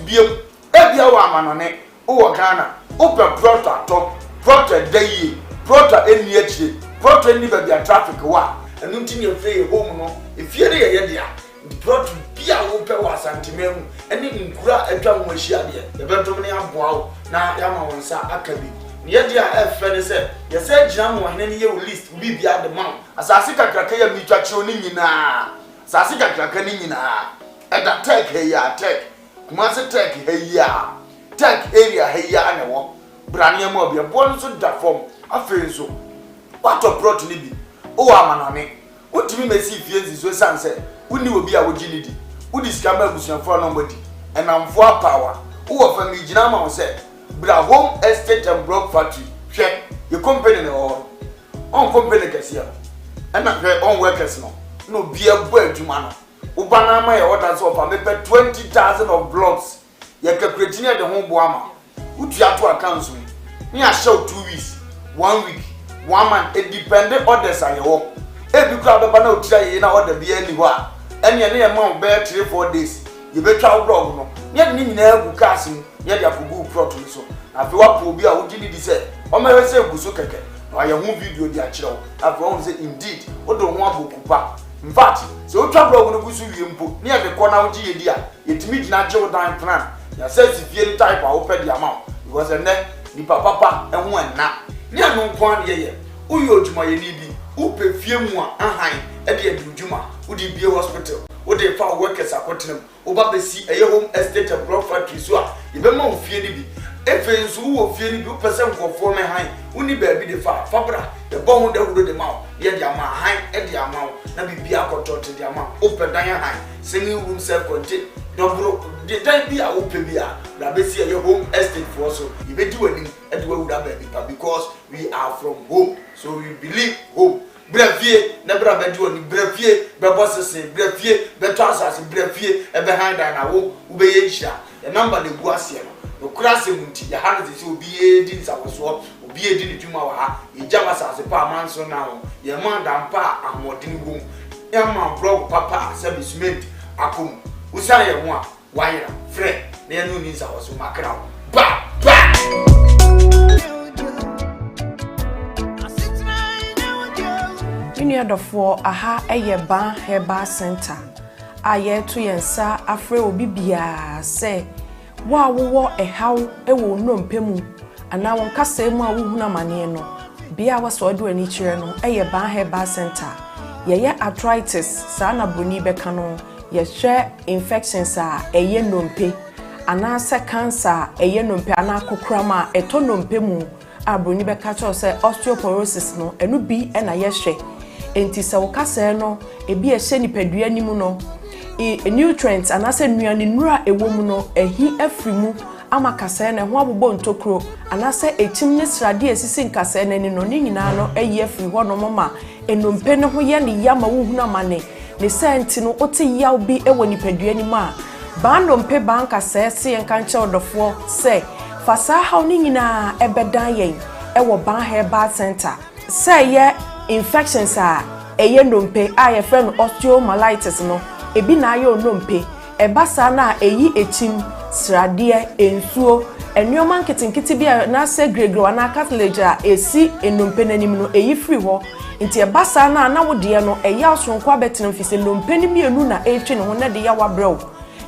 biem ebia wa amanone wo Ghana open prota to prota day prota eni achi prota ni ba bia traffic wa enu nti ne free home no efie de ye dia prota bia wo pe wa santimemu eni nkura atwa ho ahia de ye betom ne aboa wo na ya ma wonsa akabi ye dia efe ne se ye se gina mo hene ne ye list bi bia de man asase kakraka ya mi twa chiro ni nyina asase kakraka ni nyina eda tech ya tech kuma se tech ya tech area ya na wo brane mo bia bon so da form afen so what of brought ni bi o amanane wotimi mesi fie nziso sanse woni obi a wogini di wodi skama abusuafo no mbodi enamfo power wo fa mi gina ma wo se bra home estate and block factory hwe your company no on company kasia ena hwe on workers no bia bo adwuma no wo bana ma ye order so fa me 20,000 of blocks ye calculate ne de ho bo ama utu ato accounts me a show 2 weeks 1 week 1 month it depend orders are your e bi kra be na otira ye na order bia ni ho a ene ne ye ma be 3-4 days ye be twa blog no ye ni nyina agu cars ni ye dia kugu plot ni so afi wa pro bi a wo gini di se o ma se guso keke na ye hu video di a kire wo afi wo say indeed o do ho abokupa in fact so o twa blog no guso wie mpo ne ye de ko na wo gi ye di a yetimi gina je wo dan plan ya say si fie type a wo pe di ama because ene ni papa ehun enna ni anu nko an ye uyo odwuma ye ni bi upe fie mu a ahan e de adwuma udi bie hospital udi fa workers akotenem oba besi eye home estate and block factory so a ye be ma fie ni bi efe nso wo fie ni bi upese nkofo me han uni ba bi de fa bra de bo hu de hudo de ma ye de ama han e de ama na bibi akotote de ama ope dan han singing room self contained double the time be a open be a na be see your home estate for so you be do any and we would have because we are from home so we believe home brefie na bra be do any brefie be bosses brefie be transas brefie e behind na wo be ye hia the number de gu ase no krase munti ya ha se obi e di nsawoso obi e di ni dwuma wa ha e jama sase pa manso na ho ye man dampa amodin gu ya man blog papa sabi cement akom usana ye ho a wayra friend na ye no ni nsawoso makra ba Uniadofo aha eye ban heba center aye to yensa afre obi bia se wa wo ehaw ewo nnompemu ana won kasa mu a wo huna mane no bia waso do ani kire no eye ban heba center ye arthritis sa na broni beka no ye hwe infections a eye nnompe ana se cancer eye nnompe ana kokrama eto nnompemu a broni beka cho se osteoporosis no enu bi na ye hwe enti se wokase no ebi ehye nipadua nimu no nutrients anase nuane nura ewo mu no ehi afrimu ama kase na ho abobo ntokro anase echim ne srade esisi nkase na ni no ni nyina no eyi afri ho no mama enompe ne ho ye ne yama wo huna mane ne senti no ote yaw bi ewo nipadua nimu a ba ndompe ba nkase se yenka nche odofo se fasa haw ni nyina ebedan yen ewo ban herbal center se ye infections a eye ndompe a ye friend osteomyelitis no ebi na ayo nnompe ebasa na eyi echim srade ensuo enyoman kitinkiti bia na se gregro na cartilage a esi ennompe nanim no eyi free ho nti ebasa na wode no eya osonko abetenam fise nnompe ni mienu na etwe ne ho na de ya wabrew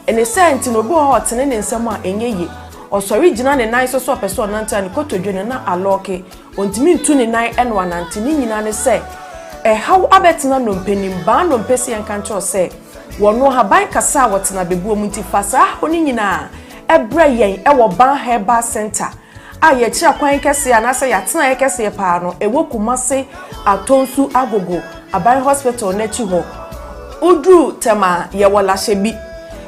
ene senti no bi ho otene ne nsam a enye osori gina ne nan so peso nanta ne kotodwene na aloke ontimi ntu ne nan ene wanante ni nyina ne se haw abetena nnompe nim ba nnompe se yankancho se wono haban kasa wotena bebuo munti fasa oni nyina ebra yen ewo ban herbal center aye kira kwan kese anase yatena ye kese pa no ewo kumase atonsu agogo aban hospital na chi ho udru tema ye wola shebi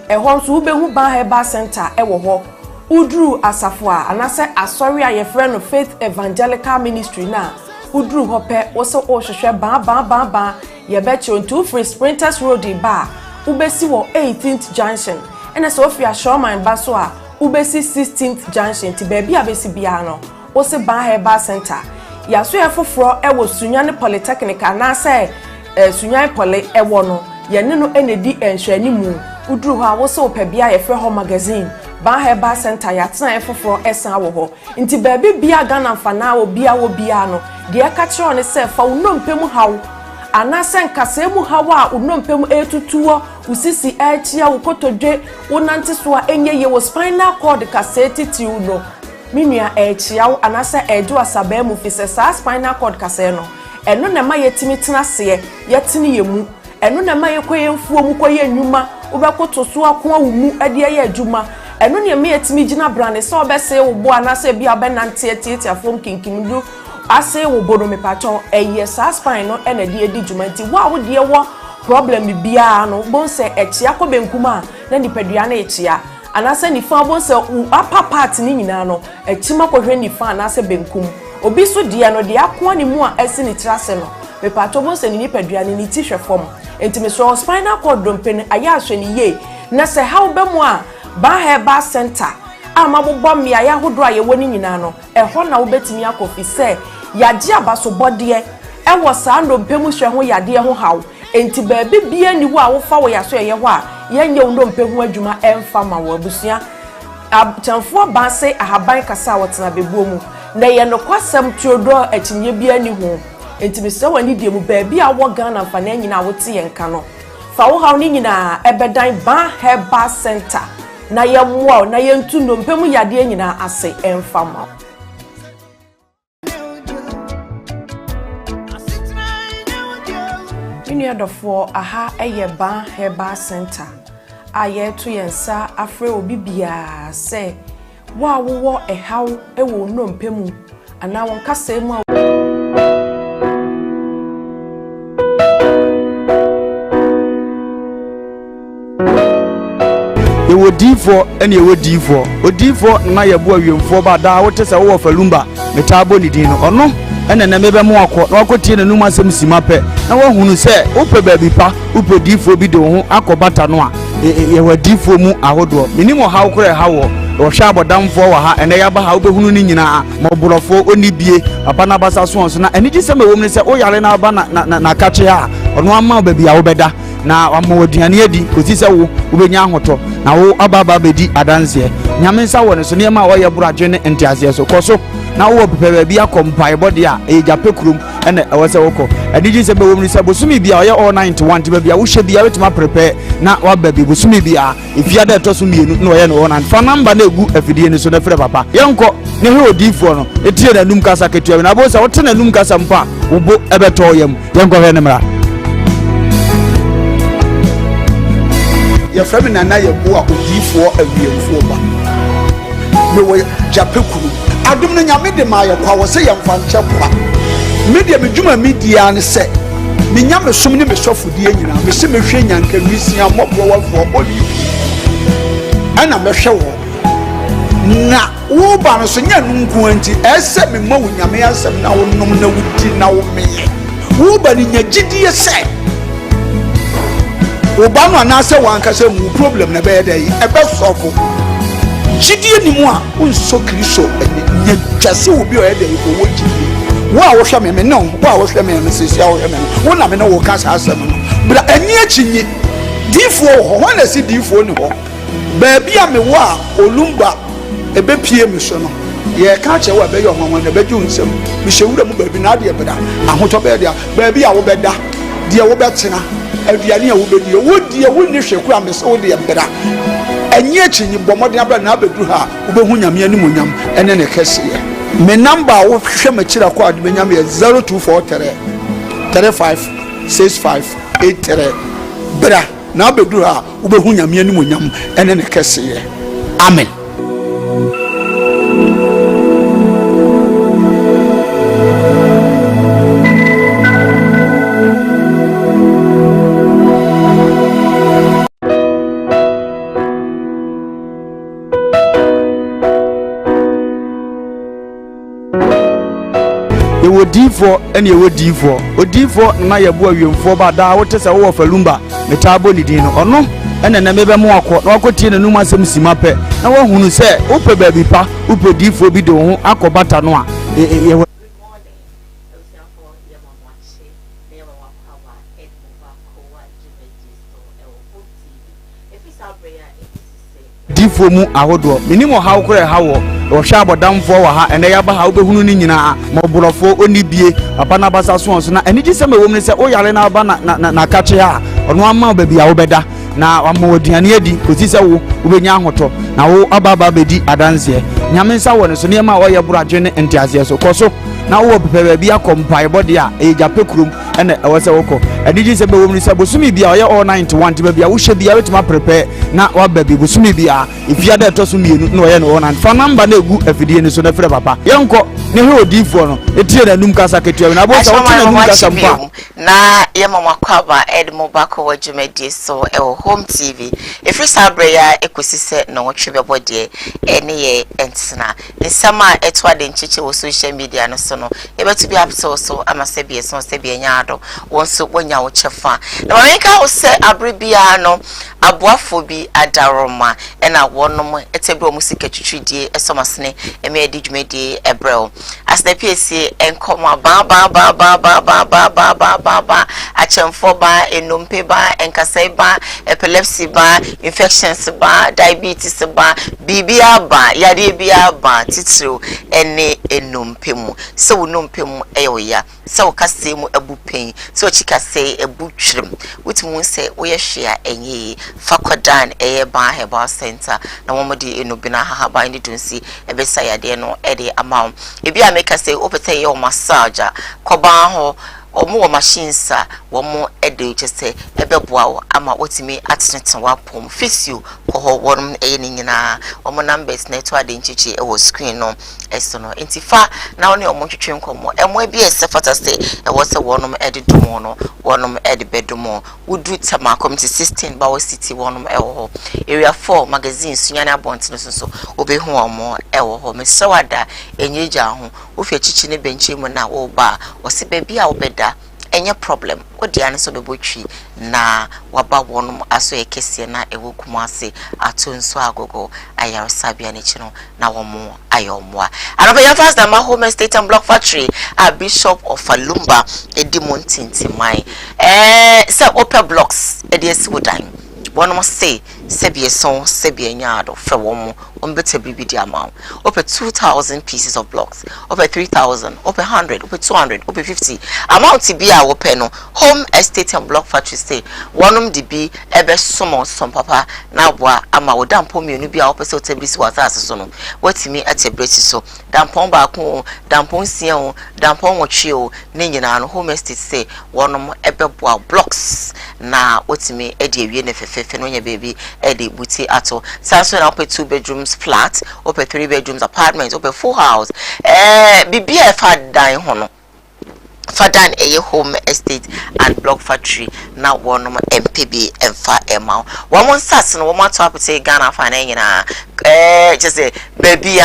ehon so ubehu ban herbal center ewo ho udru asafo anase asori aye friend of faith evangelical ministry na udru hope wo o hwehwe ban ye bechi onto free sprinters road ba ubesi wo 18th junction ena so ofia showman ba so a ubesi 16th junction ti baby abesi bia no wo se ban herbal center ya so ya foforo ewo sunyane polytechnic na say sunyane poly ewo no ye ne no enedi enhwani mu udru ho a wo se opabia ye frɛ ho magazine ban herbal center ya tena efoforo esan wo ho nti baabi bia Ghana mfana wo bia no de aka kire ne se fa unompem hawo anase nkase mu hawo a unompem etutuo usisi achia ukotodwe wonante so a enye ye wo spinal cord kase titiw no minua achia wo anase ejo asaba mu fise sa spinal cord kase no eno na ma yetimi tena se yetini yemu eno na ma yekoye mfuo mu koye nnwuma obekoto so akon awumu ade ye adwuma eno ne me yetimi gina brane so obese wo bo anase bia benante tietia from kinkimdu ase wo bodo me pacho eye sa spine no ena de edi dwuma nti wo de wo problem bia no bonse echia ko benkuma na nipadua na echia anase nifa bonse upper part ni nyina no echima ko hwe nifa anase benkum obi so dia no de akon ne mu a esi ni trase no me pacho bonse ni nipadua ni ti hwe fom enti me so spinal cord dompen aya ahwe ni ye na se how be mu a ba herbal center amabobọ mmia ya hodo aye woni nyina no eho na wo betimi akofi se yade abaso bode ewo saa ndompemu hwe ho yade ho haw enti baabi bia ni wo a wo fa wo yaso ye ho a yenye ndompemu adwuma emfa ma wo abusua abchanfo ba se ahaban kasa wotena bebuo mu na ye no kwasam tuodo akinye bia ni ho enti me se wani die mu baabi a wo Ghana mfa na nyina wo te ye nka no fa wo haw ni nyina ebedan ba herbal center na ye mwa na ye ntu ndompemu yade nyina ase emfa ma Dofo aha eye ban herbal center aye to yensa afre obi bia se wa wo ehaw ewo nnompemu ana won kasa mu ewo difo ene ewo difo odifo na ye bo awemfo ba da wote se wo falumba metabo ni din no ono ene na mebe mu akọ na wakotie na numa asem sima pe na wahunu se upe baabi pa upe difo bi de ho akobata no a ye wadifo mu ahodo minimo hawo kore hawo wo hwa abodamfo wa ha ene ya ba ha ubehunu ni nyina moborofo oni bie papa na basa so onso na ene gise me wom ne se o yare na ba na kache ha ono ama baabi a wo beda na wama waduane adi kosi se wo ubenya ahoto na wo ababa bedi adanse nyame nsa wo ne so ne ma wo ye buradwe ne entiase so koso na wo pepe bia kompai body a ejape kurum ene ewose woko adiji se be womni se bosumi bia oye all 91 tiba bia wo hye bia wetima prepare na wa baby bosumi bia ifia da to so mienu na oye no 1 fa number na egu afidie ni so na frɛ papa yenko ne he odifo no etie na num kasa ketua na bo se wote na num kasa mpa wo bo ebeto yam yenko he ne mra ya frɛ me nana ye bo a odifo awiemfo ba me wo jape kurum adum no nyame de ma ye kwa wo se ye mfa nche kwa media me dwuma media ne se me nyame som ne me sofodie nyina me se me hwe nyanka wisia mobro wafo oli ana me hwe wo na wo ba no so nya nunku anti ese me ma wo nyame asem na wo nom na wudi na wo me wo ba ni nya gidie se wo ba no na se wanka se mu problem na be dey e be sofo gidie ni mu a unso kristo nya twase obi o ede ko wo gidie wo a wo hwe me no wo a wo hwe me se sia wo hwe me wo na me no wo ka sa asem no bra ani achinyi difo ho na si difo ni ho ba bia me wo a olumba ebe pie me so no ye ka che wo be yo hwanwan na be ju nsem me hyewura mu ba bi na de beda ahoto be de ba bia wo beda de wo betena aduane a wo bedi wo die wo ni hweku a me se wo de beda anyi achinyi bomode abra na abedu ha wo be hu nyame ani monyam ene ne kese me number wo hwe ma kira kwa de nyam ye 0243 356583 bra na abedu ha wo be hu nyame ani monyam ene ne kese amen. Odifo ene odifo odifo na ye bo awemfo ba da wote se wo falumba metabo ni din no ono ene na mebe mu akọ na wakotie na numa asem sima pe na wahunu se upe baabi pa upe difo bi de ho akobata no a adifo mu ahodo minimo ha ukure ha wo hwa abodamfo wa ha ene yaba ha obehunu ni nyina moborofo onibie papa na basa so na eniji se mewom ne se o yare na aba na kache ha ono ama baby a obeda na amoduane adi kosi se wo obenya ahoto na wo ababa bedi adanse nyame nsa wo ne so ne ma wo ye buradwe ne entiase so koso na wo pepe bia kompai body a ejape kurum ene ewo se woko eniji se bewom ne se bosumi bia o ye all 91 ti bia wo hye bia wetima prepare na wa baby bosumi bia ifia da to so mienu na wo ye no 1 fa number na egu afidie ne so na frɛ papa yenko ne he odifo no etie na num kasa ketua na bo sa wo na num kasa mpa na ye mama kwaba edmo bako wajumedi so ewo home tv efri sabre ya ekosise na wo twebe bode ene ye entsena ne sama etwa de ncheche wo social media no so no ebetu bi apso so amase bi so se bi nyaado wonso wonya wo chefa na wanka wo se abribia no aboafo bi adaroma ena wonom etebro musika twitwidie esomasene eme edi dwumedi ebrel as the pc enkoma ba achemfo ba enumpe ba enkasai ba epilepsy ba infections ba diabetes ba bibia ba yade bia ba titiro ene enumpe mu so wonumpe mu eyoya so kase mu abupen so chikase abutwrem wutimu se woyehwea enye fakodan eye ba herbal center na womodi enubina hahaba ndi dunsi ebesa yade no ede amount ebi ameka se opete ye o massage koba ho omo machines a womo ede chese ebeboa wo ama wotimi atenten wapom physio ko ho wonom eye ni nyina omo numbers na to ade nchichi e wo screen no eso no entifa na woni omo twetwe nkomo emo ebi ese fata se e wo se wonom ede dumo no wonom ede bedumo wudu tama community 16 bawo city wonom e wo ho area 4 magazine sunyane abonti no so obehu omo e wo ho mesewada enyeja ho ofi achichi ne benchi mu na wo ba wo se baby a wo beda enye problem odiane so bebotwi na waba wonum aso ekese na ewo kumase atonso agogo ayarosabia ne chino na womo ayomwa another your first my home estate and block factory a bishop of Falumba edimontinti mai se open blocks ediesi wodan wonum say sebieson sebienyaado fe womo ombete bibidi amount over 2,000 pieces of blocks over 3,000 over 100 over 200 over 50 amount be a open home estate and block factory say one the be ebe some papa na boa ama odampo mienu bia opese otebisi wasase so no watimi atebreti so dampon ba ko dampon sia o dampon wotwe o ne nyina no home estate say one ebe boa blocks na watimi ede awie ne fefefe no nya baby ede buti ato sanso na open 2 bedrooms flat, open 3 bedrooms apartments, open 4 house. BBF had dying hono. Fadan a home estate and block factory now one MPB and far amount. One more sass and 1 month to say Ghana fine just say baby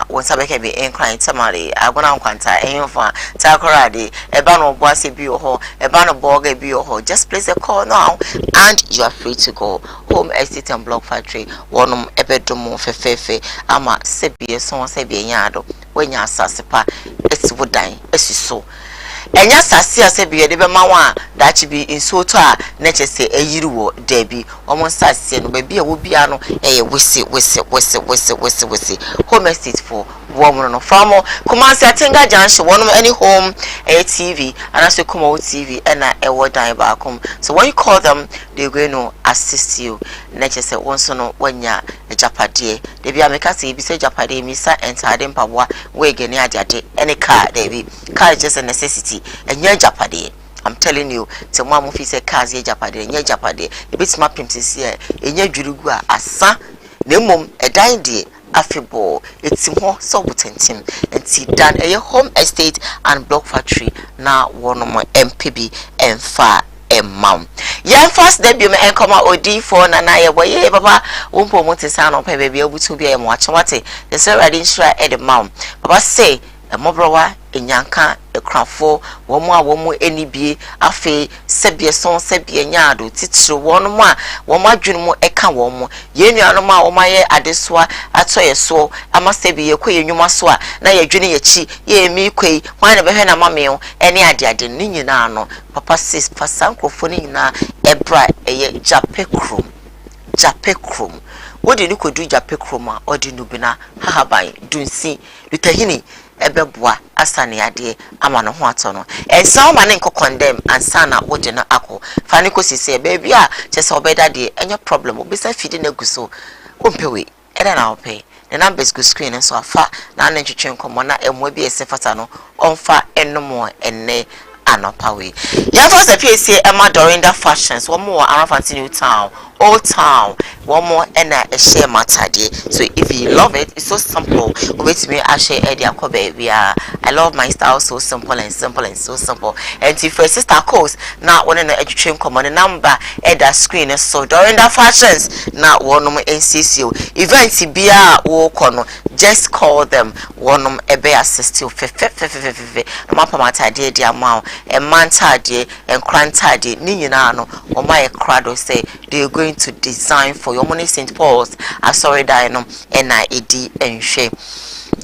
when somebody be inclined somebody I gonna quanta and for Takoradi, a ban of bossy be your home, a ban of bog be your home. Just place a call now and you are free to go. Home estate and block factory, one bedroom for fefe, ama sebi son sebi yado when you are sassipa, it's wood dying, as you saw. Enya sase asebie de be mawa da chi bi insoto a na chese eyiruwo debi omo sase no ba bia wo bia no wese home estate for woman no famo Kumasi Atenga Junction one any home TV and also Komo TV and a word dan back home. So when you call them they're going to assist you na chese wonso no wanya japade de bia meka se bi se japade mi sa entade mpaboa we gene ade any car debi car is just a necessity. And your japade, I'm telling you, to one of his cars, ye japade, and ye japade, a bit smart princess here, and ye jurugua, a son, no mum, a dine day, affable, it's more so tension, and see done a home estate and block factory, now one of my MPB and far. Mom, young first debut me and come out OD4 na na ye boye baba wumpo monte san on baby able to be a watch what the sir I didn't try at the mom. Baba say a mobrawa enyanka ekrafo womo eni bie afi sebie son sebie nyaado titiro wono a womo adwene mu eka womo ye nuano ma womo ye adesoa atoye so ama sebie koye nwuma so a na ye dwene ye chi ye mi kwei wan na behwe na mameo ene ade ni nyina no papa sis pasankrofo ni nyina ebra eye japekrum wodi ni kodu jape kroma odi nubina hahaban dunsi lutahini ebeboa asane ade ama no ho ato no ensa ma ne nko condemn ansa na wodi na akọ fa ne ko sisi baby a chese obeda de enya problem obisa fidi na guso ompewe eda na ope the numbers go screen so afa na na ntwetwe nkomo na emwa bi esefata no onfa ennomo enne anopawe ya for the PSA Emma Dorinda fashions one more around New Town Old Town one more and a share matadi. So if you love it, it's so simple. Wait me I share idea baby. I love my style so simple and so simple. And if your sister calls now one in the education common number at that screen so Dorinda fashions now one NCCO events be a just call them one a bear assist you mapa matadi the amount a man tadi and cran tadi ni no or my crowd say they're going to design for your money St. Paul's sorry dino NIED and shape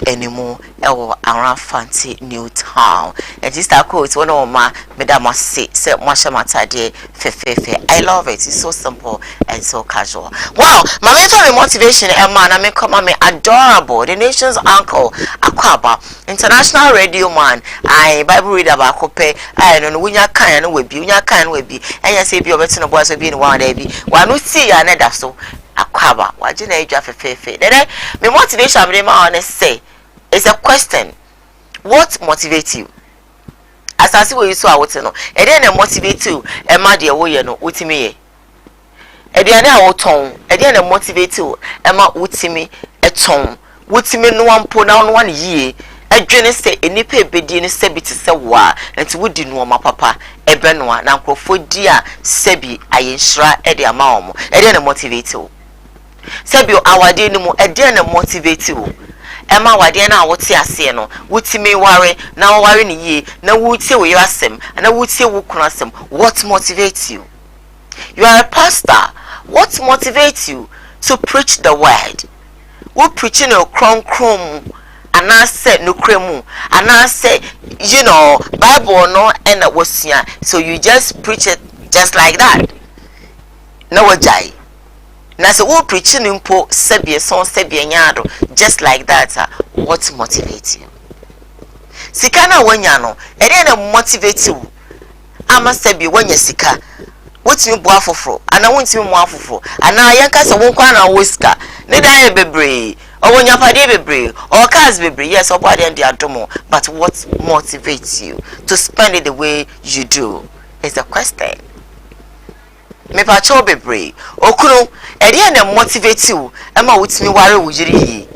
anymore around fancy New Town and this quote one of my madam say masha matadi fefe. I love it. It's so simple and so casual. Wow, my mentor motivation man I mean come me adorable the nation's uncle Akwaba international radio man I Bible reader about kope I don't know winya kan no we bi winya kan we bi enya say bi obeto no boys bi no one day bi wa no see ya na da so Akwaba wa je na edwa fefe then me motivation me ma on say it's a question. What motivates you? As I see what you saw what no e dey na motivate you e ma de wo ye no wutimi ye e dey na wo ton e dey na motivate you e ma wutimi e ton wutimi no ampo na no one yie adwene se enipa ebedi ne se bi te se wa enti wudi no ma papa ebe no na nkrofo di a sebi ayenhira e dey ama omo e dey na motivate you sebi awade ni mu e dey na motivate you Emma wade na wote ase no wutimi ware na ware ni ye na wutie wo yasem na wutie wo kunasem. What motivates you? You are a pastor. What motivates you to preach the word? Wo preaching no krom and I said no kremu and I say you know Bible no and wasua so you just preach it just like that. No wajai. Na so wo preaching impo sebie son sebie nyaado just like that. What motivates you? Sika na wanya no e dey na motivate you ama sebie wanya sika wotimi bo afoforo ana wontimi mo afoforo ana yanka se won kwa na wo sika ne dan bebre o wonya pade bebre o cars bebre yes o body and the adomo but what motivates you to spend it the way you do is the question. Me pa cho bebre okunu e dey na motivate you ama wotimi ware wo yiri yi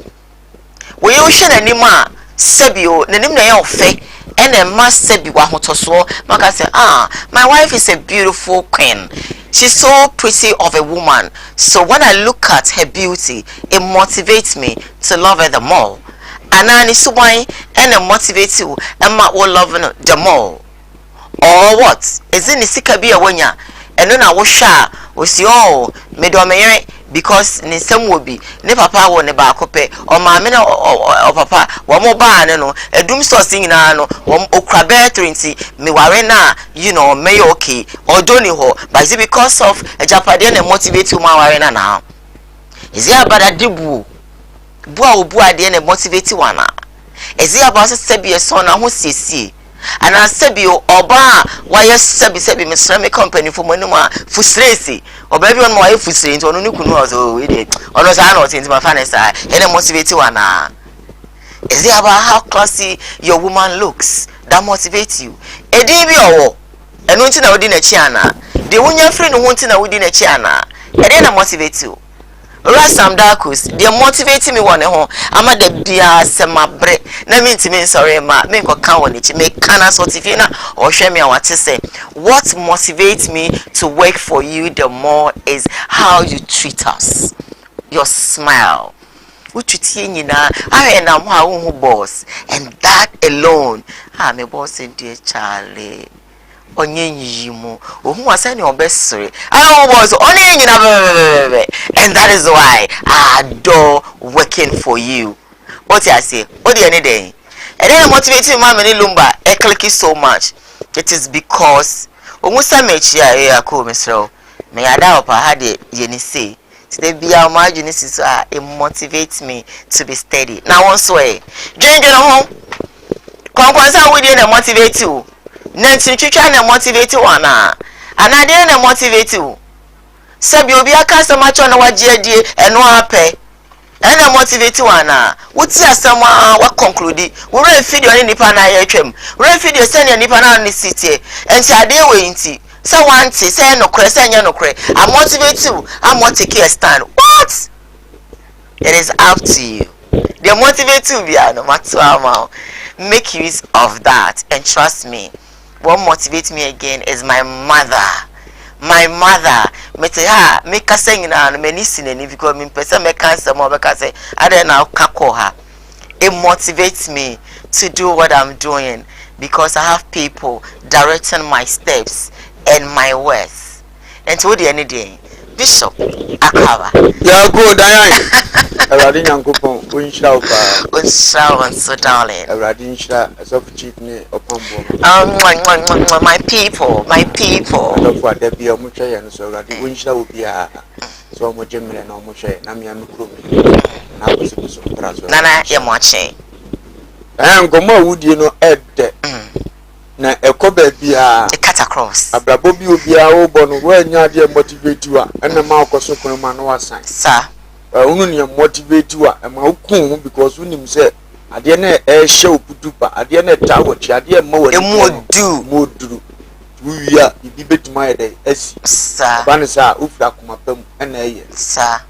wo ye wo hwe na nim a sebio na nim na ye ofe and a must sebi wa hotoso maka say my wife is a beautiful queen, she's so pretty of a woman, so when I look at her beauty it motivates me to love her the more and ani subai and it motivates you and ma will love the more. Or what is in the sika bi awanya eno na wo hwa wo si me do me because ni sem wo bi ne papa wo ne ba kope o ma me na o papa wo mo ba ne no edum source nyina no wo okra be 20 me ware na you know me okay or do ni ho but is it because of a japade na motivate you ma ware na na is it about dibu bu a obu ade na motivate wana is it about sebi so na ho siesie and I sabi oba why sebi me company for monuma frustrate or baby on my frustrate on kunu also we dey ono sa na otin my finance any motivate wana. Is it about how classy your woman looks that motivates you? E dey bi owo eno nti na wodi na chi ana de wonya free no ho nti na wodi na chi ana e dey na motivate you. Rasam Darkus, they motivate me one home. I'm at the Bia Semabre. Na me ntimi sorry ma me ko kan woni chi me kana sotifina or share me what to say. What motivates me to work for you the more is how you treat us. Your smile. Uchutie nyina I na mo a wo boss and that alone. Me boss dear Charlie. Onye nyimu ohu asani obesere I was only nyina and that is why I adore working for you. What I say what the any day and then motivating my many lumba e click so much. It is because omusa mechi ya ko mesro me ada opa ha de ye ni say Today be our margin is it motivates me to be steady. Now one way. Drink it home. Conquer with you motivate you. Nancy trying to motivate you and I didn't motivate you. Sabi obi aka so much on what JD and no happy. And I motivate you and what's someone what conclude? We will feed your nipa na yetwem. We will feed your send your nipa na on city. And say dey wait. So one say no cre say no cre. I motivate you. I want to take a stand. What? It is up to you. They motivate you via no matter how. Make use of that and trust me. What motivates me again is my mother. My mother, make her sing na many sin because me person make cancer more because say I don't know kako her. It motivates me to do what I'm doing because I have people directing my steps and my words. And to the any day, Bishop Akava. Yeah, good, I already Yankupon, Winshaw, so darling. I already as of chief near upon my people. For there be a mucha and so that the Winshaw will be a so much Gemini and almost Namiam Krumi. Now was a some transfer. Nana, you're watching. I am Goma would you know Ed. Na ekobe bia a cut across abrabo bi obi a wo bo no wa nya de motivate you and na ma akoso kun ma no wasan sir unu ne motivate you e ma ukun because unim say ade na e hye oputupa ade na ta wo chi ade ma wani moduru wiya bibi betuma ye dey asi sir ba ne sa ufra kuma pam na eye sir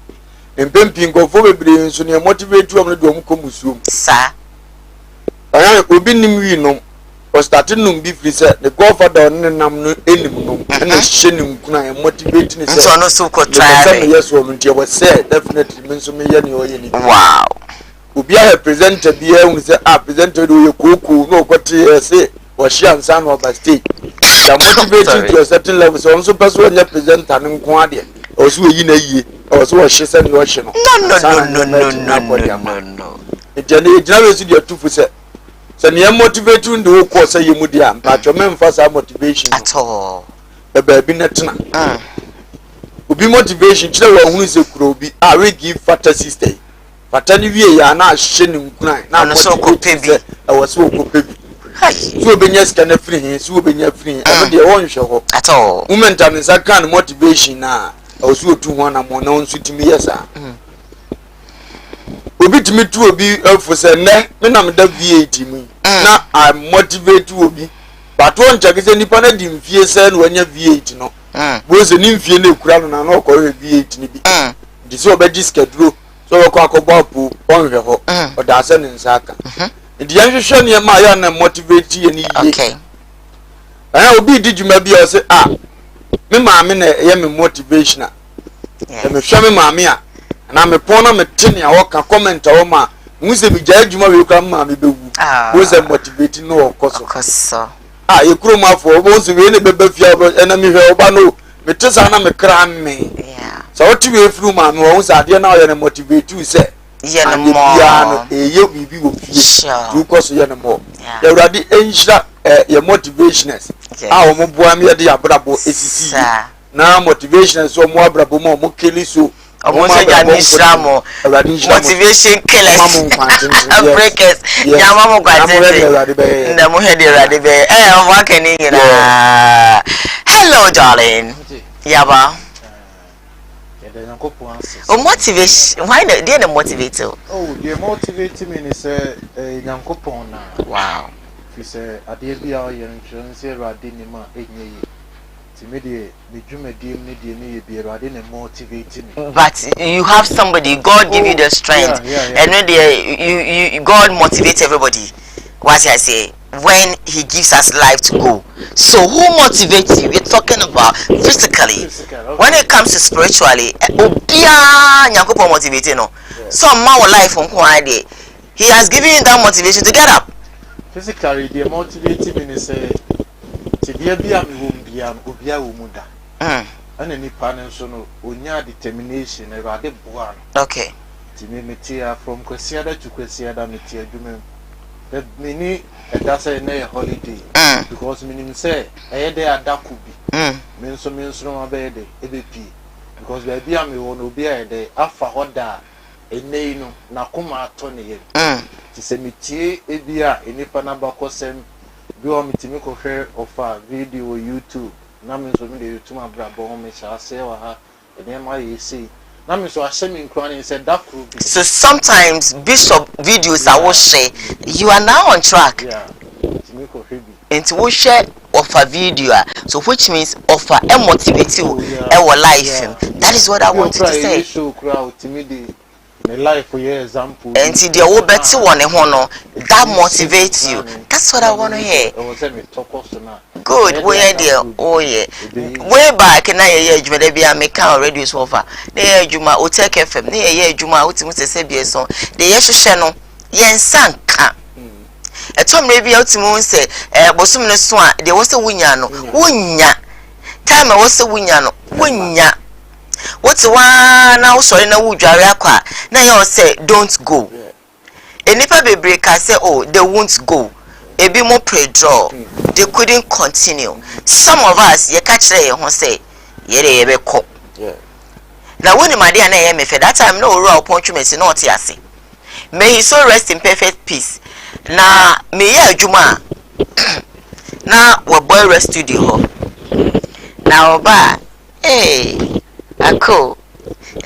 empempi ngofo bebre nso ne motivate you am de omukomusuom sir aya obi nim wi no was starting to be free said the godfather on no enim and the shenim kuna motivating so no so ko try yes woman there was said definitely means me yani o yani wow obi a presenter bi e say presenter do ye koko no ko te say o shi ansan over stage ya motivating to a certain level so so person when presenter nko ade o so yi na yie o so o shi say no shi no no e jana we si dey tufu say so near motivate you the course say you mudia but your men for motivation at all the baby netna obi motivation kire wa hunu se kuro bi we give fata sister fata ni wie ya na hye ni nkuna na so ko pebi e was so ko pebi so obenya scan na free hin so obenya free e de won hwe ho at all moment am sa kan motivation na o so otu ho na mo na on so timi yesa obi timi tu obi afo se ne me na me da VAT mu na I motivate obi but won check say nipa na di mfie se na wanya VAT no bo se ni mfie na ekura no na ko hwe VAT ni bi di so obeji schedule so ko akogba pu on hwe ho o da se ni nsaka ndi yan hwehwe ne ma ya na motivate ye ni ye okay obi di juma bi o se me ma me na ye me motivation me hwe me ma me a na me pona me tene a woka comment a wo ma nwuse bi ja adwuma we kwa ma me bewu wo se motivate no okoso ye kuro ma fo wo so we ne beba fia na me hwe oba no me tesa na me kra me so what we fru ma me wo se ade na ye ne motivate you se ye ne mo no ye bibi wo fie du koso ye ne mo ya urade enhira ye motivationers wo mo boa me ye de abrabo esisi na motivation so mo abrabo mo keli so motivation killers breakers nyama mo kwatete na mo hede radibe wa kani nyina hello darling yaba motivation why the motivate the motivate me is nyankopon na wow fi say ade bia o yen nse rade ni ma enye timede motivate me. But you have somebody, God give you the strength, and when you God motivates everybody. What I say, when He gives us life to go. So who motivates you? We're talking about physically. Okay. When it comes to spiritually, some more life on Friday. He has given you that motivation to get up. Physically, the motivating me is to be a woman. And any partner so no unya determination e rade boa. Okay. Ti me metia from kwesiada to kwesiada metia dwuma. That many that's a holiday because meaning say e dey adaku bi. Me nso no abede ebepi. because baby am won obi a dey afa hoda enei no na koma ato ne ye ti se metie ebia enipa na bakosem bi o mitimi ko hwe ofa video YouTube na me so me dey YouTube abrabo ho me sha se wa ha ene ma ye sei na me so ahye me nkran said that could be. So sometimes bishop videos I will share, you are now on track. Yeah. Into we share offer video, so which means offer a motivate you our life. That is what I wanted to say. Show crowd to me the life for your example. And see the old better one that motivates you. That's what I want to hear. Good, where dear, oh yeah. Way back in a year, you may be a mechanical radio sofa. There, you might take FM, near ye, you might say, be a song. The Yeshu channel, yen sanka. A Tom may be out to moon say, Bosum no swan, there was a winyano, winya. Time I was a winyano, winya. What's one now? Sorry, no wood, Jariaqua. Now you say, don't go. And if I be break, I say, oh, they won't go. A bit more pre-draw. They couldn't continue. Some of us, you catch there, you say, ye be cop. Now, when my dear name, if at that time no raw punishment, not yasi. May he so rest in perfect peace. Now, me ya Juma. Now, what boy rest studio. Now, ba, hey, I cool.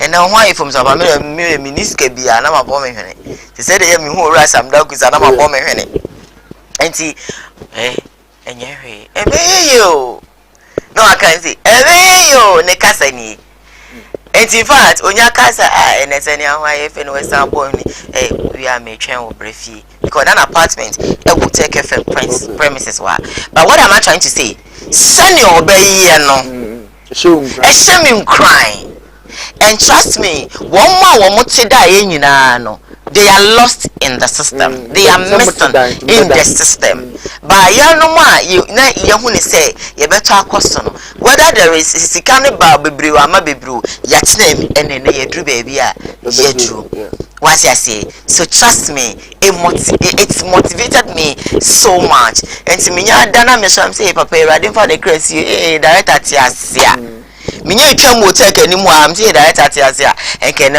And now, why from some minister be an ama bombing? They said, they have me who rise some dogs and ama bombing. And see, and you. No, I can't see. You, Nekasani. And in fact, on your casa, and as any wife and Western born, we are making a briefy because an apartment will take a premises. But what am I trying to say? Send your baby, no, a shame crying. And trust me, one more to die in no. They are lost in the system. They are missing in the system. But you know, you say you better question whether there is a cannibal baby or my baby, yet name and then you drew baby. What I say. So trust me, it's motivated me so much. And to me, Dana Misham say, Papa, I didn't find the crazy director Tiasia. Minya twam wo take anymore am say that and can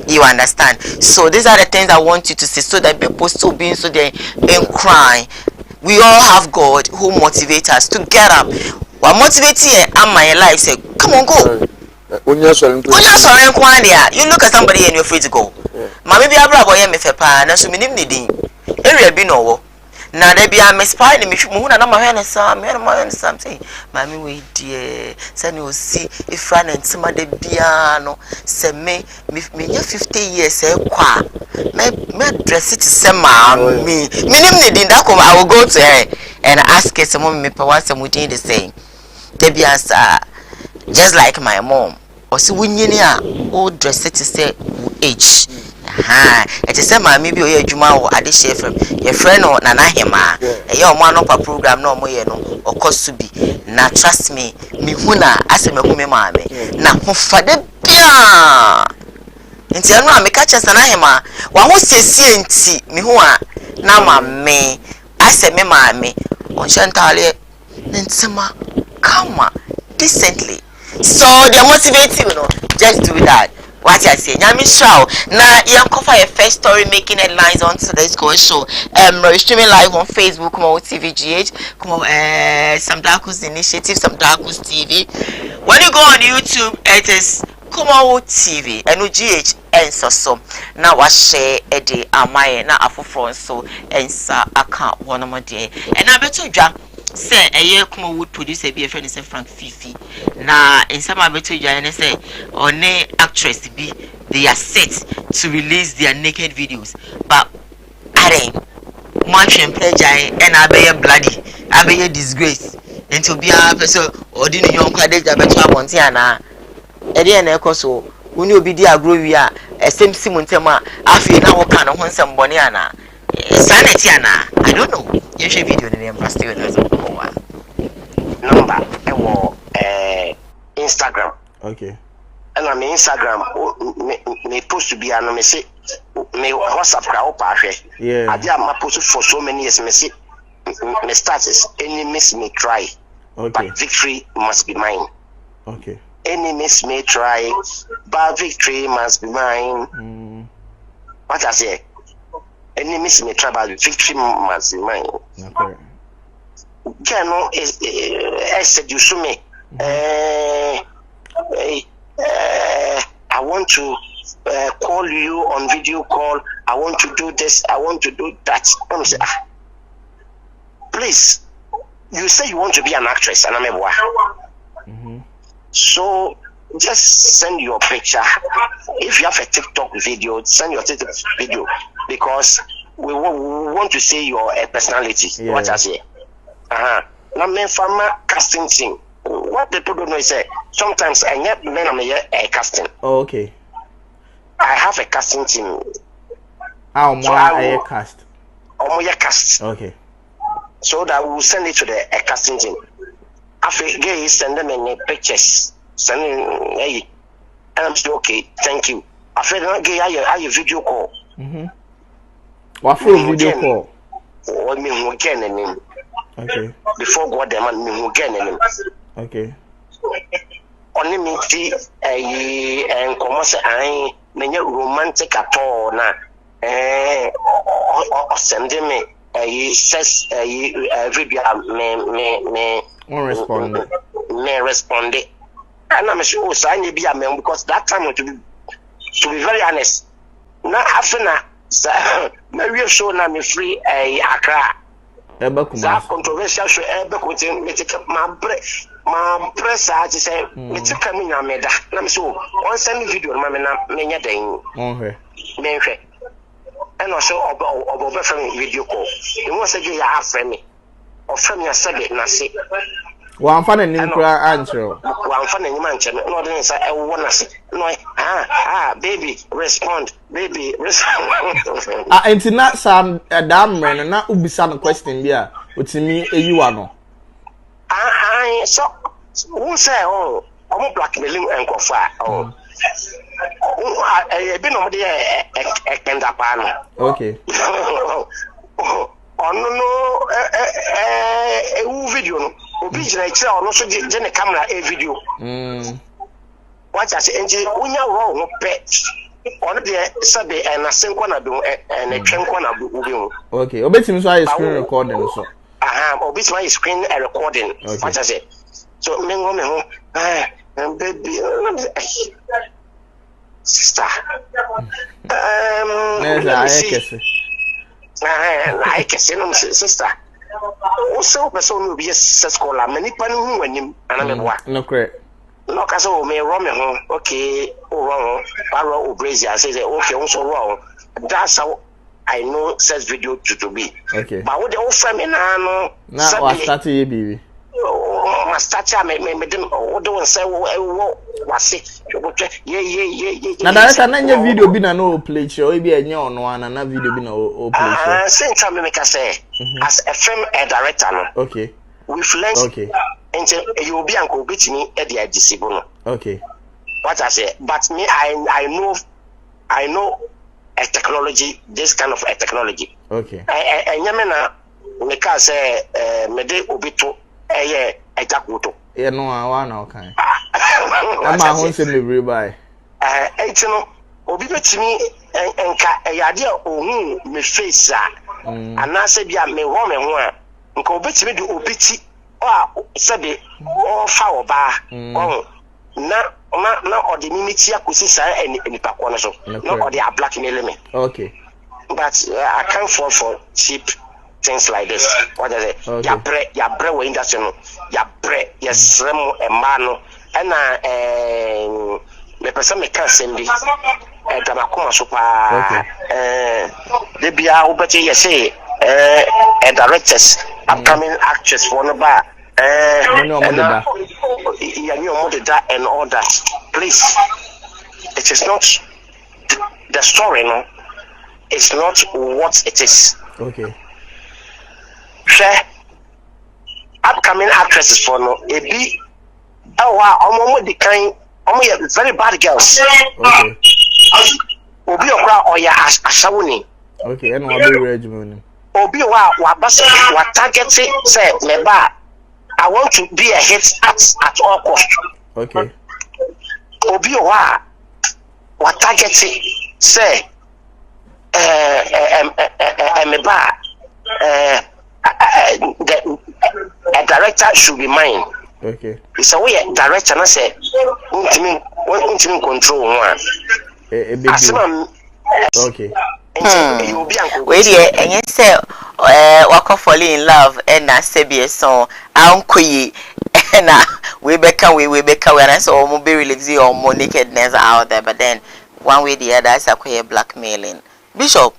you understand. So these are the things I want you to see so that people still being so they and crying. We all have God who motivates us to get up. What motivates you and my life say come on go. When you're sorry you look at somebody and you're free to go. Mama be abra boy me fepa na so minim ni din. Area bi no wo. Na there be a misspy me mu na ma hwe ne something mami we dear say no see if friend and some de bia no say me 50 years e kwa me dress it say ma me minim ne din that come I will go to her and ask her some me pa what some within the same there be answer just like my mom or see wunyini a o dress it say age. It is a mammy be a Juma or Adi Sheffer, your friend or Nana Hema, a young man of a program no more or cost to be. Now trust me, me huna as a me mammy. Now for the pia. Until now, me catch us an ahema. One was say CNT, me who now mammy. I said me mammy on Chantalia, then summer, come decently. So they motivate you, just do that. What I say, Yami Show. Now, you cover a first story making headlines on today's Koowaa Show. We're streaming live on Facebook, Koowaa TVGH, some Darkus Initiative, some Darkus TV. When you go on YouTube, it is Koowaa TV, and GH and so. Now, I share a day, Amaye, now Afro so, and sa account one more day. And I bet you, say a year Koowaa would produce a friend is Frank Fifi. Now in some better you say or nay actress be they are set to release their naked videos. But are much and pleasure and I be bloody, I be a disgrace. And to be a person or didn't young credit I bet you want Tiana. Eddie and Echo so when you be dear grow we are a same Simon Tema after now kind of want some boniana. Sanetiana, I don't know. You should video the name past you number Instagram. Okay. And I'm Instagram me post to be an me say me WhatsApp crowd pass. Yeah. I did my post for so many years me say me status enemies me try. Okay. But victory must be mine. Okay. enemies may try, but victory must be mine. What I say? Enemies may try, but victory must be mine. Okay. Keno is seduce me. I want to call you on video call. I want to do this. I want to do that. I'm saying, please, you say you want to be an actress, and I'm a boy. So just send your picture. If you have a TikTok video, send your TikTok video because we want to see your personality. Yeah. What I say. Now, men from casting team. What people don't know is sometimes I get men a casting. Oh, okay. I have a casting team. How much I cast? Cast. Okay. So that we will send it to the casting team. After they send them in pictures, sending hey, and I'm still okay. Thank you. After that, I video call. What for video call? What me who can okay. Before God, the man me who can okay. Only me see and commerce I many romantic at all now. Send me says video me respond. And I'm sure I need to be a man because that time to be very honest. Now after that, maybe show now me free Accra. That controversial show my press I say it's coming a meda. I'm so one send video menya den. Okay. And also about from video call. You want to say you have friend me. Or from your subject na say. One fan and answer. One fan and mansion. No, then say I want to say no. Baby, respond. Baby, respond. And not some damn man and not be some question there. What's me you are no. So who say I'm blackmailing and go far. I've been on there a Kendapana. Okay. No video no. Obijina ite ono so je ne camera e video. What I say enje unya wo no pe. Ono de sabe na senkwa na do na twenkwa na obi ho. Okay, obetimi so ayi screen recording so. Obetimi ayi screen recording. What I say. So me ho baby sister. I can no sister. Also, person will be a scholar. Many pan who and I'm a no correct. No, because oh, me wrong, okay, wrong, or Brazil. I say, okay, also wrong. That's how I know such video to be. Okay. But what the old family now, now I started baby. My stature, me them, don't say, what's it? Yeah. Now that's another video been a no play show, be a new one, and another video been a play show. Same time, make I say, as a film director, okay. We've learned, okay. And you'll be uncle beat me at the IDC. Okay. What I say, but me, I know a technology, this kind of a technology. Okay. And Yamena, make us say, Mede Obito. A jacuto. Yeah, no, I want okay. I'm my home semi by. It's no, Obi to me and a idea oh, me face, and I said, yeah, me woman one. Uncle Betty me do obiti or sabe or foul bar. Oh, now or the mimitia could see any paquana so, no, or they are blackmailing me. Okay. But I can't fall for cheap. Things like this. What is it? Okay. Ya bre we industry no. Ya bre yes remo e mano. And me person me can send bi. Tamakoma so pa. They be a obeti you say directors, upcoming actors for no bar. You know that and all that. Please. It is not the story, no. It's not what it is. Okay. Upcoming actresses for no ebi omo the kind omo very bad girls. Okay. Obi okra oya asawuni. Okay, and what be regimen? Obi wa target say me ba I want to be a hit at all cost. Okay. obi o wa target say me ba a director should be mine. Okay. So we director na say ultimate control one. Okay. Wait here, and you say, walk fall in love, and I say be a song, Uncle, and we become, and I saw more be relaxing or more nakedness out there, but then one way the other is a queer blackmailing. Bishop,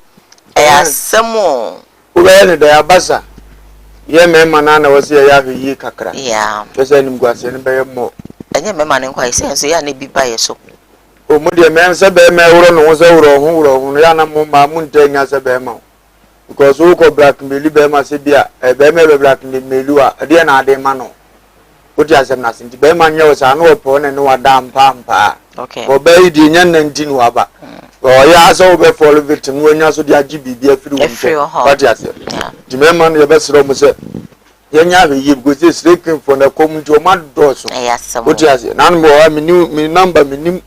some more. Well, the Abasa. Yeah, man, was here, Yavi Kakra. Yeah, just any guas and bear more. And your man quite sense, so you need be by yourself. O mo de men se be me woro no se woro ya na mo ma mu ntanya se be ma because wo ko blackmail be ma se bia e be me be blackmail a de na ade ma no wo ti asem na se nti be ma nya wo sa na wo po ne no wada mpa okay o be di nya na nti no aba o ya so wo be follow victim wo nya so de agi bibia firi wo what you say di me ma no ye be sro mo se ye nya be yi because it's looking for na community o ma do so wo ti say na no me number me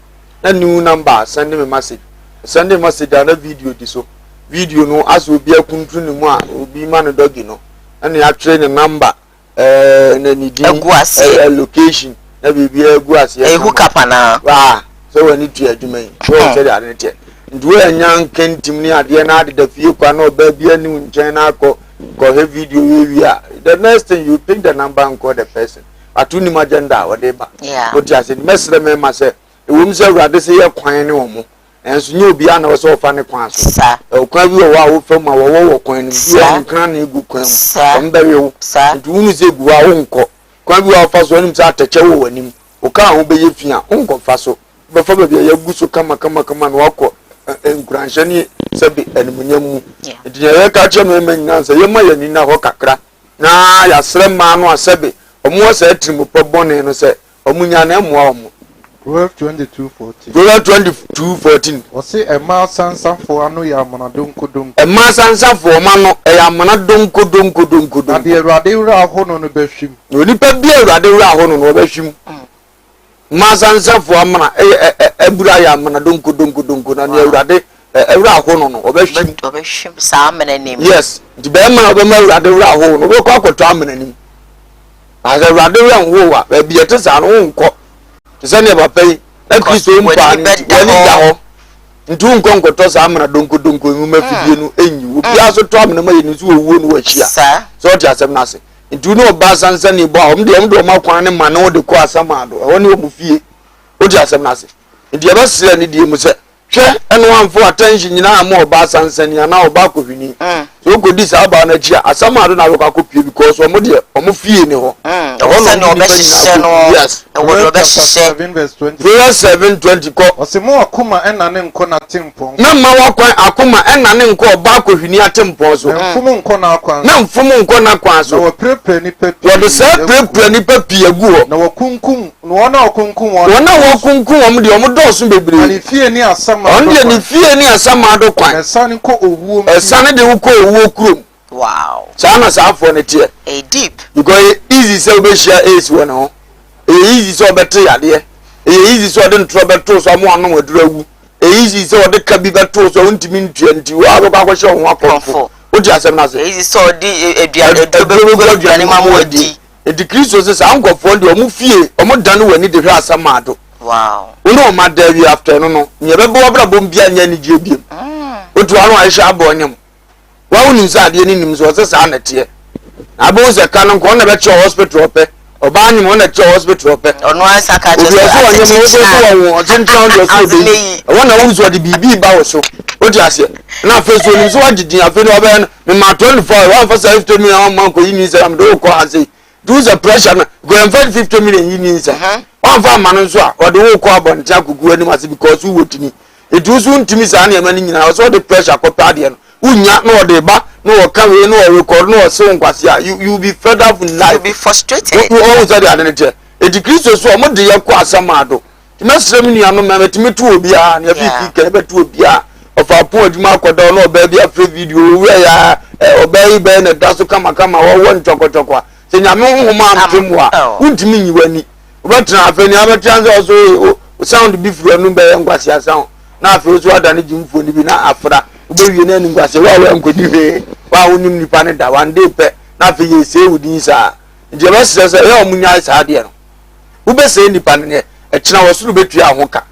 na new number send me message and a video this so video no as obi akuntru ni mu a obi ma no dogi no and ya train the number na ni di location na bibi aguase e hook up na so we need to adwuma yi so say that ne ndu enyan kentim ni ade na ade da fie kwa na oba bia ni nchen na akọ he video we the next thing you pick the number and call the person atuni magenda we dey ba what you say mesre me ma say ewum se urade se ye kwan ne omo enso nye obi ana wo se ofa ne kwan so kwan bi wo a wo fa ma wo kwan ne bi an kan na egu kwan mu mba we wo nti unu se gu a wo nko kwan bi wo fa so anim se atache wo wanim o ka ho be ye fia nko fa so be fa be ye gu so kama na wako enkuranhye ne se bi animunyam mu nti ye ka che me nyina se ye ma ye ni na ho kakra na ya sere ma no asebe omo se atrimu pobone no se omunya na emoa omo Proverbs 22:14. Proverbs 22:14. Osi ema sansa fo anu ya amana donko. Ema sansa fo mano e ya amana donko. Na de Awurade wura ahono no behwim. Onipa bi Awurade wura ahono no behwim. Ma sansa fo amana ebura ya amana donko na ne Awurade wura ahono no obehwim. Obehwim sa amana nim. Yes, di be ma obema Awurade wura ahono no ko akoto amana nim. Asa Awurade wura ho wa ba bi etesa no nko. Sani papa yi na Kristo mpa ni da ho ntu nkonkoto sa amana donko nwuma fidie no enyi wo bia so to amana ma yeni so owuo no wachia so ti asem na se ntu no ba sansa ni bo a mde ma kwan ne ma no de ko asama do ho ne o mu fie o ti asem na se nti eba sire ni die mu se hwe eno amfo attention nyina ama oba sansa ni ana oba kohwini so ko di sa ba na chia asama do na lo ka kopie because o mo de o mo fie ni ho o no be hye no yes e wo be hye 7:20 7:20 ko osimo akoma ena ne nko na tempo na ma wakwan akoma ena ne nko oba kohwini atempo so mfumu nko na akwan na mfumu nko na akwan so wo prepare ni papi wo de se prepare ni papi agu ho na wakunkum no wona wakunkum won de o mo do so bebre ani fie ni asama on de ni fie ni asama do kwan esane ko owuo esane de wo ko owuo krom wow sana sa afo ne tie a deep because easy say we share ace won ho easy so better yade easy so de ntro better so mo anu wadurawu easy so de ka bi better so ntimi ntuanti wa ba kwa hye ho akofo o di asem na se easy so di eduane ma mo adi edi Kristo se sa nkofo de o mu fie o mu dan wani de hwe asama do wow uno ma da wi after no nye be bo bra bom bia nya ni je biem otu anu a hye abo nyem wa unim sa ade ni nim so se sa na tie abo ze kan nko na be che hospital ope oba nyem na che hospital ope ono ansa ka che so tintan do so be wona wo so de bibi ba wo so odi ase na fe so nim so wagidin afi no obe me ma 24 one for 50 million man ko yini se am do ko ase do the pressure go and 50 million yini se one for man so a odi wo ko abon tia gugu ani ase because wo wotini edu so ntimi sa na mani nyina so the pressure ko pade no unya no odi ba no ka we no record no so nkwase a you be fed up in life, you be frustrated you always say that ade edi Kristo so mo de ye ko asama do timesrem ni anu me timitu obi a na fi ke betu obi a ofa po adwuma akodo no oba bia free video we ya oba yi be na daso kama wo ntokotokwa se nyame honhoma amtemu a untimi nyiwani obetra afa ni abetra so sound bi furu anu be ngwase asan na afi ozu adane jimfo ni bi na afra obewie na ni ngwase wa nkodi he wa wonim nipa ne da one day pe na afi ye se wudin sa nje ba sese ye omunya sa de no ube se nipa ne e kina wosuru betua ho ka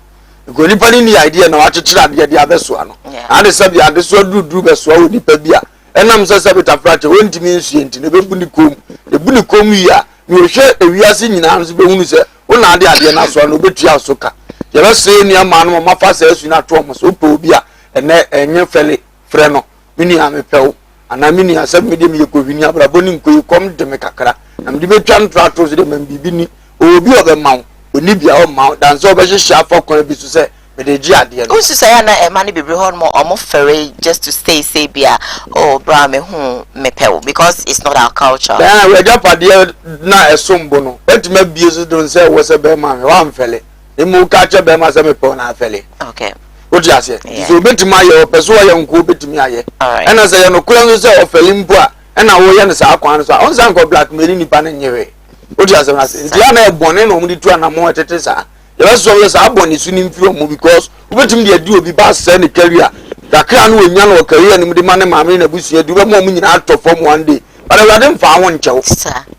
ko nipa ni idea na wa kyekyere ade de abeso ano ade sabi ade so dudu beso wo nipa bia enam sese betafrate wontimi nsuye ntine bebu ni kom ebu ni kom yi a ni ohwe ewiase nyina no so behunu se wona ade na so no betua so ka ye ba se ni ama no ma fa se su na to mo so po bia ene enye fele frɛ no mini amepew ana mini asem me de me ko hwini abrabo ni nkoyi kom de me kakra na me de betwa ntrato so de man bibi ni obi obemaw oni bia o maw dan so obehye afọ kon bi so se me de ji ade no unsu say na e mani bebre hon mo omo fere just to stay say bia oh bra me hu me pew because it's not our culture dan we japade na esombo no wetima bie so don say wo se be ma me wa mfele emu ka che be ma se me pew na afele okay odi ase so betima ye opeso ye nko betimi aye ena say ye no kura so say ofele mpo a ena wo ye ne sa akwan so on san ko blackmail ni pa na nyewe odi ase na se ntia na ebone no mu di tu anamo etete sa ye be so ye sa abone su ni mfiro mu because ubetim de adi obi ba se ne career dakra no onya no career ni mu di mane maame na busu adu be mo mu nyina atofom one day but we dey mfa ho nchew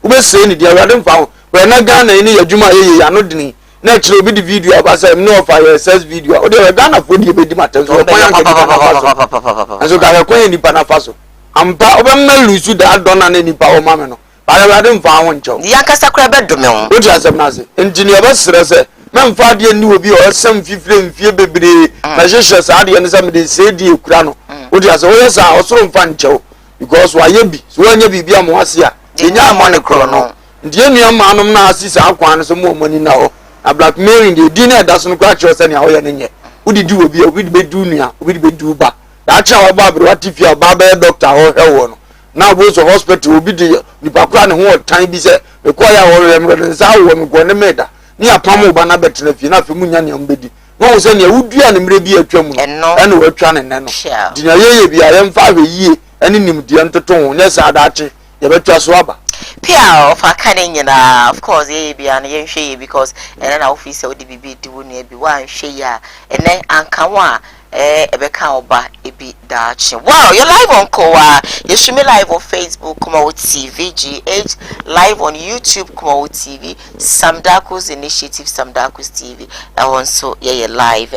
ube se ni de we dey mfa ho we na Ghana ni adwuma ye ya no dini na kire obi di video abasa me no fire SS video o de Ghana fo di be di matem so pan so ga ko ni pa na faso ampa obemma lusu da dona na nipa o mame no ba we dey mfa ho nchew ya kasa kra be dome ho o di asem na se engineer ba sere se memfa de ni obi o sem fifire mfie bebre na hyehyɛ saa de ne se me de se di ekura no o di asem o yesa osoro mfa nchew because wa ye bi so wanya bibia mo ase a enya amane kro no ndie nua manom na asisa akwan so mo mani na ho a blackmailing de di na da so no kwa kire se ne ho ye ne nye udidi obi obi be du nua obi be du ba da cha wa ba bre wati a ba be doctor ho hewo no na bo so hospital obi di nipa kra ne ho tan bi se e ko ya wo remre sa wo me go ne meda ni apam ba na betena fi na fe munya ne ambedi wo se ne wudua ne mre bi atwa mu no ene watwa ne ne no di na ye bi a ye mfa hwe yie ene nimdie ntoto ho ne sa da ache ye betwa so aba Pia of a canning, of course, be an yen share because an officer would be doing a be one share and then Ankawa, Ebeka Oba, a bit Dutch. Wow, you're live on Koowaa. You stream me live on Facebook, Koowaa TV, GH, live on YouTube, Koowaa TV, Samdaku's initiative, Samdaku's TV, and also, yeah, live.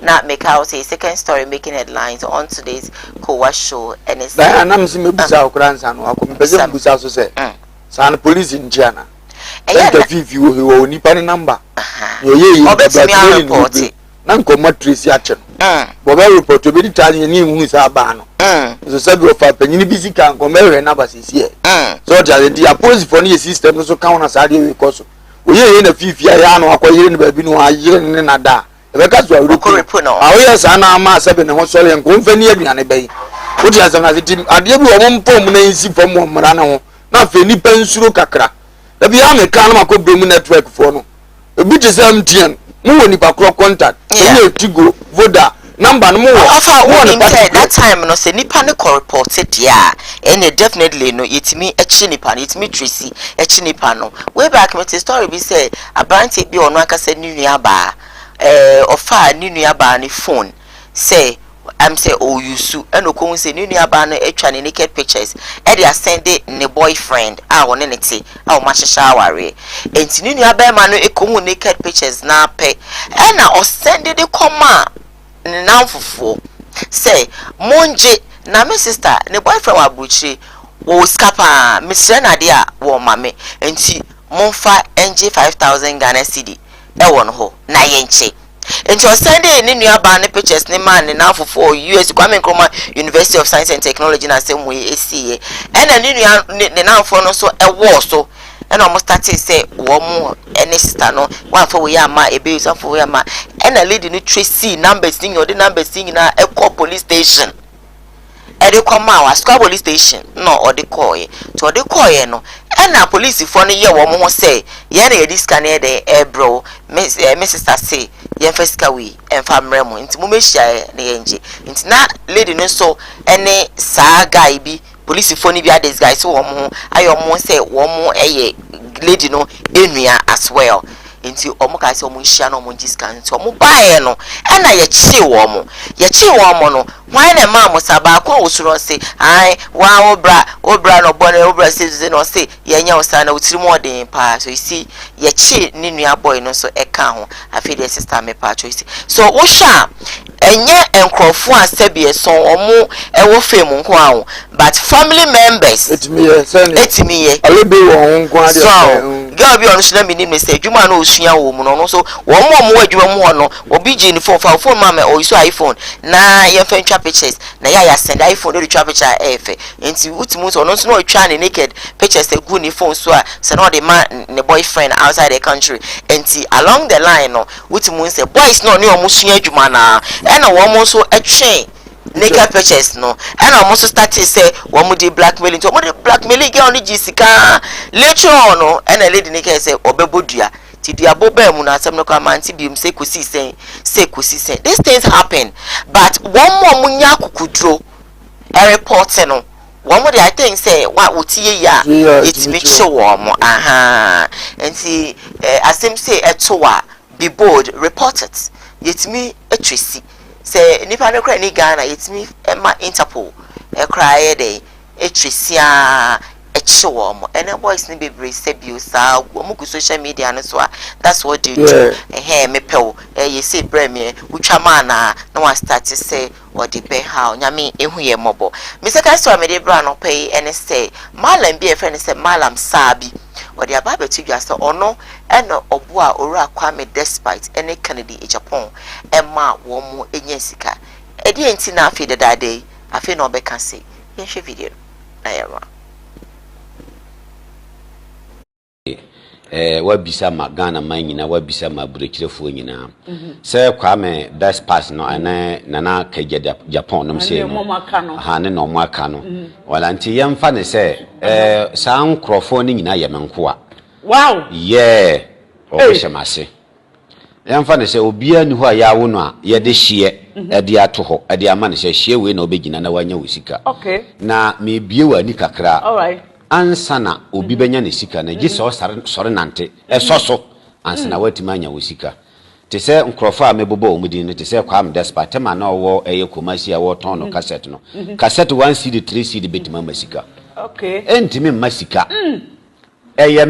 Not make out a second story making headlines on today's Koowaa Show. And it's I'm seeing Busa grandson, or Busa so say, San police in Jana. And the view who will nip any number. You're report it. Nanko matrix yachen. Boba report to be Italian ni mu sa ba no. So sabi of a penny busy can come na ba sisi e. So the opposite for the system so can na sa dey we koso. We here na fifia ya no akoyire ne ba bi no ayire ne na da. E be ka so report no. Ah yes ana ma sabi ne ho so le nko mfa ni aduane bai. Wo dia sa na sitim ade bi wo mpom na nsi fam wo mra na ho. Na fe ni pensuro kakra. Da bi ya me kan na makobremu network for no. E bi je sam tien. Mu ni pa contact you tigo voda number no more that time no say nipa ne reported ya and definitely no yetimi echi nipa no yetimi tracy echi nipa no way back me story be say abante bi ono aka say ni nua ba ofa ni nua ba ni phone say I'm say oh you su and okon say ni nua ba no etwa ne naked pictures e dey send ne boyfriend won ne ti a o ma hyehyɛ aware enti ni nua ba ma no ekomu naked pictures na pe e na o send the comma ne nanfofo say monje na me sister ne boyfriend wa buchi wo scapa misre na de a wo ma me enti monfa NG 5000 Ghana cedi e won ho na yenche enti o send ni nua ba ne pictures ne man ne nanfofo US Kwame Nkrumah University of Science and Technology na same way ECA and ni nua ne nanfo no so e wo so and almost started say wo any sister no one for we ama e be so for we ama and a lady no trace numbers thing or the numbers thing na e call police station e dey come our squad police station no or the call to the call no and na police for no ye wo mo say ye na this scan e dey bro miss sister say ye first ka we en famre mo nti mo me hia na ye nje nti na lady no so any sa guy bi police for ni bi this guy so wo mo ayo mo say wo mo lady no enua as well enti omo ka se omo hia no omo ngisika nti omo bae no e na ye chi wo mo no why na ma mo saba kwa osuro se ai wa obra no bone obra se no se ye nya osa na otiri mo den pa so you see ye chi ni nua boy no so e ka ho afi de sister me pa choice so wo sha enye enkrofo asebie so omo e wo fam nko aho but family members etimi ye alebe wo nko ade so girl bi on so na minim say adwuma na osua wo mu no so wo mo adwuma mu ho no obi gi ni phone ma me o iso iPhone na ye fa ntwa pictures na ya send iPhone do twa picture efe enti utimu so no so no twa ne naked pictures egu ni phone so a se no the man ne boyfriend outside the country enti along the line no utimu say boys no ne o musua adwuma na e na wo mo so atwe naked pictures no and almost started say one mo dey blackmailing to mo dey blackmailing get on jisika later on no and a lady naked say obebodua ti dia boba mu na asem no kwa manti bi say kosi sen these things happen but one more munya kukudro a report no one more I think say what utie ya it make sure mo aha and see asem say etowa be bold report it yet me etrisi say nipa no kra ni Ghana yetimi ema Interpol e kra dey etrisia echiwo mo ene boys ni bebre sebio sa wo ku social media no so that's what they do me pew ye say breme utwa mana na wa start say or the pay how nyame ehu ye mobo me second story me dey bra no pay ene say malam bi e friend say malam sabi or the ababa to just ono eno obo a ora kwame despite any Kennedy Japan emma wo mu enya sika e di enti na afi dade afi no be kan say yen hwe video na yera wabisa ma Ghana man nyina wabisa ma burekirefo nyina se kwame despite no na kagya Japan no say ha ne no maka no wala nti yemfa ne se saa nkrofo ni nyina yemenkoa wow yeah o shemase yemfa ne se obia ni ho a yawo no a ye de hye e de ato ho e de ama ne se hye we na obegina na wanya wosika okay na me bie wa ni kakra all right ansana obi benya ne sika na gise o sore nante esoso ansana watima anya wosika te se nkrofo a mebobo omudi no te se kwa am despite ma na owo eye komasi a wo ton no cassette no cassette 1 CD 3 CD betima masika okay entimi masika eye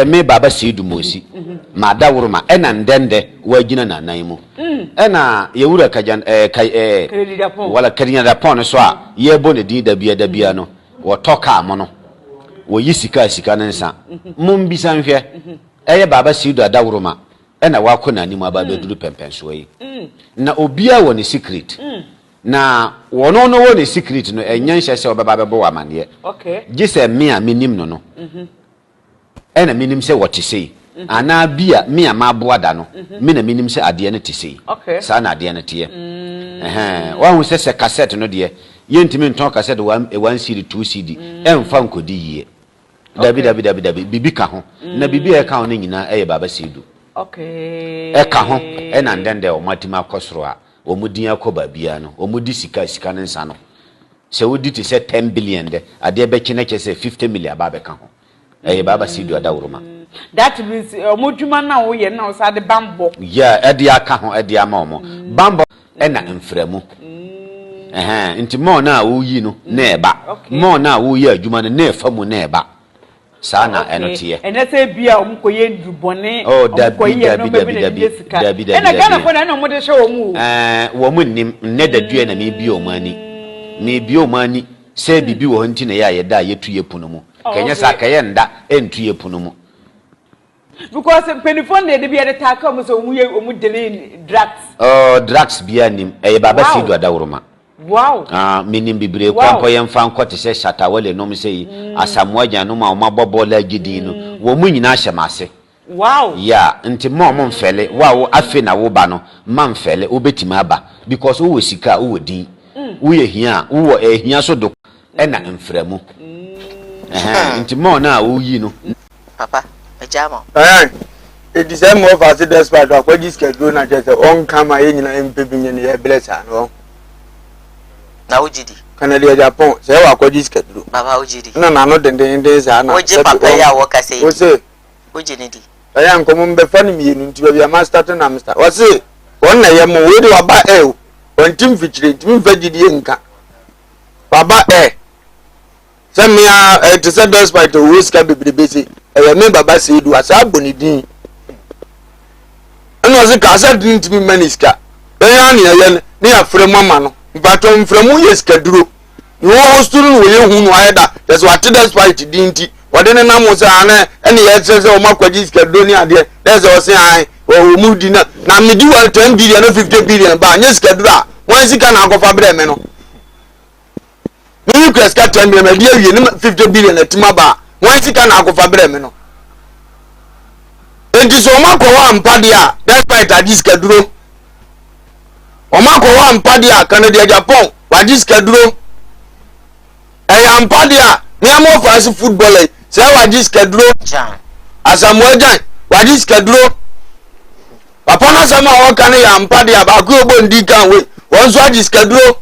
me baba Seidu Mosi ma dawuruma ena ndende wagina na nan mu ena yewura kajan wala karinya da pon so a yebo ne din da bia no wo toka amono wo yisika nensa mumbisa nhwe eye baba Seidu adawuruma ena wako na nimu aba beduru pempenso yi na obia wo ne secret na wono no wo ne secret no enya nhye se obaba bebo wa mane okay gise me a minim no ena minim se wote sei ana bia me a maboada no me na minim se ade ne te sei okay sa na ade ne te wa hu se cassette no de yentimi nton cassette 1 CD 2 CD emfa nkodi yie dabi bibi ka ho na bibi e ka ho nyina eye baba Seidu okay e ka ho e na ndende o matima akosoro a o mudin akoba bia no o mudi sika nensa no se wodi te se 10 billion de ade be kine ke se 50 million baba ka ho eye baba Seidu adawuruma that means omodwuma na wo ye na o sa de bambo yeah e de aka ho e de ama omo bambo e na mframu nti mo na wo yi no na eba mo na wo yi adwuma no na efamu na eba sana enotie ene se bia omkoye ndubone dabi ena Ghana fo na no mode hwe omu wo mu nim ne da due na me bia omani se bibi wo nti na ya da yetuye puno mu kenya sa kaye nda entuye puno mu because penifon de bia de ta ka mu so omu delay drugs drugs bia nim baba Seidu adawuruma wow minim bibre kwampo yemfa nkote se shatawale no msei asamwaja no ma omabobola gidi no wo mu nyina hyemase wow ya nti mo mfele wa afi na wo ba no ma mfele obetima aba because wo sika wo din wo ye hia wo ehia so do ena mframu nti mo na wo yi no papa ejama it is more of as despite what this schedule na just on kama ye nyina empebinye ne ye blessa no na ujidi Canada Japan say wa kwa schedule baba ujidi na no dende za na oje papa ya wo kase o say oje ne di aya nkomo mbefa ni mienu nti ba bia master to na mister wose won na ye mo we de waba o wontim fichire ntim fagidie nka baba se me a to say despite o wiska bebrebe e me baba se du asa aboni din eno se ka asa din ntimi maniska ya ne ye ne afre mama no bato mframu yeska duro no hosturu no ye hu no ayeda just what despite din nti wode ne namo se ana ene ye se o makwaji ska duro ni ade that's o se ai o mu di na medi wa 10 billion 50 billion ba nya ska duro a won sika na akofa bre me no ni request ka 10 billion dia wie ni 50 billion atima ba won sika na akofa bre me no enti so makwa mpade a despite adiska duro omakwa mpade a Canada Japan wadiska duro eya mpade a ni amo fast footballer se wadiska duro asamoajan wadiska duro papa na sama o kan ya mpade a ba ku ogbo ndi kan we won so wadiska duro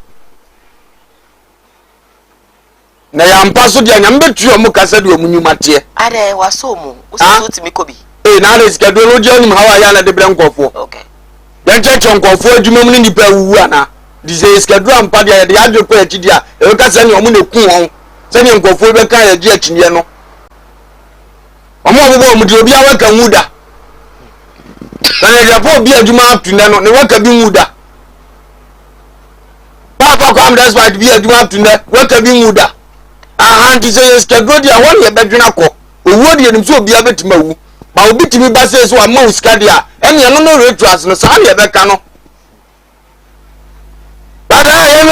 na ya mpaso dia nya mbetu o mu kasa de o munyumate ade waso mu uso timi kobi na adiska duro lo je onim hawa ya na de bre nkofo okay dan cheche nkofo adwuma mu ni nipa wuwu ana dize iska duro mpade ya de adwo ko akidi a e ka se ne o mu ne ku won se ne nkofo be kan ya ji akiniye no omo obo mu de obi a waka muda kana ya po bi adwuma atune no ne waka bi muda papa ko am that's why bi adwuma atune waka bi muda aha dize iska duro dia won ye bedwena ko owo de nim so obi a betima wu ma obi timi ba se so ama uska dia ene no retras no sa ne be ka no bada ye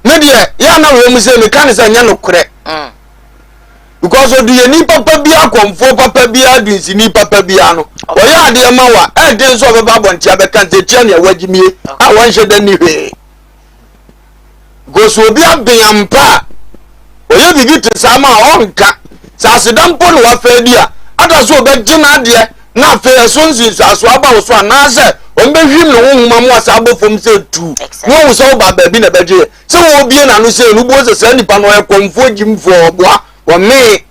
ne die ya na we mu se me kan se nya no kure because odu ye ni papa bi akomfo papa bi adunsi ni papa bi ano o ya de ma wa e de so be ba bontia be kan se tia ne wagimie a won hye da ni hwe go so obi abempa o ye bibi te sama onka sa sedampo no wa fa dia ada so be gina de na fe so nsi aso aba wo so anase o be hwim no honhuma mu asa abofom se tu wo so ba ba bi na beje se wo bie na no se nu bo se nipa no e komfo jimfo oboa wo me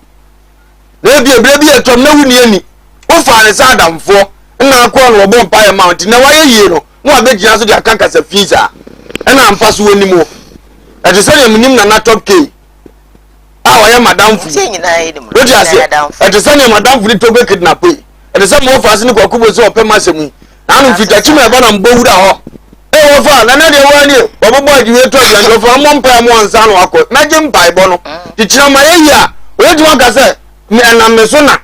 na bi ebre bi etom na wuni ani wo fa ne sa adamfo na akọ no obo mpa ya mount na wa yeye no wo abegina so de akanka sa fiza na ampa so woni mu e de se ne munim na top k wa ya madam fu wo ji ase e de se ne madam fu to go kidnap e de se mo fa se ne kwakubo so opema semu anu fitachi me ba na mbowura ho e wo fa na de wani obobo ajiwe to ya ndo fa mo mpa mo ansa no akọ na je mpa ibo no tichira ma yeyi a wo ji waka se me na me so na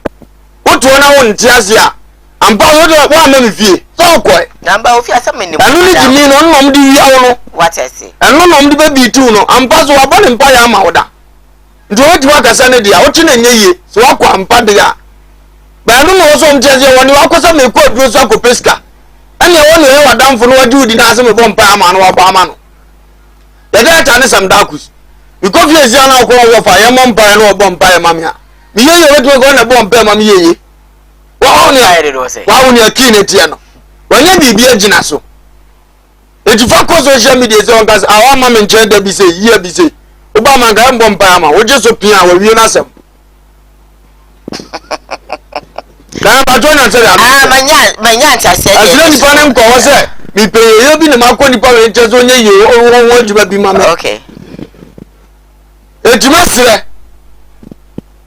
woto na wo nti ase a ampa wo de wo ama me fie so ko na mba ofi asa me ni anu ni jimi no no mdi wi awo no what I say anu no mdi be bi tu no ampa so wa ne mpa ya ma woda ndo wo ji waka se ne dia wo chi na nyeye so wakọ ampa de ya ba no no so mtiaje woni wakosa me ko duro so akopeska ane woni e wadamfo no wadi udi na ase me bompa ama no waba ama no ya da ta ne sam dakus because ye zia na ko wo fa ye mompa no bompa ye mamia mi ye wedi ko na bompa mam ye wa oni ayre do se wa oni akine tie no wanya bibi agina so ejifa ko social media se on gas awa mam nche da bi se ye bi se oba man ga bompa ama wo je so pia wa wie na sem na ba jo na se ya manya ta se asire ni pa ne nko wo se mi pe ye bi na makọ ni pa we nche so nye ye wo jiba bi mama okay ejuma sire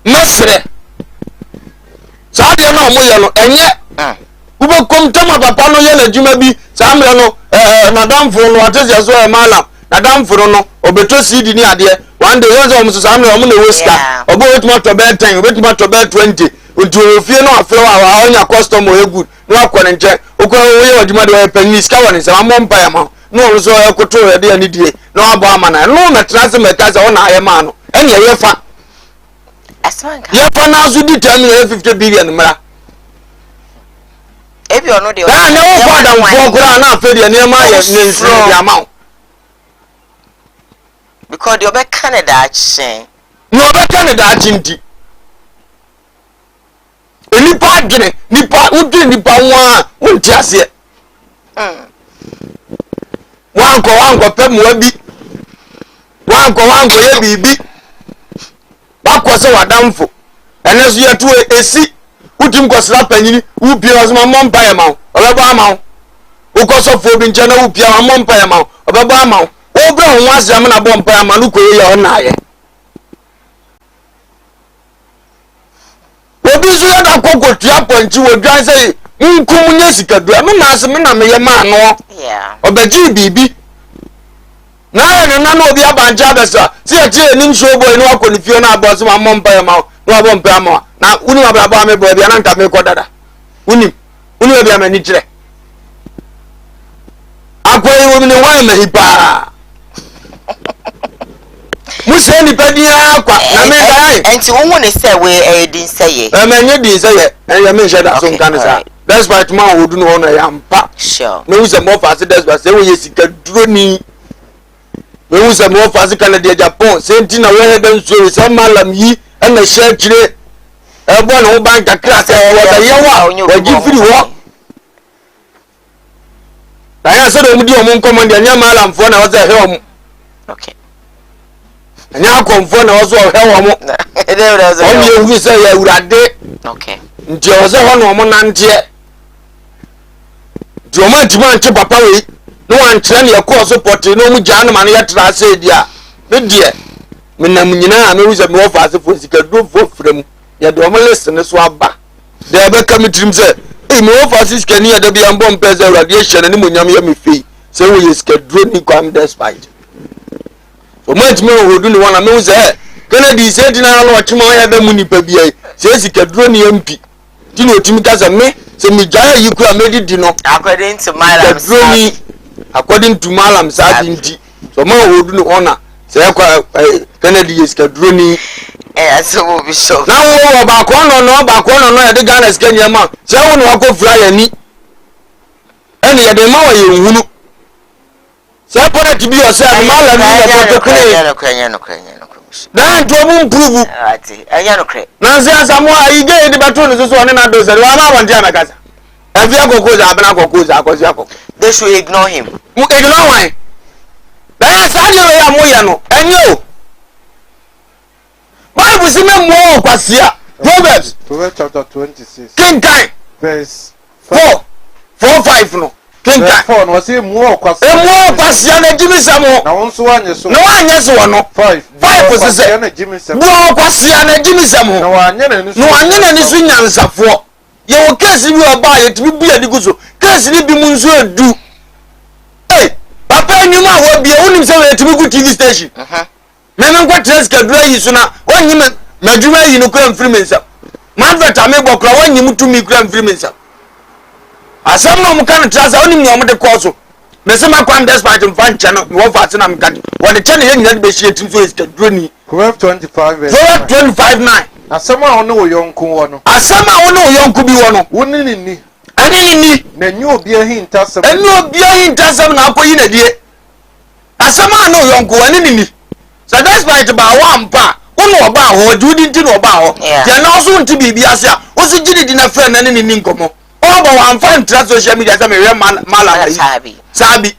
masire sa de na mo ye no enye kubo kom tama papa no ye na juma bi sa mre no madam fo no atese so e mala madam fo no obeto cd ni ade one day yo so sa mre o mo na woska obo wetu to be 10 wetu to be 20 untu ofie no afro wa onya customer e good no akọ nche okọ wo ye oduma de panyi ska woni se amọ mpa ya ma no so ekoto e de ani die no abo amana no metrase mekaza wona aye ma no ene ye fa asmanka ye fa na so di 50 billion mra ebi ono de na wo fa da mfo kura na afa de ne ma ye nsi ya ma because the obe Canada action no obe Canada achinti nipa agene nipa udi nipa wa unti ase wanko pem wabi wanko ye bibi wakọ se wadamfo ene so yetu esi utim ko sra panyini u pie was ma mom pa ya ma obebo ama wo ko so fo bi nche na u pie ma mom pa ya ma obebo ama wo bra ho asem na bom pa ya ma lu ko ye o na ye obi so ya da kokko tua ponchi wo dwan say nkum nya sikadua me na asem na me ye ma no obeji bibi na no obi abanja besa si e tie nim show boy no akoni fie na abo so ma mom pa ya ma no abo mpa ma na uni abraba me boy bia na nka me ko dada uni bia ma ni kire akwai wo mi ne wa ma hipa musa ni padia kwa na me dai enti wo hu ne say we din say ye ma nye din say ye en me sheda so nka ne sa that's why tomorrow wo du no na ya mpa sure me use mo fa se that's why say wo ye sika duro ni me use mo fa se Canada Japan senti na we he dan so se malam yi na share kire e bo na wo bank class e wo da yewa wa gi free wo da ya so do mu di o mu command anya malam fo na wo se he o mu okay anya konfo na wo so he wo mu e dey do so o ye hu se ya urade okay nti o se ho no mo nante di o ma tima nche papa we no wan kire ne ko support no mu ja no ma no ya tra se dia me die me nam nyina me wuze me wo fa se fo sika do fo frem ya do mo listen so aba de be kam trim se e me wo fa se sika ni ya da bia mbom pese radiation ni mo nyam ya me fei se wo ye sika dro ni kwam despite so much me wo do ni wana me wuze Kennedy se dina no chima ya da mu ni pa bia se sika dro ni mp ti no timi ka se me se mi jaya yi kura me di no according to malam Sadi nti so ma wo do ni ona se kwa Kennedy is kadroni so wo bi so na wo ba ko no ya de Ghana sika nyama se wo no akofura ya ni ene ya de ma wa ye nhunu se pora ti bi o se malam ni ya to kre na nto mu improve ati anya no kre na se asamu ayi ge de bato no so ne na do se wa ma won dia na kasa efi akoko za abena akoko za akosi akoko they should ignore him mu ignore why na Sadi we ya mo ya no enyo Bible say me mo kwasia Proverbs chapter 26 King Kai verse 4 5 no King Kai 4 no say mo kwasia na jimi samo na won so anye so no anye so no 5 say na jimi samo mo kwasia na jimi samo na wanye na ni so nyansafo ye wo case bi oba ye tibi bia di guso case ni bi mu nso edu papa nyuma wo bia wonim se we tibi ku TV station me ko tres kadura yi so na wonyi maduma yi no kura mfiri mensa madveta me bokra wonyi mutumi kura mfiri mensa asam no mkan trasa wonim ne omde koso me se makwan despite mfan cha no wo fa na mkan won cha ne ye nyina be hie tim so is kadura ni Proverbs 25 25:9 asama ono wo yonku wo no asama ono wo yonku bi wo no woni ni ani na nyu obi ahintasam na akoyi na die asama no yonku ani ni so despite ba wampa ono oba ho judi nti no oba ho je na so nti bibi ase a o so gidi di na friend na ni nkomo o ba wamfa ntra social media say me we mala sabi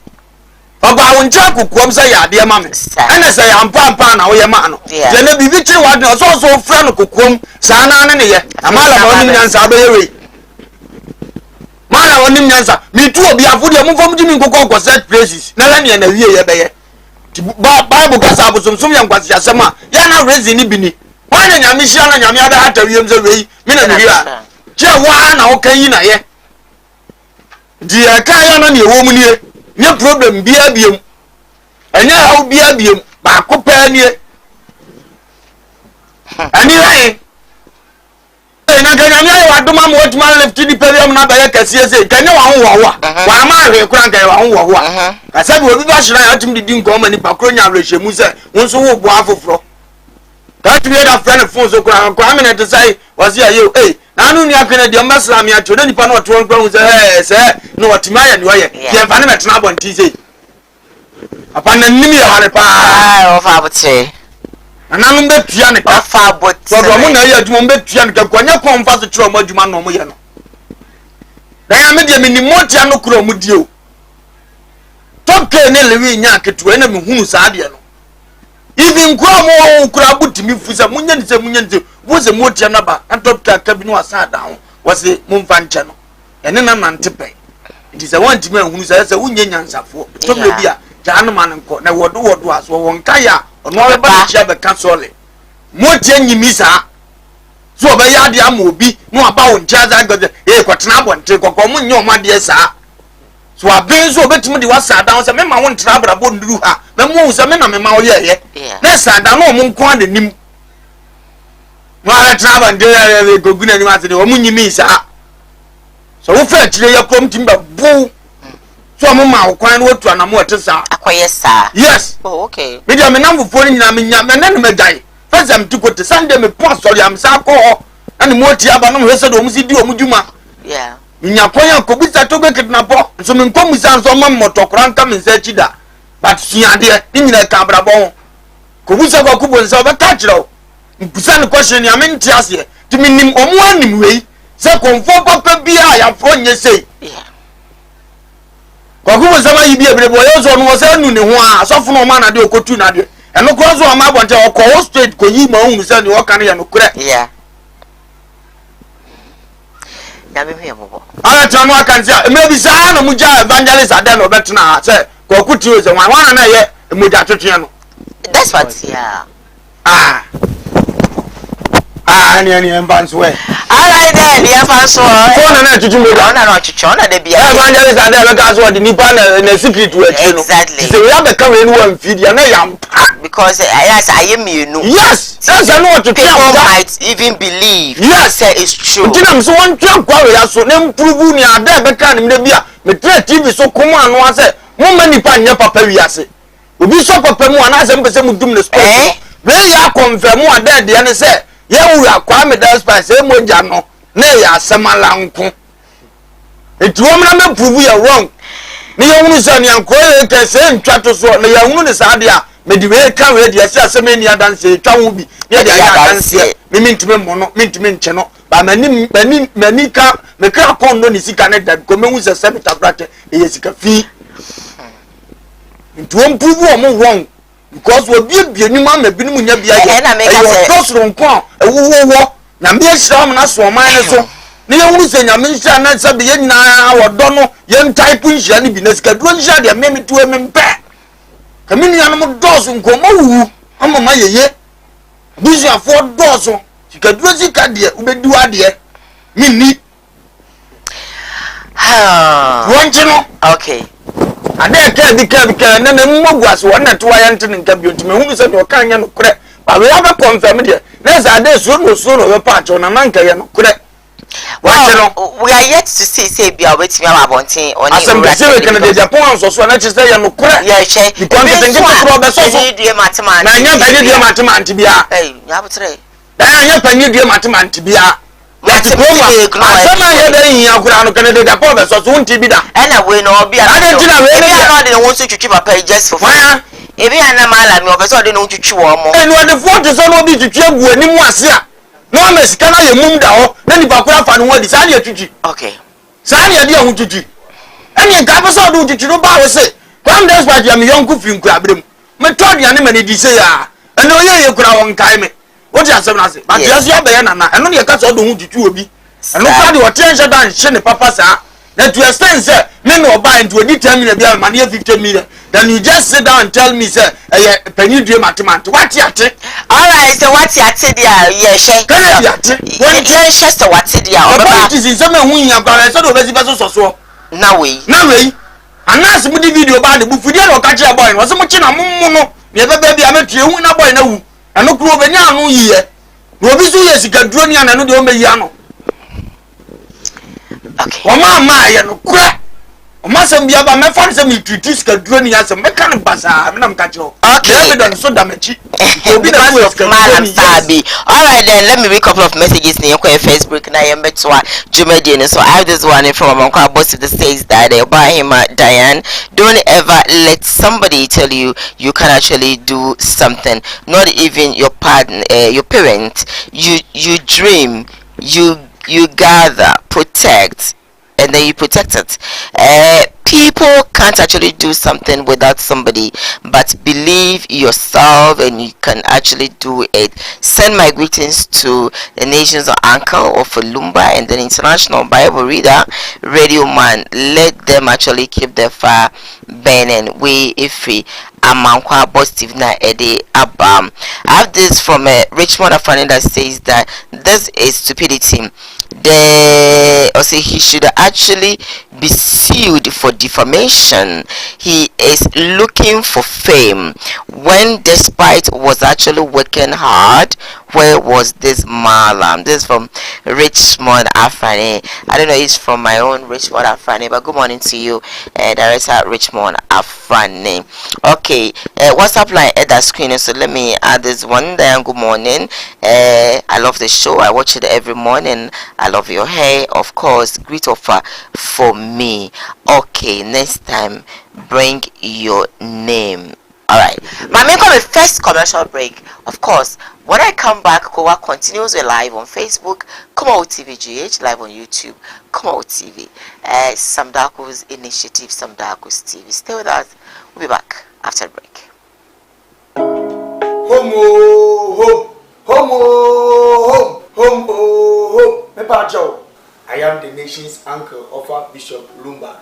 oba wonja kokuom say ya de ma me ene say ampa na wo ye ma no je na bibi kiri wa de so fra no kokuom sa na ne ye amala ba oni nyansa ba yewe mala oni nyansa mi tu obi afu de mo fam jimi nkokon set places na la ne na wie ye be ye Bible kasa abusumsum ya nkwasi asema ya na rezi ni bini wanya nyame hia na nyame ada hata wiem ze wei mi na nihia je wa na o kan yi na ye di aka ya na ne wo mu nie nye problem bia biem enya hawo bia biem ba ko pa nie ani rai na ganyame ayi wadoma mo otuma left di perium na ba ye kasie se kanya wa ho wa ma hwe kura kan wa ho ka sabi obi ba shira ya tum di nko ma ni pakro nya rehemu se wonso wo bo afoforo ka tumi da friend phone so kura ko amene te sai wasi ayo na anu ni akene de mbasra mi ato nipa na oto nkwa hu se no watima ya ni oye ye mfa ne metena abonti sei apa na nimi ya hare pa o fa bote ananu be tua ne ka fa bote so do mo na ya adwuma be tua ne ka kwanya konfa so kiro mo adwuma no mo ye no dan ya me de mi ni motia no kuro mo die o toke ne lewi nya ketu na me hunu sa de no even kwa mo kura butimi fusa munya ni se wo se motia na ba antop ka bi no asa da ho wɔse momfa nkyɛ no ɛne na nante pɛ nti sɛ wɔntimi ahunu sɛ wonyɛ nyansafoɔ tɔmmerɛ bi a gyaa no ma no nkɔ na wɔdo a so wɔwɔ nkaeɛ a ɔno ɔbɛba ne kyia bɛka sɔle motie nyimi saa so ɔbɛyɛ adeɛ ama obi na waba wo nkyɛn adze agbɛdɛ kɔtena abɔnten kɔkɔ mo nyɛ ɔmo adeɛ saa so abɛn so obɛtumi de wasa adan sɛ mema wo ntena abrabɔ nduru ha mɛmo wo sɛ me na mema wo yɛyɛ na sa adan na ɔmo nko ananim mo ara tena abɔnten gogu n'anim ase de ɔmo nyimi saa so wo fɛ akyire yɛ kɔm tim ba bu so ɔmo ma wo kwan na wotu anamo ɛte saa akɔyɛ saa yes oh okay me dia me nam fufuo ni nyina me nya me na me gyae first am tikote Sunday me po asɔre am sa kɔ hɔ ani mo ti aba no hwɛ sɛ do ɔmo si di ɔmo dwuma yeah nya kwan akɔbu sa to be kidnapɔ so me nkɔmu sa nso ma motokora nka me nsa chida but suade ni nyina ka brabɔ ho kɔbu sa kɔ kubo nsa ɔbɛka kyerɛ wo mpusa ne kɔhye ne ame nte ase ti me nim ɔmo anim wei sɛ kɔmfɔ papa bia ya fo nye sei yeah kɔkubo nsa ma yi bia brebo yɛ so no wɔ sɛ nu ne ho a asɔfo no ma na de okotu na de ɛno kɔ so ɔma abɔnte ɔkɔ straight kɔ yi ma hu sɛ ne ɔka ne yɛ no korɛ yeah ya me hwe bobo ala tano aka ntia maybe saa na muja evangelist adan obetena ha say kokuti o se wan na ye muja twetwe no that's what yeah ani embanso we alright then ya fanso ko na na twetwe muja na na twetwe na de bia evangelist adan be ka so de nipa na secret we twe no exactly se we abeka we no wan feed ya na ya because yes I am you know yes that's I know to people might even believe yes say it's true ntina so won twa kwa we ya so na improve ni ada be ka ni bia me try TV so komo anu ase mo ma nipa nya papa wi ase obi so papa mu ana ase mpese mu dum ne space we ya confirm ada de ne se ye wura kwa me da space e moja no na ya asemala nko etuom na me prove you wrong ni ye hunu se ni anko ye ke se ntwa to so na ye hunu ne sa de a me di we ka we de ase asem ni adanse twa wo bi ye de adanse me mintime mo no mintime nche no ba mani ka me kra kon no ni sika ne da ko me hu se se bitabrate e ye sika fi ntuom prove o mo wrong because we bie ni ma ma bi mu nya bia ye e yo tosro nko wo na me hira mo na so man ne so ne ye hunu se nya me hira na se be ye nyina wo do no ye type hira ni bi na sika duro hira de me tuwe me mpe kamini ya no dozo nko ma wu ama yeye bisu afo dozo sika duro sika de ubedi wa de minni wonche no okay ade ka na mmogu ase wona to wa yante nka bi ontime hu se de oka anya no kure ba we have confirm de na za ade so no we pa cho na nanka ye no kure we are yet to say bia wetimi abonten oni asem can de Japan so na chi say ye no kure yeah che because the thing pro be so die mateman na nya ba die mateman bia ya butre na nya pa die mateman bia Mati asema ye da yin akura no kan de Japan be so unti bi da na we no obi ade ntina we ne ya no de won so twitwi papa just for fun ebi ana mala mi obeso de no twitwi wo mo no de 40 so no bi twitwi agu animu ase a no amesika na ye mum da ho na ni ba kura fa no wadi sa ne twitwi okay sa ne de ho twitwi ene nka be so do twitwi no ba wo se kwam des pa dia me yonku fi nkura brem me to dia ne mane di se ya ene oye kura won kai me what you say na say but yes you be na eno ne ka so do hu twitwi obi eno ka de attention dan hye ne papa sa na to extent say me no buy into 10 million bia man 50 million then you just sit down and tell me say penny dream atman what you ate all right so what you ate dia ye she can you ate when ye she so what dia o ba it is some hu nya kwa so do be so na we anas mu di video ba de bu fidie no ka kire boy no so mu chi na mu no ne be be bia metue hu na boy na wu anu kuro be nya anu yiye no obi so ye sika duro ni ana no de o meyi ano okay o ma ye no kura o ma sem bia ba me fa se mi treat sika duro ni asem me kan basa me na mka kire okay evidence so damechi obi na because of man sabi all right then let me read a couple of messages in your Facebook na yembe to Jumedi so I have this one from Uncle Boss that says that about him Diane don't ever let somebody tell you you can actually do something not even your partner your parent you dream you gather protect and then you protect it people can't actually do something without somebody, but believe yourself and you can actually do it. Send my greetings to the nations of Anchor of Lumba and the International Bible Reader Radio Man. Let them actually keep their fire burning. We ifri amankwa positive na ede abam. I have this from Richmond Afani that says that this is stupidity. He should actually be sued for defamation. He is looking for fame when despite was actually working hard. Where was this malam? This is from Richmond Afani. I don't know, it's from my own Richmond Afani, but good morning to you, Director Richmond Afani. Okay, WhatsApp line at the screen, so let me add this one there. Good morning. I love the show. I watch it every morning. I love your hair, of course. Great offer for me. Okay, next time bring your name. Alright, my main comment, first commercial break. Of course, when I come back, Koowaa continues live on Facebook, Koowaa TV GH, live on YouTube, Koowaa TV. Samdaku's initiative, Samdaku's TV. Stay with us. We'll be back after the break. I am the nation's uncle of Bishop Lumba.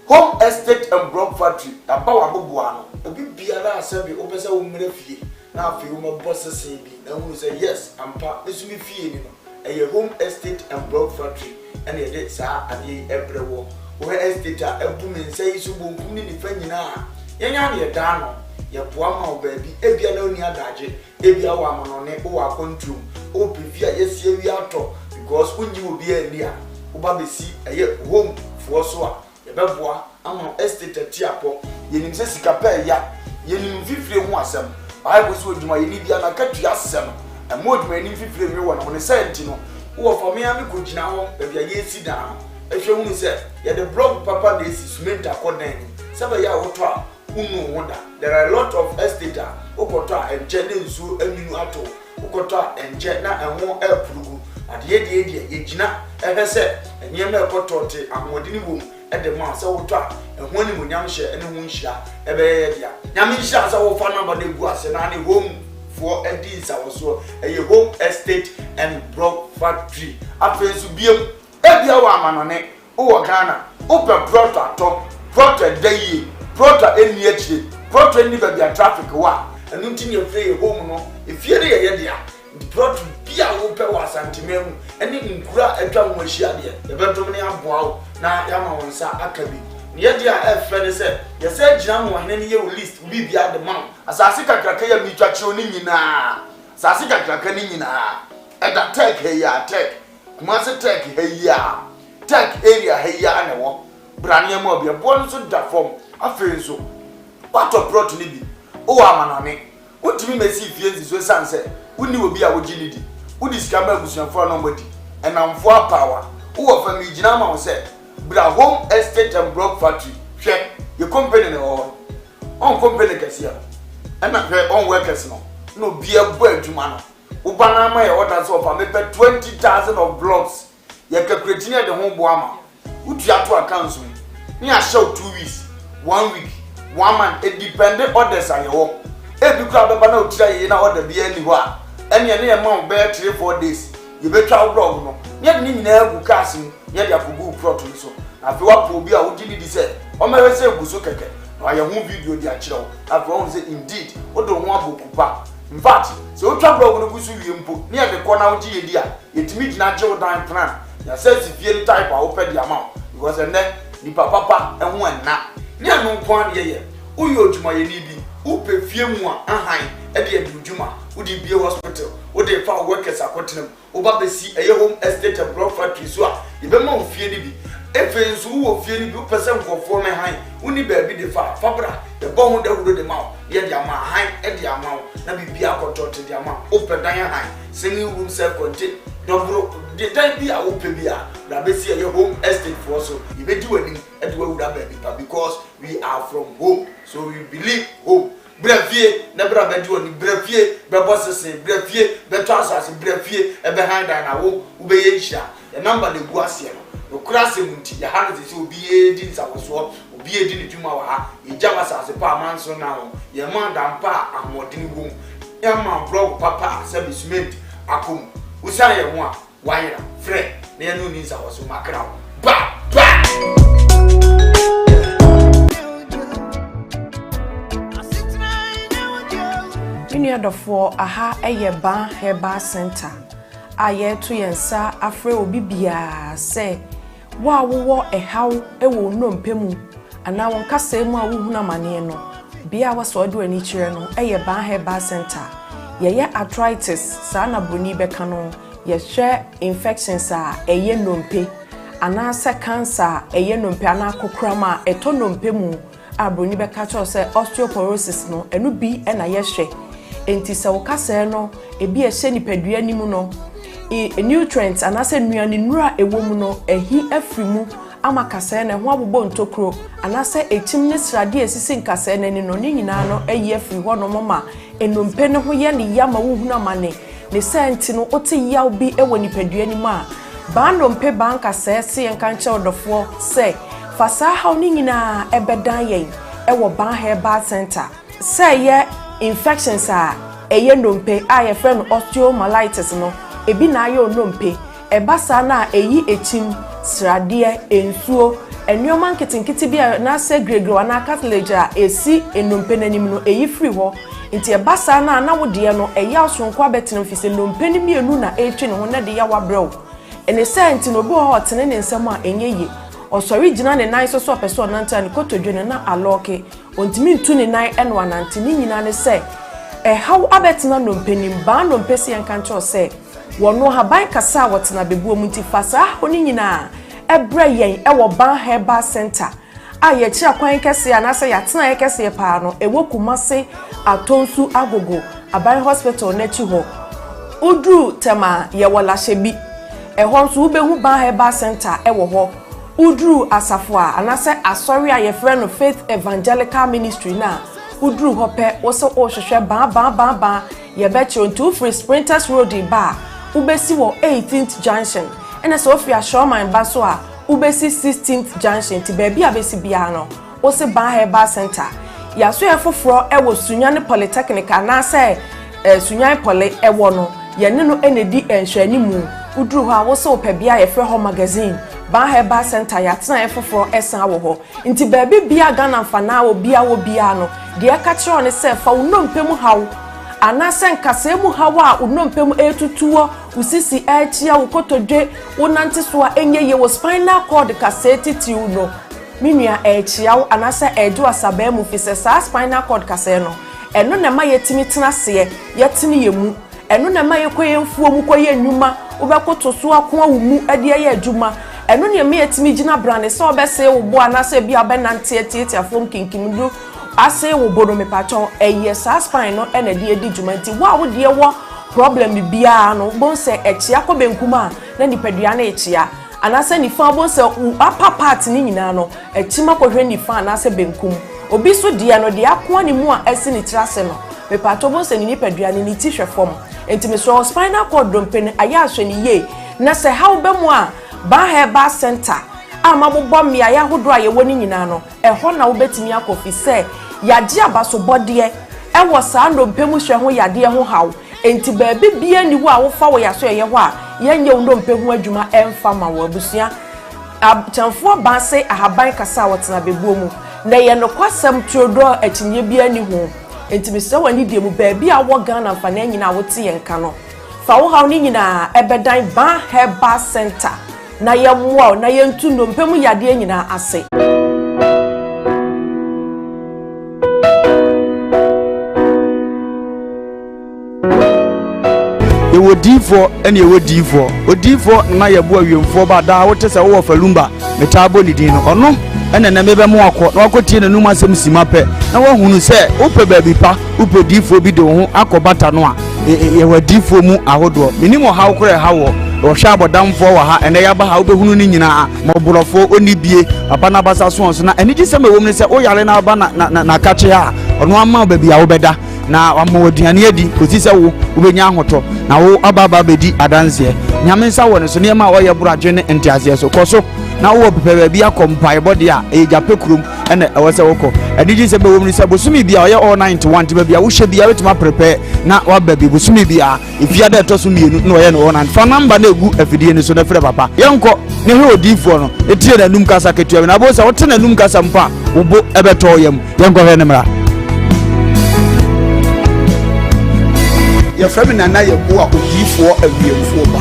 Home estate and block factory, a power bubuano, a big biara assembly, opens a woman fee. Now, if you want bosses say, and we say yes, and part this will be fee, a home estate and block factory, and a dead sir, and ye every war. Where estate are a woman says you won't come in the friend now. Yan dano, your poor baby, a piano near Daji, a bia woman on it, or a control, or prefer yes, we are talk, because when you will be a near, Ubabi see a home for so. Beboa ama estate tiapo yenim se sika pa ya yenim fifire ho asem bible so djuma yeni bia na katua asem emodjuma yenim fifire mi wo na ho ne senti no wo fa me ami ko gina ho e bia ye si dan ehwe hu se ye the blog papa na esi cement akodan se ba ya woto a unu ho da. There are a lot of estate okoto a enje ne nsu aninu ato okoto a enje na enwo epurugu ade ye ye gina ehwe se enyem na ekoto te amodini bom at the man so and when you share any moon share a bear. Yamisha as our fan number the was and any home for a deeds I was so a home estate and block factory. After to be a woman on it, oh Ghana, open product top, product day, product any yet, product any their traffic wa, and until you play home no, if you're there, the product be a open was antimem, and in gra a drum was share the bedroom wow. Na yama wonsa akabi ne dia e frene se ye se gina mo hene ye list bi bia de man asase kakraka ya mi twakye ni nyina asase kakraka ni nyina e da tech he ya tech kuma se tech he ya tech area he ya ne wo brane mo bia bo so da form afen so pato plot ni bi o amanane wotimi mesi fienzi so sanse woni obi a wogini di wodi skamba gusuafo no mbodi enamfo power wo fa mi gina ma wo se Bra home estate and block factory. Check your company no on company kasia. And na on workers no be a boy juma no. Ubana ma ya orders of a me 20,000 of blocks. Ya calculate near the home boama. Utu ato accounts me. Ni a show 2 weeks, 1 week, 1 month. It dependent orders are your. E bi kra beba na otira ye na order bi ani ho a. Ene ne amount be 3-4 days. You be travel blog no. Ye ni nyina egu cash ni. Ye dia fugu plot so afi wa po bi a wo gidi di se o ma we se guso keke na ya hu video di a kire afi won say indeed o do ho abokupa in fact se o twa blog no guso wie mpo ne ya de ko na wo gi ye di a yetimi gina je wo dan plan ya se si fie type a wo pe di ama because and then ni papa e ho enna ne anu kwan ye o yo odwuma ye ni bi o pe fie mu a ahan e de adwuma wo di bie hospital wo de fa workers akotenam wo ba be si eye home estate and block factory so a ye be ma wo fie ni bi efe nso wo fie ni bi person nkofo me han uni ba bi de fa fabra de bo ho de hudo de ma ye de ama han e de ama na bibia akotote de ama o pe dan han singing room self contain dobro de dan bi a wo pe bi a na be si eye home estate for so ye be di wani e de wo da ba bi because we are from home so we believe home brefie na bra ba di woni brefie be bossese brefie be transase brefie e be han dan na wo be ye hia the number de gu ase nookrase munti ya hanu se obi e di nsawoso obi edi ne dwuma wa ha ija wasase pa amanso na ho ye man dampa amodin wom ye man blog papa sabi cement akom usan ye ho a wayera frɛ na ye no ni nsa wo so makra ba Miniadofo aha eye ban heba center aye to yensa afre obi bia se wa wo ehaw ewo nnompemu ana won kasa mu a wohuna mane no bia waso do ani kire no eye ban heba center ye arthritis sa na broni beka no ye hwe infections a eye nnompe ana se cancer eye nnompe ana kokrama eto nnompemu a broni beka cho se osteoporosis no enu bi na ye hwe enti se wokase no ebi ehye nipadua nimu no nutrients anase nuane nura ewo mu no ehi afrimu ama kase na ho abobo ntokro anase echim ne srade esisi nkase na ni no ni nyina no eyi afri ho no mama enompe ne ho ye ne yama wo huna mane ne senti no ote yaw bi ewo nipadua nimu a ba nompe ba nkase se yenka nche odofo se fasa ha ni nyina ebedan yen ewo ban herbal center se ye infections a eye nompe a ye friend osteomyelitis no ebi na ayo nompe ebasa na eyi echim srade ensuo enyoman kitinkiti bia na se gregro na cartilage a esi enompe nanim no eyi free ho nti ebasa na wode no eya osonko abetene fise nompe ni mienu na etwe ne ho na de ya wabrew ene senti no bi ho otene ne nsem a enyeye osori gina ne nan so peso nanta ne kotodwene na aloke ontimi ntu ne nan eno anante ni nyina ne se how abetena nompe nim ba nompe se yankancho se wono haban kasa wotena bebuo munti fasa oni nyina ebre yen ewo ban herbal center aye kira kwan kese anase yatena ye kese pa no ewo kumase atonsu agogo aban hospital na chi ho udru tema ye wola shebi ehon so ubehu ban herbal center ewo ho udru asafo anase asori aye friend of faith evangelical ministry na udru hope wose o hwehwe ba ye beche onto free sprinters road ba ubesi wo 18th junction ena so ofia showman ba so a ubesi 16th junction ti baby abesi bia no wose ban herbal center ya so efoforo ewo sunyane polytechnic na se sunyan poly ewo no ye ne no enedi enhwani mu udru ho a wose opabia ye frɛ ho magazine ban herbal center ya tena efoforo esan wo ho nti baby bia Ghana mfana wo bia no de aka kire ne se fa unompemu hawo anase nkase mu hawa unompemu etutuo usisi echia ukotodwe wonante so a enyeye wo spinal cord kaseti ti uno minua echia anase eju asaba mu fise sa spinal cord kase no eno na ma yetimi tena se yetini yemu eno na ma yekoye mfuo mu koye nnuma obekoto so akon awumu ade ye adwuma eno ne me yetimi gina brane se obese wo bo anase bia benante etieti afom kinkimdu ase wo bodo me pacho eye sa spine no ena de edi dwumanti wa wo de wo problem bia no bon se echia ko benkuma na nipadua na echia anase ni fa bon se upper part ni nyina no echima ko hwe ni fa anase benkum obi so de no de akon ni mu a esi ni trase no me pacho bon se ni nipadua ni ti hwe fom enti me so spinal cord dompe ne aya hwe ni ye na se how be mu a ba herbal center amabobom ya ya hodo aye woni nyina no eho na wo betimi akofi se yade abaso bode ewo saa ndompemu hwe ho yade ho haw enti baabi bia ni wo a wo fa wo yaso ye ho a yenye ndompemu adwuma emfa ma wo abusua abchamfo ba se ahaban kasa wotena bebuo mu na ye no kwasam tuodo akinye bia ni ho enti me se wani die mu baabi a wo Ghana fa na nyina wo te yenka no fa wo haw ni nyina ebedan ban herbal center na ye mwo na ye ntu ndompemu yade nyina ase ewo difo ene ewo difo na ye bo awiemfo ba da wote se wo falumba metabo ni din no ono ene na mebe mo akọ na akotie na numa asem sima pe na wa hunu se ope baabi pa ope difo bi de ho akobata no a ye wa difo mu ahodo minimo hawo kore hawo o hwa abodamfo wa ha ene ya ba ha obehunu ni nyina moborofo oni bie papa na basa so na ene gi se me wom ne se o yare na ba na kache ha ono amma baabi a wo beda na amoduane adi kosi se wo ubenya ahoto na wo ababa bedi adanse nyame nsa wo ne so ne ma wo ye buradwe ne entiase so koso na wo pepe bi akompa body a e jape krum ene e wo se woko eni ji se be wo mu se bosumi bia oye all 91 te bia wo hye bia wetima prepare na wa ba bi bosumi bia ifia da to so mienu na oye no 1 fa number na egu afidie ni so na frɛ papa yenko ne he odifo no etie na num kasa ketua na bo se wo te na num kasa mpa wo bo ebeto yam yenko he ne mra ya frame na na ye bo a odifo awiemfo ba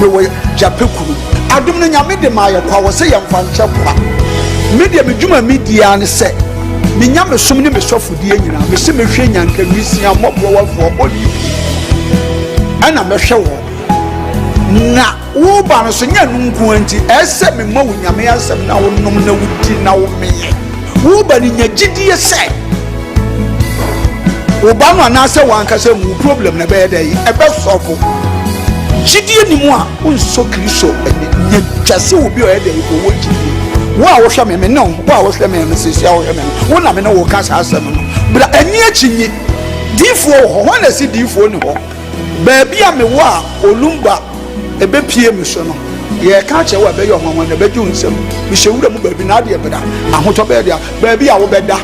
me wo jape kuru adum no nyame de ma ye kwa wo se ye mfa nche kwa media medjuma media ne se me nyame som ne me sofodie nyina me se me hwe nyanka misia mobro wafo odi ana me hwe wo na wo ba no so nya nunku anti ese me ma wo nyame asem na wo nom na wudi na wo meye wo ba ni nya gidie se wo ba no na se wan ka se mu problem na be dey e be sofo gidie ni mu a unso kristo nya twase wo bi o e dey ko wo gidie wo a wo hwe me no wo a wo hwe me sisi a wo hwe me wo na me no wo ka sa asem no bra ani achinyi difo ho ho na si difo ni ho ba bia me wo a olumba ebe pie me so no ye ka che wo be yo hwanwan na be ju nsem me hyewura mu ba bi na de beda ahoto be dia ba bia wo beda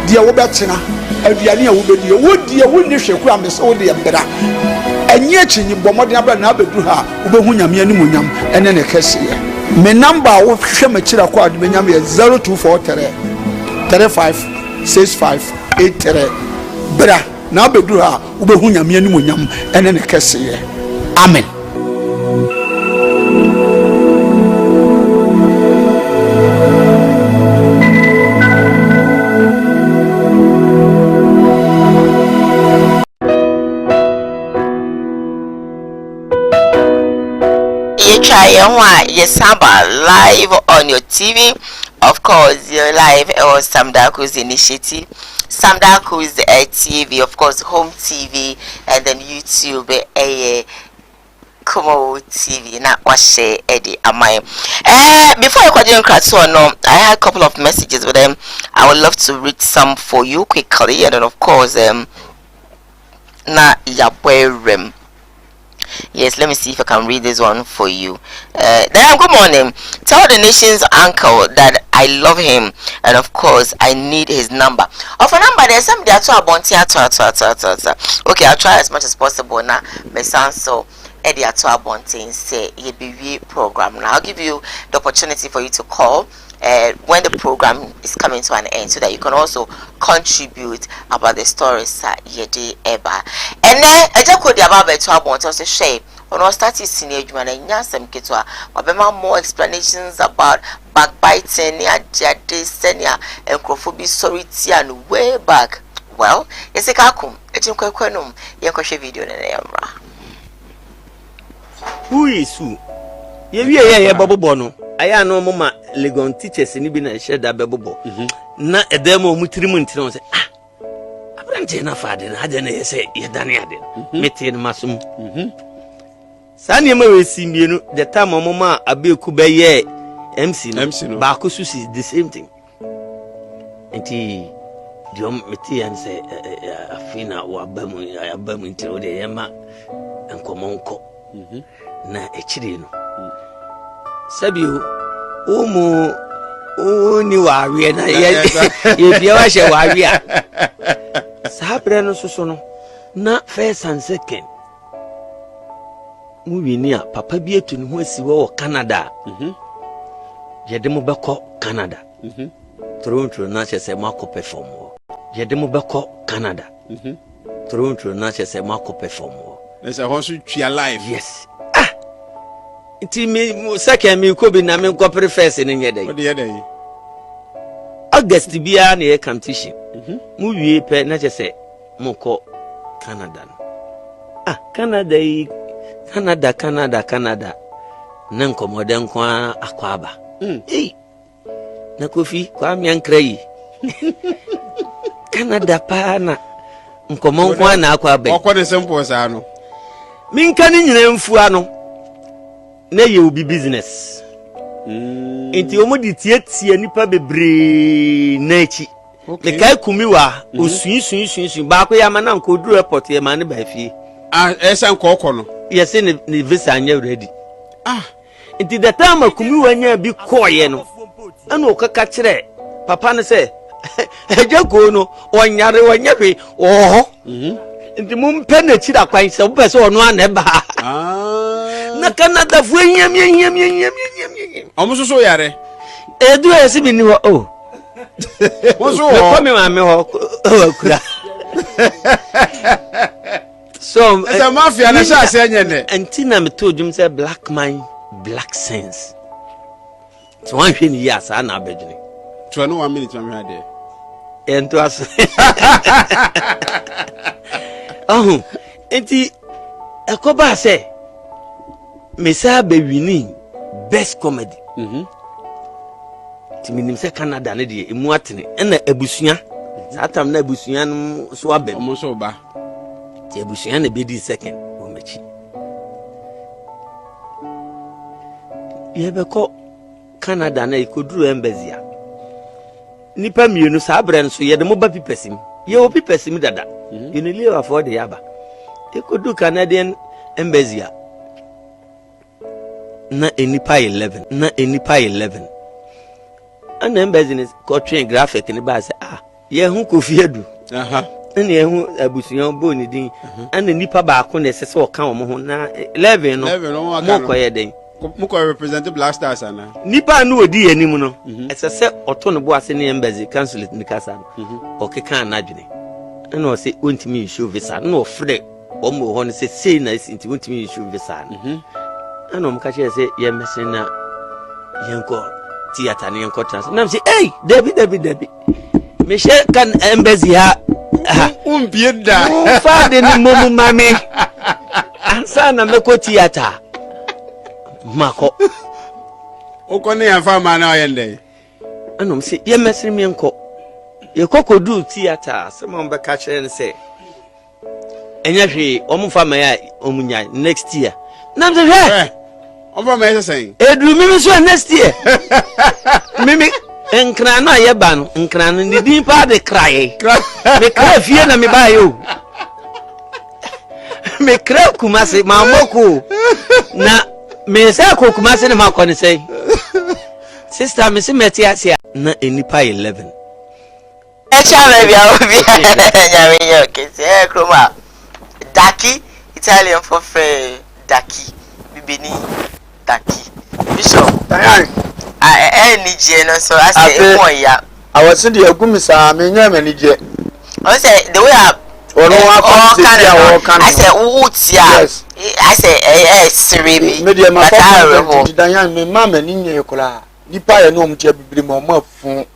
de wo betena aduane a wo bedi wo die wo ni hweku a me so wo de beda ani achinyi bomode abra na abedu ha wo be hu nyame ani munyam ene ne kese me number wo hwe ma kira kwa de nyame 0243 35 65 83 bra na abedu ha wo be hu nyame ani munyam ene ne kese amen. Yesamba live on your TV. Of course, you're live on Samdaku's initiative. Samdaku's TV, of course, home TV, and then YouTube, Koowaa TV. Not Washe Eddie Amai. Before I continue, I had a couple of messages with them. I would love to read some for you quickly, and then of course, na Yabwerem. Yes, let me see if I can read this one for you. Then, good morning. Tell the nation's uncle that I love him, and of course, I need his number. Of a number, there's somebody at okay, I'll try as much as possible now. My son, so Eddie at Bontin say EBV program. Now, I'll give you the opportunity for you to call when the program is coming to an end, so that you can also contribute about the stories yedi eba. And then I just could about the trouble to share on our started senior and yasem kitwa wabema more explanations about backbiting jadi senior and crophobia sorry and way back. Well, yes, a kakum, a chimquenum, yankoshe video in the camera. Who is who? Yeah, Bubble Bono. I know Mama Legon teachers in Ibn and shed that bubble. Not a demo mutrimunt. Ah, I don't enough. I didn't say, you done it. Metin Massum. Sanya Mary see me the time Mama Abil Kubaye MC Bakusus is the same thing. And he John Meti and say, Afina or Bamu, I am Bamu until the Emma and Comonco. Na echirino Sabio umu ni wawe na ye bia wa she wawe sabre no soso no na first and second mu wini a papa bi etu ne ho asiwo wo Canada yede mo beko Canada Toronto na che se mako perform wo yede mo beko Canada Toronto na che se mako perform wo there's a horse to alive. Yes. Ti me second me ko bi na me ko preface ni nyede. What the day? August bia na e competition. Mu wie pe na che se mo ko Canada. Ah, Canada na nkomode nko akwaba. Eh. Na kofi kwa mi ankra yi. Canada pa na nkomo nko na akwaba. Okwo de simple sa no. Minka ni nyina mfu ano. Na ye obi business. Enti omo di tie nipa bebre na echi. Me kai kumi wa osuin ba ko ya ma na nko duru airport ye ma ne ba fie. Ah, esa nko okọ no. Yes, ne visa anya ready. Ah, Nti the time akumi wanya bi koye no. Ana okaka kire papa ne se ejako no onyare wanyabe oho. Nti mumpe na chira kwan se wo pese ono ana ba. Na Canada fu enyam. Omo so yare. Edu esi bi ni ho oh. Woso ho. Ko me ma me ho kura. So esa mafia na sha se nyene. Antina me told you say black man black sense. So one hwe ni ya sa na abedwene. To no 1 minute am here there. Ento as. Oh, enti ekoba se mesa be winning best comedy. Ti minim se Canada ne de emu atene na abusua. Satam na abusua no so abem. Omo so ba. Ti abusua na be di second o machi. Yebeko Canada na ikoduru embassy a. Nipa mienu sa abren so ye de mo ba pipesim. Ye o pipesim dada. You need to afford the yaba. Ikodu Canadian embassy a. Na enipa 11. Ana embassy is train graphic ni ba say ye hu Kofi Adu. Na ye hu abusuan bo ni din. Ana nipa ba ko na sese o kan o ho na 11 no. Mo ko ye den. Mo ko represent Black Stars ana. Nipa no odi anim no. Sese oto no bo ase ni embassy consulate ni kasa no. O ke kan na dwene. Ana o say ontimi issue visa na o frɛ o mo ho no say na sinti ontimi issue visa no. Ana o mka che say ye mesen na yenko theater ni yenko trans na say hey Debbie me she kan embassy ha umbieda fa de ni momu mame ansa na meko theater mako o ne yanfa ma na oyende ana o say ye mesen me yenko ye kokodu theater some be ka chere say enya hwe omfa ma ya omunya next year na me say Over my saying, Edu mimi so next year. Mimi enkra na ye ba no, enkra no ni din pa de kraye. Me kra fie na me ba yo. Me kra Kumasi mamoko. Na me say ko Kumasi na makọ ni say. Sister me say meti asia na enipa 11. Echa me obi nyame yo kesi kroma. Daki Italian for free Daki bibini Daki Bishop nije no so I say e ya I was in the agumisa me nya manije I say the way I say utia I say sirimi me dey ma fa dan me mama ni nye kola nipa ye no mtia bibiri ma ma fu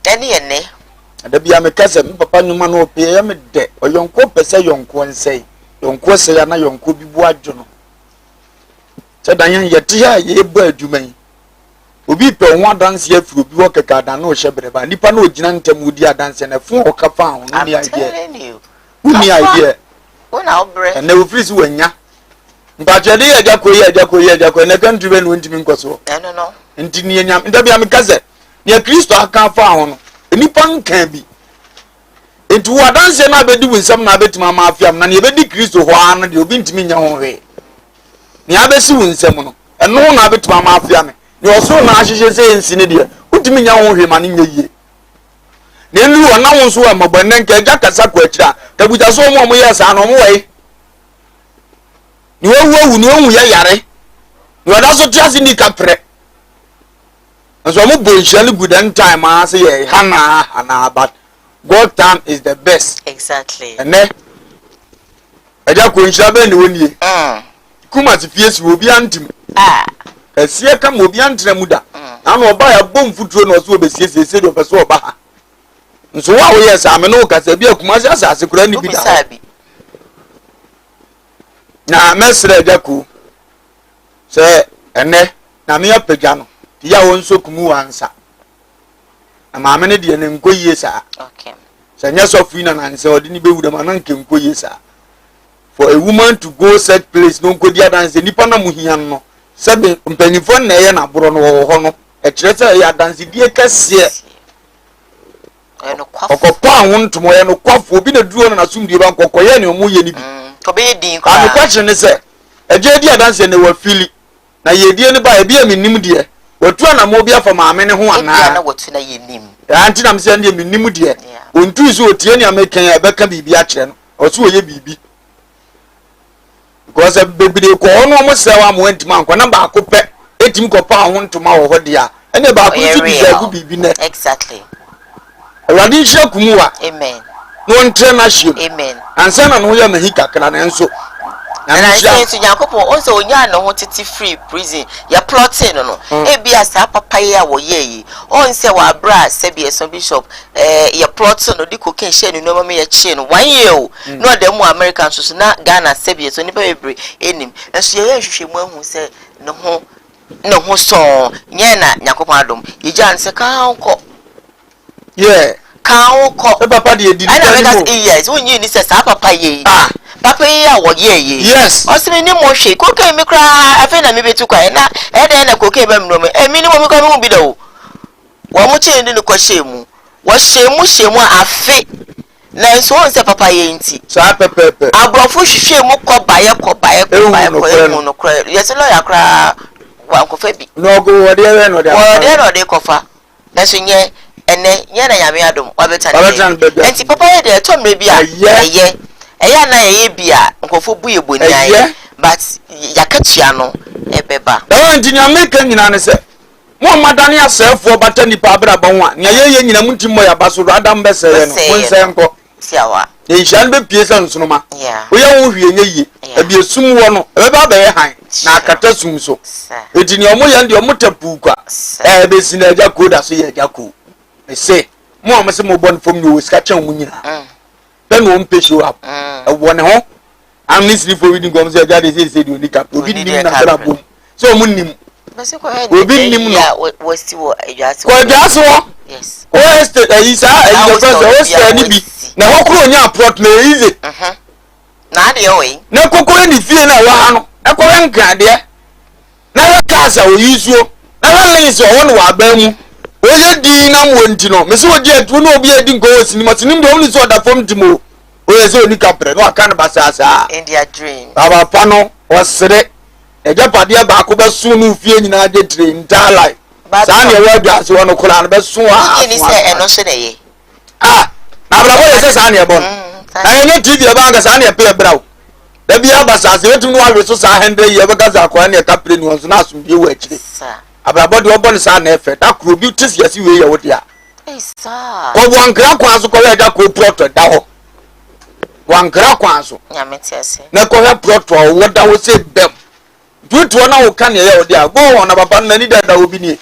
ene ada bia me kase me papa nyuma no pe ya me de oyonko pese yonko nsei yonko se ya na yonko bibu adwono se dan ye te ya ye bu adwuman obi pe ho adanse afuro bi wo keka dan na o hye ba nipa na ogina ntem odi adanse na fu o kafa ho no ni idea uni idea una obre na o frisi wanya mbajede ya jako na kan drive no ntimi nkoso no nti ni nyam ndabia me kase ni Kristo aka fa ho no nipa nkan bi enti wo adanse na abedi winsam na abetima ma afiam na ne ebedi Kristo ho an de obi ntimi nya ho hwe ni abesi winsam no eno na abetima ma afiam ni oso na ahihye se ensi ne de ntimi nya ho hwe ma ne nyeye ne nlu ona wo so amabane nka ja kasa ko akira tabuja so mo yesa no mo wei ni wo ni ohun ye yare ni oda so tiase ni kapre so mo bonshale good and time as ye hana but God time is the best exactly and eja ko nsha be ni woni kuma ti fie si obi antim esie ka mo obi antra mu da na no oba ya bom futuro no so obesiesie do peso oba ha nso wa wo yes ame no ka se bi akuma se asase kura ni bi da na mesre eja ko se ene na me apagya no ya won so kumu wansa na maame ne de ne nkoyie sa okay se nya so fina na nse odi ni bewuda ma na nke nkoyie sa for a woman to go set place no nkodi adanse nipa na muhia no se be mpanifo na ye na boro no wo ho no e kire se ya adanse die kase eno kwafo okokwa ho ntomo ye no kwafo obi na duro na sumdie ba nkokoye ne omu ye ni bi to be din kwa kwa kire ne se eje di adanse ne wa fili na yedie ne ba ebi eminim de watu na mo bia fa maame ne ho ana na watu na yenim anti na mse ne eminim de ontu so otie ne amekan ya beka bibi a kire no oso oye bibi because bebide ko ono mo sewa mo antima anko na ba ko pe etim ko pa ho ntoma wo ho dia ene ba ko si bisagu bibi ne exactly awadi hye kumuwa amen no ntre na hye amen ansa na no ya mahi kakra na enso and I say to Jacob also onya no ho titi free prison ya plotting no e bia sa papa ya wo ye on say wa bra se bia so bishop ya plotting no di cocaine share no mama ya chi no 1 year no dem American so na Ghana se bia so ni bebre enim enso ye hwehwe mu ahu se no ho so nye na Jacob adom ye jan se ka anko yeah ka anko papa de di yes when you ni se sa papa ye papa ya wo ye yes osimi ni mo hwe koke mi kra afi na mi betu kwa na na koke ba mi no mi ni mo mi kwa mi bi da o wo mo che ndi ni kwa shemu wo shemu afi na nso on se papa ye nti so apepepe abrofo hwehwe mu ko baye ko no kra yes lo ya kra wa ko fa bi no go wo de ko fa na so nye ene nye na yame adom wa betani enti papa ye de to mre bi a ye eya na ye bia nkofo bu yeboni aye but yakatua no ebeba da nti nyameka nyina ne se mo madane asefo bata nipa abraba ho a nya ye nyina muntimo ya baso adam bese ye no wonse nko siawa ye hyan be pie san sunoma wo ye wo hwie nye ebie sum wo no ebeba ba ye han na akata sum so edi ne omo ye ndi omo tapu kwa be sina aja koda so ye aja ko me se mo amse mo bon fom ni wo ska chen mu nyina then won pay show up won ho am nisri for reading come say jade say do ni cap obi nim na bra bom so mun nim bese ko obi nim no wo sti wo ajase ko jaso yes o este isa e the person o ste ni bi na ho kro nya plot na easy na de we na kokoro ni fie na wa ha no e ko nka de na wa kasa o yisuo na wa lens o won wa ba mu oye di na mo nti no me se oje atu no obi edi nko sinima sinim de only so da fom timo oye se oni kapre no aka na basasa in their dream baba pano osere eja pade ba ko be su no fie nyina de tre entire life sa na we dwa se wono kula na be su a ni se eno so na ye na bra boye se sa na e bon enye tv e ba ga sa na e pe brawo da bia basasa wetu no awe so sa 100 ye be ga za kwa na e kapre ni won so na asum bi wa akire abrabo de obon sa na efe da kro bi tis yesi we ye wodia isa ko wankra kwa so ko we da ko proto da ho wankra kwa so nyamete ase na ko he proto wo da wo se bem duto na wo kan ye wodia go won na baba na ni da obi ni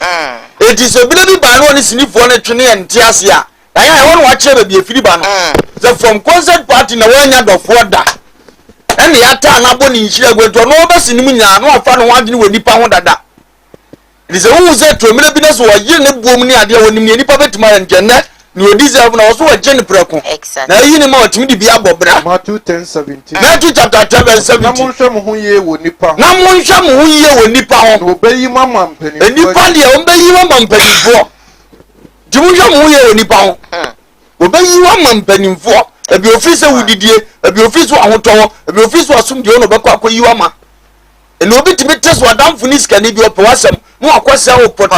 eti so bi na bi ba no ni sinifo na twene ye nte ase a ya won wa kire ba bi efiri ba no the from concert party na wanya dofo da ene ya ta na bo ni nhire gweto no ba sinim nya no afa no wadene we nipa ho dada This is a to me business or yin boom near the one in Papa and Jenna, you deserve also a Jenny Procon. Exactly. Now you know to me to be a bobra. Matthew 10:17. Matthew chapter 10:17. Namunsham who ye would nippa. Namunsham who ye would nippa. Obey mamma penny. And you find the obey you one penny for. Jumusham who ye would nippa. Obey you one penny for. A be officer who did ye, a be officer who told, a be officer assumed the owner of you ama. And no bit me test what damn finis can be up wasam. No question o poto.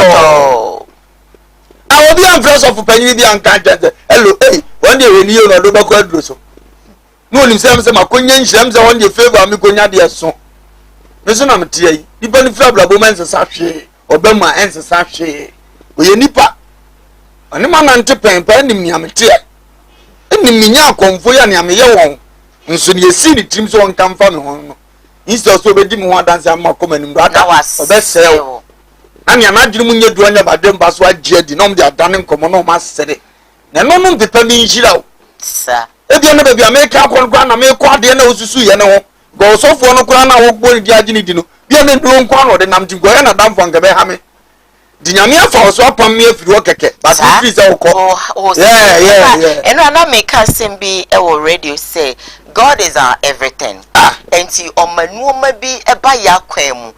I will be friends of penny be unconscious. Hello, hey, one day when you know the back so. No himself say makonya nhirem say one day favor me konya de so. Me so na me tie yi. Nipa ni fra blabo man se sa hwe. Obema en se sa hwe. Oye nipa. Ani ma na nte pen pen nim nya me tie. Enim nya akomfo ya ne ame ye won. Nso ne yesi ni tim so won kan fa me ho no. Instead so be di me ho dance am akoma nim do aka. Obesel. Ani anadwiri munye duanya badem baso agye di nom de adane nkomo no ma sere na no no pepa mi nhira o sa ebi na baby America akon na me ko ade na osusu ye ne ho go sofo no kura na wo gbo ni di agye ni di no bia me nduro nko no de nam tingo ye na damfo ngabe ha me di nyame afa so apam me afiri wo keke but free say wo ko yeah eno na me ka sembi e wo radio say God is our everything. And enti omanuoma bi eba ya kwan mu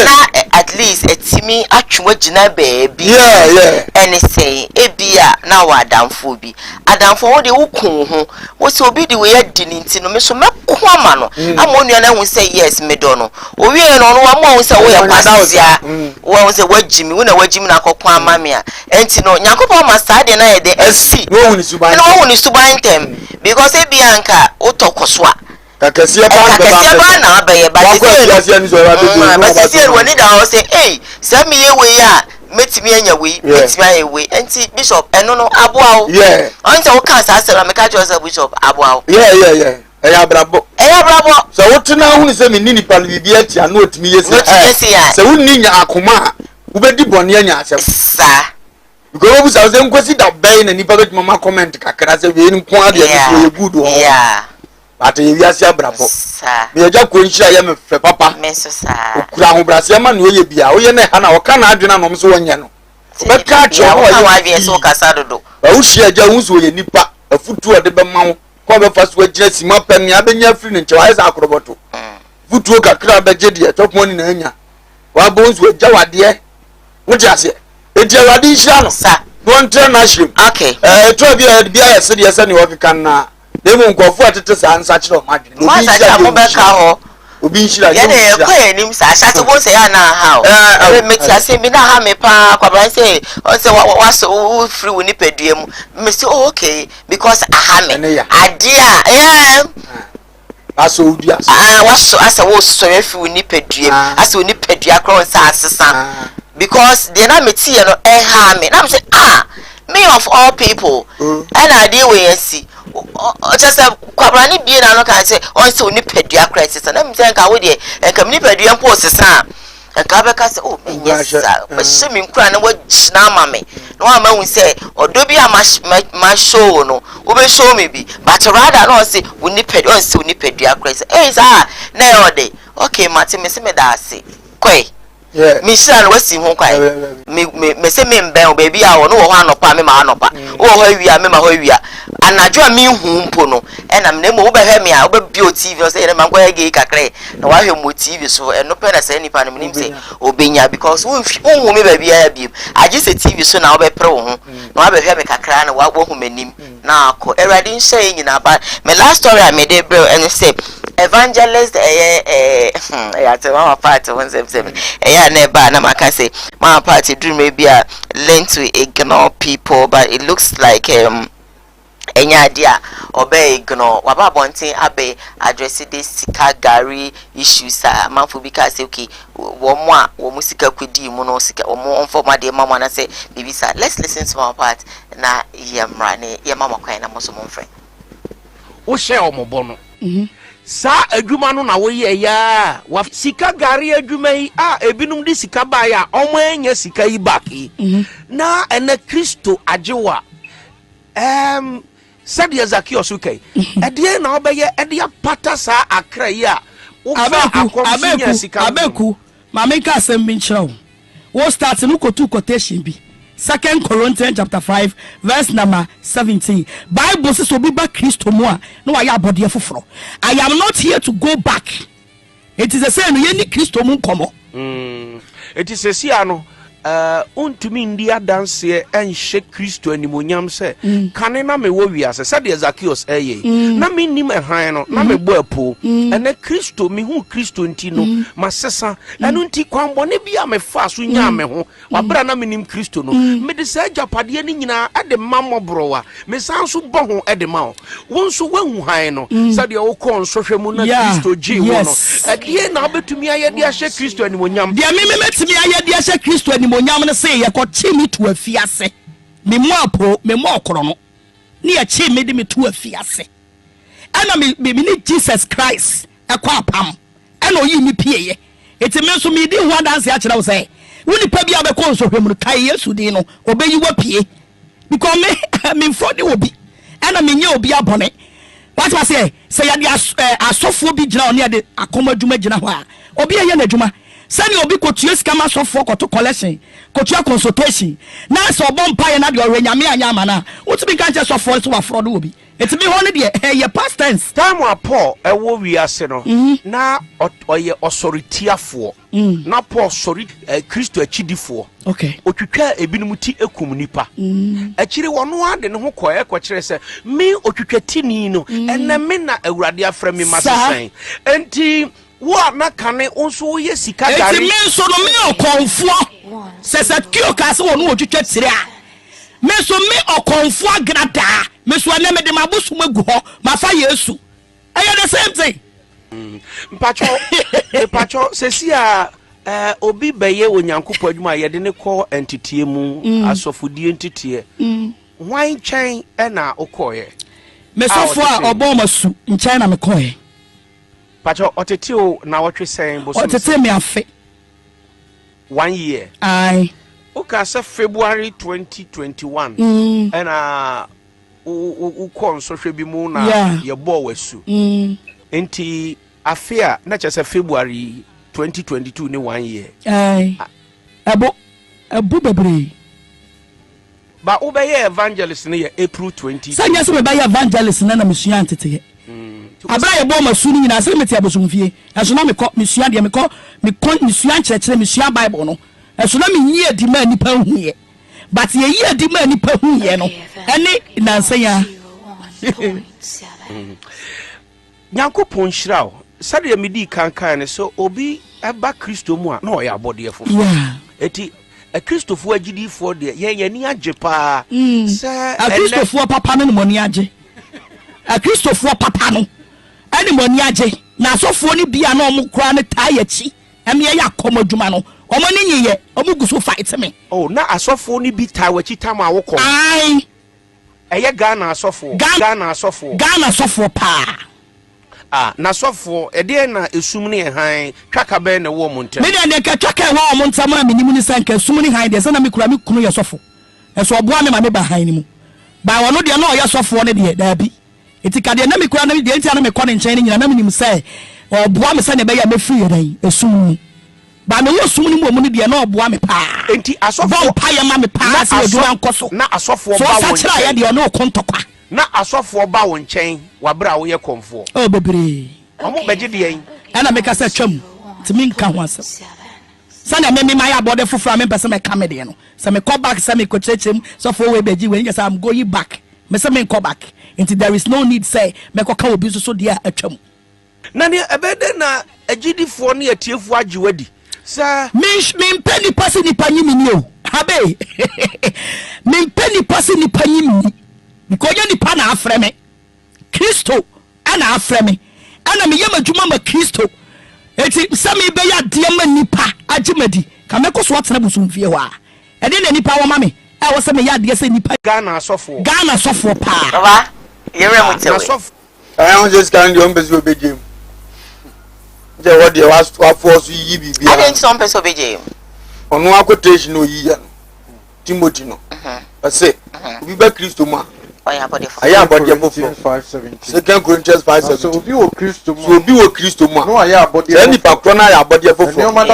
na at least etimi atwe gina baby anything ebia na wa adamfo bi adamfo wo de wukun ho wo se obi de we adini nti no me so meko ama no amonu na hu say yes me do no owie no no wa mo hu say wo ye kwasia wo hu say wagimi wo na wagimi na kokon ama me a enti no nyankopon ma saade na ye de asi wo hu ni suban tem because ebia nka utokoso a kakasiya ba na abaye ba se woni da o say eh say me ye we ya metimi anya we metimi anya we enti bishop eno no aboa o onse wo kan sa sera me ka jo bishop aboa o eya brabo so wotena hu ni se me ni pa bibia ti ana otimi yesi se wonni nya akoma ubedi bone anya asem sa because obu sa se nkosi da bay na nipa betuma ma comment kakra se we ni nko ade so ye good ho but ye wiase abrabo me eja ko nhira ye me fe papa me so sa okura ho brase ma na oye bia oye na ha na wo ka na adwena no so wonye no be ka che ho wa wie so kasa dodo ba wo hia eja hu so oye nipa afutu ode be ma wo ko be fa so agina sima pam ya be nya free ne nche wa isa akroboto futu kakra be je de top money na anya wa bo nso eja wade wo je ase eja wade nhira no sa won tre na shim okay to bia ya se de se ne wo kan na demu nkofu atete sa ansa kire o madwene no bi nshira mo be ka ho obi nshira ye de ko enim sa asase bo se ya na ha o me ti ase bi na ha me pa kwabran say o se wa so free woni peduam me say okay because aha me ade aso udia wa so asa wo so free woni peduam asa woni pedua kro sa asesa because they na me ti ye no ha me na me say me of all people and I deal with see just kwabrani bie na no kan say on say oni pedua crisis na me say nka wo de nka me pedua mpo sesa nka be ka say oh me yes ba she me nkura na wagina ama me no ama hu say odo bi ma show no wo be show me bi but rather no say oni pedua on say oni pedua crisis na e ode okay mate me say me da ase kwai me shira no wasi ho kwai me say me mben baby a wo no wo ho anopa me ma anopa wo ho awia me ma ho awia anajo a me hu mpo no na me mo wo be hwe me a wo be bio TV o say na man kwa ge kakre na wa hwe mo TV so no pe na say nipa no me nim say obenya because wo hu me baby a bi agi say TV so na wo be pre wo ho na wa be hwe me kakra na wa hu manim na akọ erade nhye nyina ba me last story I made bro and say evangelist ya te mama party won say never na maka say mama party dream maybe learn to ignore people but it looks like enya dia obey ignore waba bontin abe address this sika gari issues manfo bi ka say okay wo mo sika kwedi mu no sika wo informa de mama na say bibi sa let's listen to mama part na yemra ne ye mama kwan na mo so mo mfre wo share o mo bono sa adwuma no na wo ye ya wa sika gari adwuma yi ebinum di sika ba ya omo enya sika yi baki na ene Kristo ajewa said Zacchaeus okay ede na obeye ede apata sa akra yi a wo fa akomsinya sika abeku mama ka asem bi nchirawo wo start no kotu quotation bi 2 Corinthians chapter 5 verse number 17 Bible says obi ba Kristo mu a no wa ya abode foforo I am not here to go back it is the same ye ni Kristo mu komo it is a siano untumi ndi adanse enhye Kristo animonyam se kane na me wo wiase said Zacchaeus na me nim ehan no na me bo apo ene Kristo me hu Kristo nti no masesa enu nti kwanbone bia me fa so nya me ho wabra na me nim Kristo no me de sa japade ni nyina ade mamobrowa me san so bo ho ede ma won so wahu han no said ye wo kon so hwɛ mu na Kristo ji wo no ade na obetumi ayede ahye Kristo animonyam de me metumi ayede ahye Kristo animonyam onyam ne say ye ko chi mi to afiase me mo apo me mo okoro no ne ye chi me de me to afiase ana me ni Jesus Christ e kwa apam ana oyi mi pieye eti me so me di ho dance a kire wo say woni pa bia be ko nso hwem no kai Yesu din no obeyi wa pie because me for de obi ana me nya obi abone what was say ya de asofo bi gina oni de akoma dwuma gina ho a obi ye na dwuma sani obi kotua sika ma sofo koto collection kotua consultation na so bompa ye na de oranyame anya ama na wotumi kan che sofo so wafro do obi It's me one day. Hey, your past tense. Time wa Paul ewo wiase no. Na oye osoritiafo. Na Paul sorry Kristo achidifo. Okay. Otwitwa ebinom ti ekum nipa. Achiri wono ade ne ho koye kwakire se me otwitwa tini no ene me na awurade afra me masesan. Enti wo na kane onso ye sika gari. Enti me so no me okonfo. Sesa kio ka se wono otwitwa tire a. Me so me okonfo agrada. Me so na me de mabusu magu ho mafa Yesu. Aye the same thing. Mpacho sesi a obi beye onyankopɔ adwuma ye de ne kɔ entitie mu asofodie entitie. Hwan chen na okoye. Me sofo a obo masu nchen na me koye. Pacho otete o na wotwe sen bo so. Otete me afe. 1 year. Aye. Okay, so February 2021 and u so hwe bi mu na ye bo wasu enti afia na che February 2022 ni 1 year ai abo bebre ba u be evangelist ni April 20 sanya se be evangelist na mesua antete abra ye bo masu ni nyina se meti abosomfie eso na mekọ mesua de mekọ mesua nkyerɛkyerɛ mesua Bible no eso na menyi adi ma nipa huye but ye yi adi ma nipa huye no ene nansa ya Nyankopɔn hyiraw sade ya medi kankan ne so obi eba Kristo mu a na oya abode fofo eti a Kristofo agidifo de ye ni agye pa se a Kristofo papa no moni agye a Kristofo papa no ene moni agye na asofo ni bia na omo kura ne tayachi eme ye akomadwuma no omo ni nyiye omo guso fight me oh na asofo ni bi tawachi tam a wokɔ ai eye Ghana asofo pa na asofo ede na esum ne han twaka be na wo montam me de ka twaka wo montam a menimu ni sanka esum ne han de se na me kura me kunu ye sofo eso oboa me ma me ba han ni mu ba wono de na oye sofo ne de da bi etika de na me kura na me de enti na me kɔ ne nkyɛn ne nyina na menim sɛ oboa me se ne be ya me free dan esum ba me wo sum ni mu ne de na oboa me pa enti asofo pa ye ma me pa se oduma nkoso na asofo ba won so sa ya de no kontokwa na asofo ba won nkyɛn wabra wo ye konfo oh bebre omo beje de yen ana me ka se twam timi nka ho asem sana me ma ya bode foforo me pese me ka me de no se me call back se me ko chechem so for we beji when yes I'm going back me se me call back until there is no need say me ko ka obi so de atwam na ne ebede na agidifo ne atiefo agewadi sa min penny pass ni panyimi ni o habe min penny pass ni panyimi because you nipa na afre me Kristo ana afre me ana me yema dwuma ma Kristo eti sami be ya de ma nipa agimadi ka me ko so atena busumfie ho a e de na nipa wo ma me e wo se me ya de se nipa Ghana sofo pa baba yere mutewe I want just can do mbezi obegem je what dey was force yi bibia I think some person obegem onu akotation no yi ya Timothy no say we be Kristo ma aya body for 5:17 2 Corinthians 5:17 so obi wo Kristo ma no aya body say ni pa krona aya body for ni ma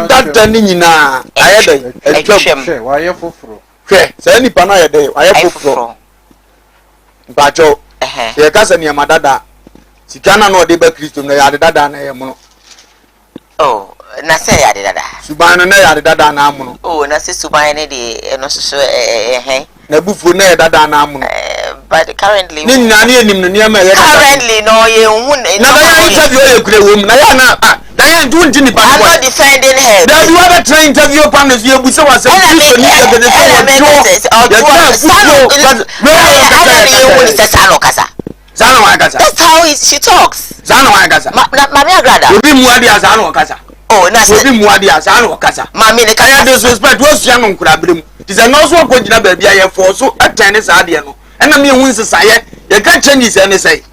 data ni nyina aya den etwem wa aya foforo hwe say ni pa na aya den aya foforo bacho ye ka se ni ma dada sikana no de ba Kristo no ya dada na ye mo oh na se ya dada suban no na ya dada na amuno oh na se suban ne de no so na bufu na ya dada na amuno but currently ni nyina ne enim no ne ma ya currently no ye hu na ya interview ye kure wo na ya na dan do nti ni pa I'm not defending her that you have a train interview pan no ye busa wa se Kristo ni ya gede that's how she talks zana wa kasa mami agrada obi muadi azana wa kasa oh na se obi muadi azana wa kasa mami ne kaya disrespect wo sia no nkura brem ti se no so ko gina ba bia ye for so atene sa de no ena me hu nsesaye ye ka change se ne sei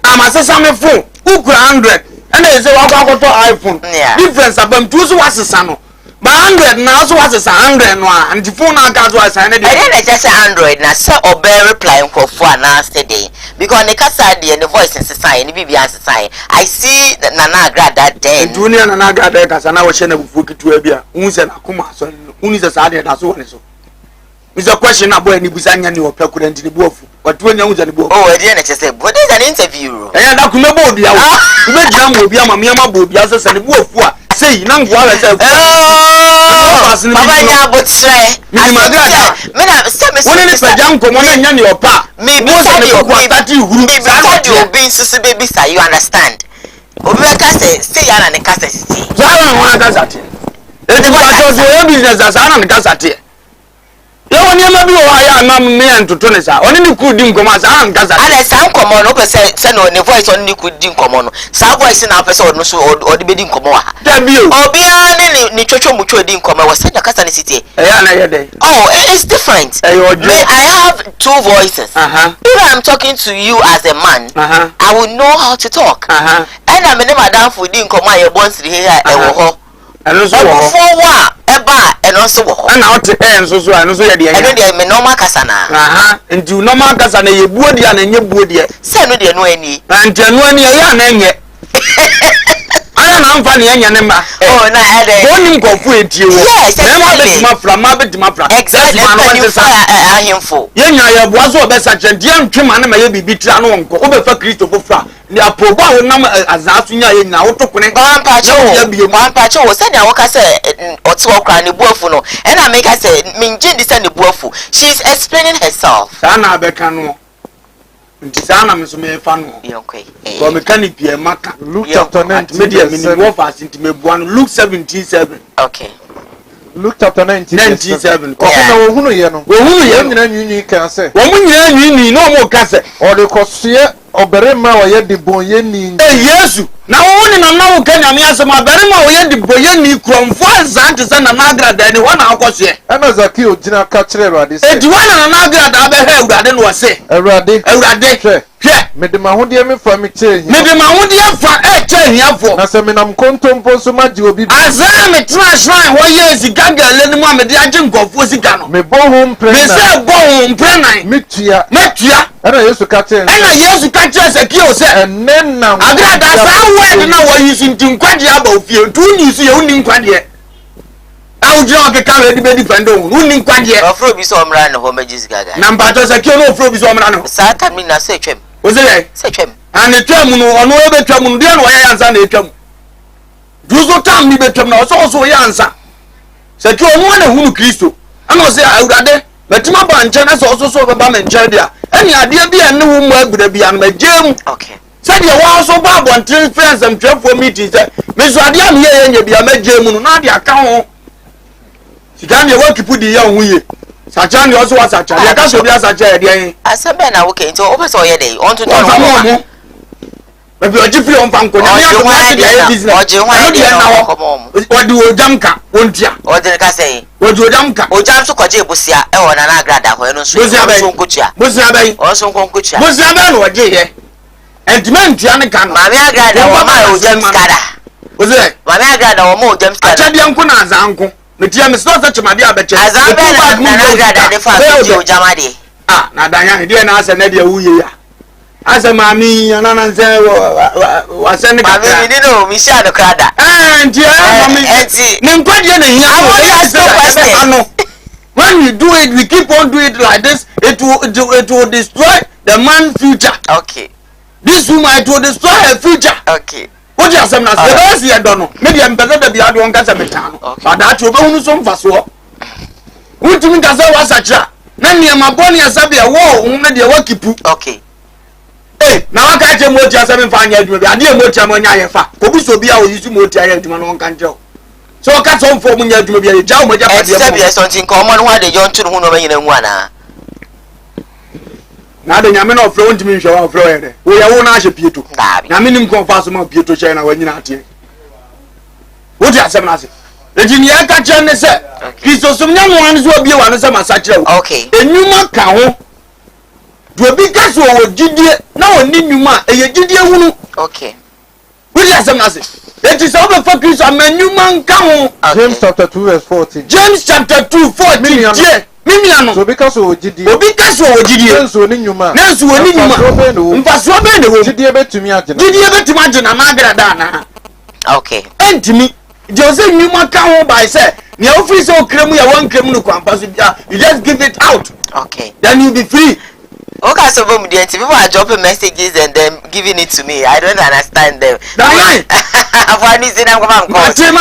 amasesa me phone ukura 100 ena ye se wa kwakoto iPhone difference abam tu so wasesa no ba 100 na so wasesa 100 no a anti phone na ka so assign de I didn't just say 100 na say obe reply nko for na steady because the kasa de the voice in society ni bibia society I see Nana Agrada then junior Nana Agrada kasa na wo hye na bufu kitu bia hu se na kuma so hu ni se sa de da so woni so Is a question about any Busanya or Pekura the Bofu. What when you the book? Oh, I didn't say, but there's an interview. And I could about the Jam will be a Mamma Bobias and the Wolf. Say, none while I said, Mamma, but say, when it's a young command and your pa, maybe you being Susie baby, you understand. Obeka say yana ne kasa sisi. Zawa wana kasa ti. Eti kwa so business as ana ne kasa ti. Ye woni ma bi o aya na me entoto ne sa. Oni ni ku di nkoma sa ana ne kasa. Ala sa nkomo no pese se no ne voice oni ni ku di nkomo no. Sa voice na pese onu so odi be di nkomo wa. Da bi o. Obi ani ni twotwo mutwo di nkomo wa se na kasa ne sisi. Ya na ye dey. Oh, it's different. I have two voices. If I'm talking to you as a man, I will know how to talk. And I'm in madam for di nkomo aye bonsiri here e wo ho. Eno so wo. For wa eba eno so wo. Na o te enso so eno so ye de. Eno de me normal kasa na. Nti normal kasa na ye buo dia na nye buo dia. Se no de no ani. Nti eno ani ya na enye. Aya na mfa ne enye ne ma. Oh na ede. Woni nkofu etie wo. Yes, ma be mafra. Exactly. Ahemfo. Ye nya ye boa so obesa chenti ye ntwema na ma ye bibi tira no nko. Obefa Kristo fofra. Ni apoba wo nam azasu nya ye nya wotokune. Pacho wo se na wo ka se otiwo kra ne buafu no. E na make say minje di se ne buafu. She is explaining herself. Sana abeka no. Nti sana me so me fa no. Yonkwe. Ko mechanic pie maka. Luke chapter 19 media mini wo fa sinti me bua no. Luke 17:7. Okay. Luke chapter 19:7. Ko na wo hunu ye no. Wo hunu ye nyina nwinwi kan se. Wo mu nyina nwinwi no mo ka se. O de kosie oberema wo ye de bonye ni. Yesu. Na wo ni na wo ka nyame asema oberema wo ye de bonye ni kromfo azante se na nagrada ni wo na akosie. Ana Zaki ogina ka kire Awurade se. Edi wo na nagrada be ha Awurade no wo se. Awurade. Hwe. Me de mahode me fa me kire hi. Me de mahode fa kire hiafo. Na se me nam kontompo so maji obi. Azan me tra shrine wo ye sigaga le ni mo me de age nkofo sika no. Me bo ho mpre na. Me se bo ho mpre nan. Metua. Ana Yesu ka kire. Ana Yesu ka kire se kio se. Enen na. Agrada sa word na wo yi sinti nkwade aba ofie. Tu ni su ye uni nkwade. Awujira ke ka we di be defend o. Uni nkwade. Ofro bi so omra no ho magis gaga. Na mbato se kio no ofro bi so omra no. Sa ta mi na se twem. Ozeye. Se twem. Ani twem no ono e be twem no de no ya ansa na etwem. Duzo tam ni be twem na so ya ansa. Se kio no na hunu Kristo. Ana o se Awurade betima ba nche na so be ba me nche dia. Ani ade bia ne wo mu agbura bia no magem. Okay. Said you want so bad one friends and 12 meetings. Miss Wadia me ye bia magem no na dia ka ho. Sika me work put the young we. Sacha ni also was sacha. Ya ka so bia sacha e dia. Asabe na wo ke nti o pese o ye dey. On to tell no. Maybe o jifi on fan ko ni ya ko ma dia business. O je hwan dey na ko mo. O di o jam ka wontia. O de ka say. O di o jam ka. O jam so kwaje ebusia e wona na agrada ho eno so. Busia bai. O so nkonkuchia. Busia bai no o je ye. Entiment ya ne ka no. Mami agrada wo ma o jam skada. Ozire. Mami agrada wo ma o jam skada. Achade anko na azanko. Metia me so chimade abeche. Azanbe na agrada de fa o jam ade. Ah, na danya de na ase na de wuye ya. Ase mami anana nse wa se ne ka. Mami ni no mi sha do krada. Ntia mami. Ne nkwade na hia. When you do it, we keep on doing it like this, it will destroy the man's future. Okay. This woman, it will destroy her future. Okay. What you say, na the rest you don't know. Maybe I'm better than the other one kasa metano. But that you be some faso. What you kasa wa sacha. Na ni amaboni asabi ya wo, unme dia wa kipu. Okay. Eh, na waka je moti asabi mfanya adwuma. Ade moti amonya ye fa. Ko bi so bia o yisu moti aye adwuma no nka nje. So ka so mfo munya adwuma bia ye jawo moja pa dia. Sabi ya something ko mo no wa de John tunu hu no manyina nwu ana. Na de nyame na ofre wontimi nhwe wa ofre we de. Wo ya wo na ahye pieto. Nyame nim konfa so ma pieto che na wanyina ate. Wo di asem na se. Ejini ya ka che ne se. Kristo sum nya mo an so obie wa no se masakire wo. Okay. Enuma ka ho. Do obi ka so wo gidie na woni nwuma eye gidie hunu. Okay. Wo di asem na se. Eti so be for Kristo amanyuma nka ho. James chapter 2 verse 14. James chapter 2 14. Mimiano. So because o gidi. Obi kaso o gidi. Nenso ni nyuma. Nenso oni nyuma. Mpaso be ne wo. Gidi betumi agena. Gidi betumi agena na agrada na. Okay. Entimi. Jose nyuma ka ho by say Ni office o kremu ya one kremu no kwampa so bia. You just give it out. Okay. Then you'll be free. Okay, so people are dropping messages and then giving it to me. I don't understand them. Why? Why is it I'm going to say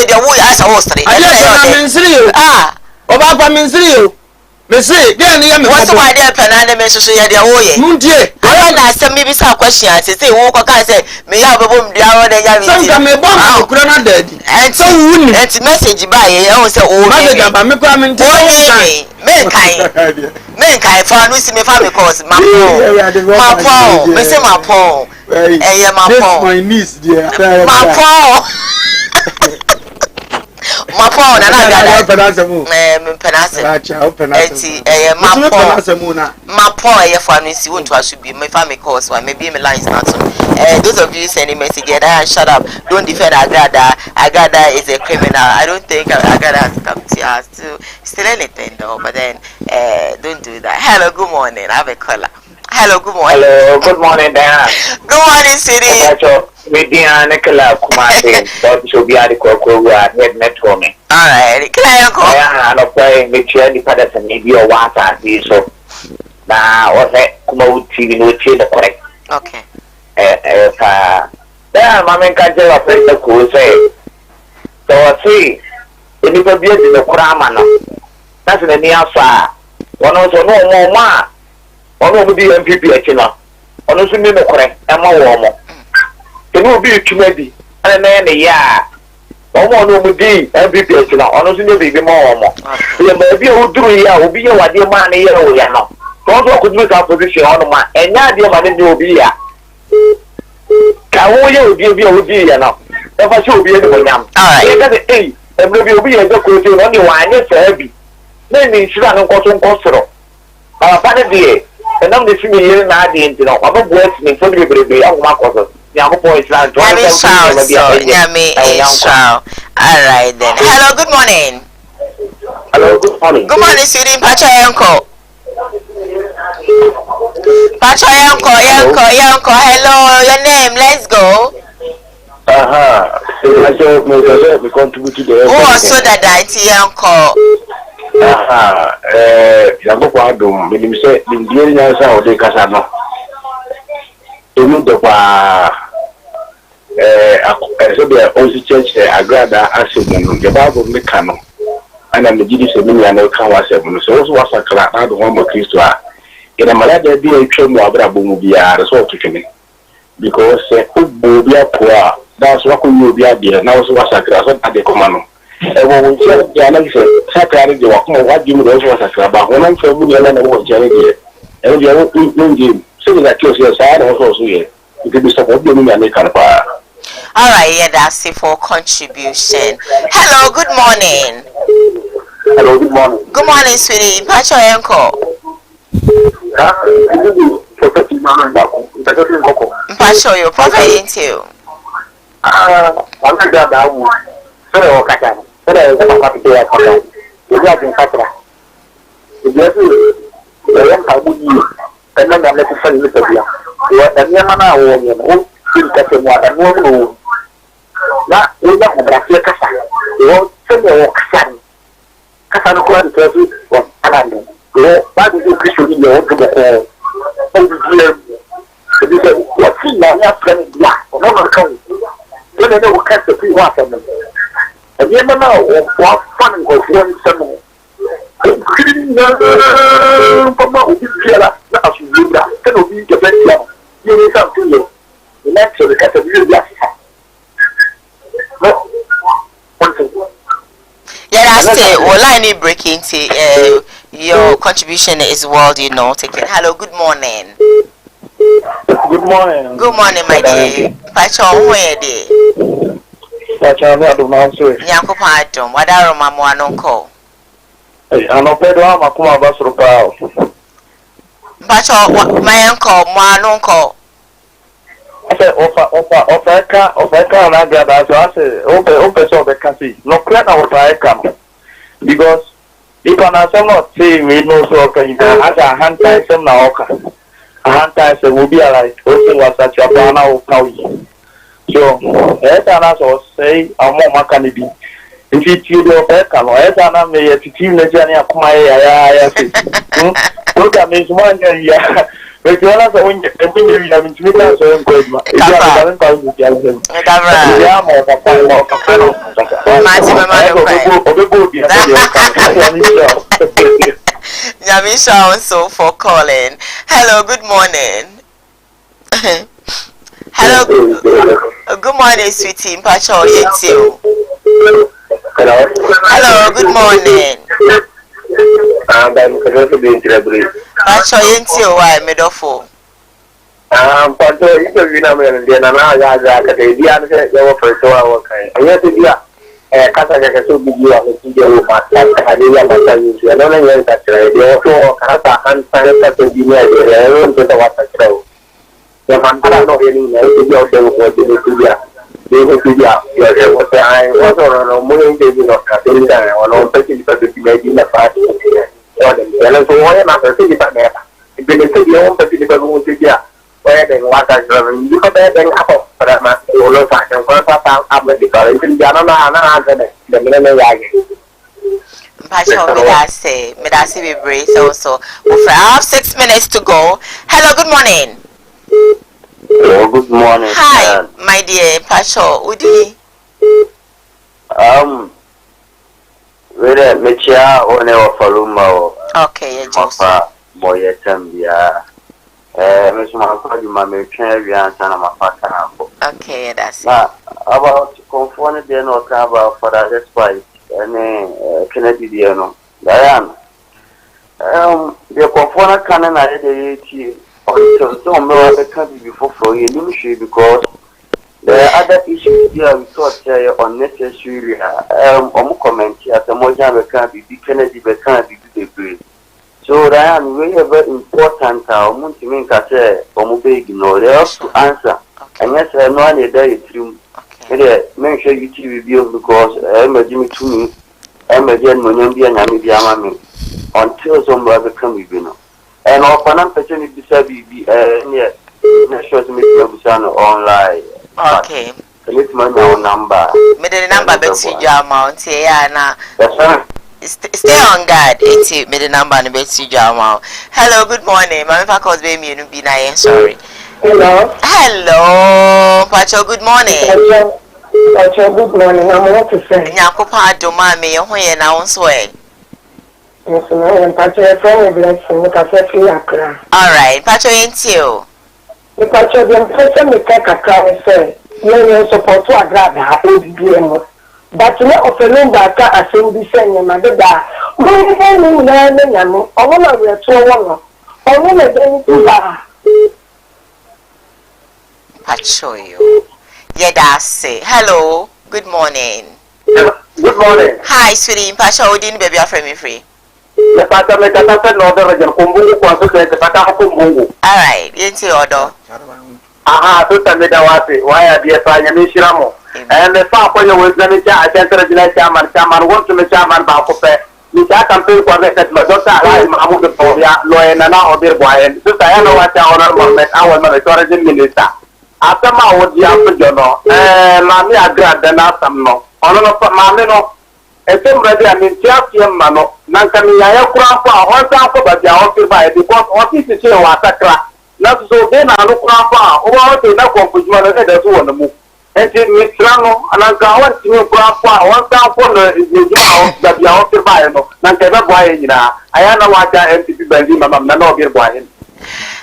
the way I saw straight. Ah, Oba Minsrio. Me say, then you me. What's why they penana me so ya dia oye. Muntie. I don't ask me bisa question and say wo ko kan say me ya bebo dia ro de ya mi. Some me bomb akura na daddy. And so wuni. And message ba ye e say o. Message ba me kwa me nti. Me kai for no see me for me cause my phone. Me say my phone. Eh my phone. My niece dear. My phone. My phone and I got my phone for me see what should be my family course why maybe my line is not on. Those of you sending message shut up, don't defend Agada is a criminal. I don't think Agada has come to us to still anything though, but then don't do that. Hello, good morning. I have a caller. Hello, good morning. Hello, good morning, Diane. Good morning, City. Media Nicola Kumasi, but should be at the Koowaa head met for me. Alright, can I go? I am not playing with you, the and maybe a water, so now was it Kumo TV no chill the correct. Okay. There, Mamma can't tell a friend of cool say. So I see, the people be in the Kramano. That's in the near far. One also no more ma. One will be MPP at you. One also mean the correct, and more warmer. It will be comedy, and then a year. One will be MPP at you. One also will be more. The baby who do here will be what your man here or no. Don't could make our position on my and now dear man will be here. Can you be now? If I should be able to yam. Alright, and will be a good only one is heavy. Then you should have got some costume. Our and I'm the senior here now, you know, I'm a boy in for the baby. I'm Mark. Young boys, alright then. Hello, good morning. Hello, good morning. Good morning, sweetie. Pacha Yanko. Pacha Yanko. Hello, your name. Let's go. We contribute to the. Oh, so that Yanko. Yanko Adum, when you say the Indian or the Casano. You know the so they also church Agrada Asim, the Bible Mecano, and I'm the Jewish Emiliano Koowaa Show. So also was a class out of one of Christo. In a Malada be a train more Abrabu be a sort of me. Because Bobia poor, that's what you be a dear, now was a class at the command. And when we said the analysis, Saturday, the walk what you also was a club, but when I'm from Millian and was Jerry, and we are no game, so that your side also here. It could be support you and they can fire. All right, yeah, that's it for contribution. Hello, good morning. Hello, good morning. Good morning, sweetie. Pacha Yanko. Pacha, your prophet into you. I'm not that one. So, Katan, so there is a party there. You have been Patra. The young Kabuki, and then I'm letting you live here. You are the Yamana woman who gets a water and one. That we don't have a Kasa. You won't send your Kasan. Kasan Kwan to was Alan. Why did you push your own to the what's in your friend? Black or no come. You don't know what kind of people from them. And you never know what fun was one summer. From what we feel as you do that, can be the best. You need something. The next to the cat of you. Yeah, that's it. Well, I need breaking to your contribution is world, you know. Taking hello, good morning. Good morning. Good morning, my dear. Pacha, where dear? Pacha, I don't answer. Yanko Padum, what are my uncle? I know Pedro, I'm a Koowaa Show. Pacha, my uncle, my uncle. I said, Ofeka, and I gather. So I said, open so the country. No credit of Ofeka. Because if I not say we know so, you can have a hand time some now. A hand time will be like, also was at your banana or cow. So, as an answer say, I'm more can be. If you do a come, I am a team, the journey of my look at me, one year. But you are going to have to be so good. Yamisha also for calling. Hello, good morning. Hello, good morning, sweetie. Pacho, you. Hello, good morning. I'm going to be in the Pacho, you why middle for? Pacho, you can be and the answer your first hour. I have to be a Catholic to be you on the studio. I don't know that you also and sign to be there to the water show. The man, I don't know any of them was in the studio. They were what I was on a morning baby of Catalina on taking the lady in the party. So why am I thinking about that? It's been a city on the people who where they want to you can then up for that matter. You know, I can first up with the college in Janana, the minute. Pacho, Medasi be brave also. I have 6 minutes to go. Hello, good morning. Hello, good morning. Hi, my dear Pacho, Udi. Whether Mecha or never follow okay, yeah, Joseph. Boy, Tambia. Miss Marco, you may carry and okay, that's it. About conforming the no cover for that, that's why. Kennedy, Diana. The conformer canon I did some more country before for you because there are other issues here we thought unnecessary. Comment here, the Moja can't be Kennedy, can't be the so that I'm very important. Muntiminka say, Omubeg, no, they have to answer. And yes, I know any day it's true. Make sure you TV view because I'm a Jimmy to me, I'm a gentleman, and I'm a Yamami until somebody become with and our person is beside near short online. Okay. It's my number. Middle number, Betsy Jamount, yeah, stay on guard. It's middle number and Betsy Jamount. Hello, good morning. My faculty baby, you be nice. Sorry. Hello, Pacho, good morning. Pacho, good morning. I'm what to say. Nyakopa do mami, you're here now, sway. Yes, I'm Pacho from a blessing. Look at Accra. All right, Pacho ain't you. The Pacho, the person we take a car say, you support to a grab her, but you know, of a number I think the same, my dad. When you learn, I want to wear 2 I want to Pacho, you. Yeah, that's it. Hello, good morning. Good morning. Hi, sweetie. Pacho, didn't baby offer me free. The Pata make a order of all right, into order. Aha, to tell me the why I be a fine Mishiramo. And the far for you with the chairman, want to the chairman Bacope. You can't campaign for the my daughter, I'm the Povia, lawyer, and now dear boy. So I know what I want our military minister. After my would be after Jono, Mammy, I grab the last some no. On Mamino. Ese mradi amintia mano na kamiya ya kurapa onsa ko ba dia o ba because o ti se wa takra na so de na no kurapa o ba o te na ko kujuma na de so wona mu enti mi trano ananka o ti mi kurapa onsa ko na ejuma o ba dia o ba no na ke ba boy nyina aya na wa ja MPP bandi mama na no bi boy.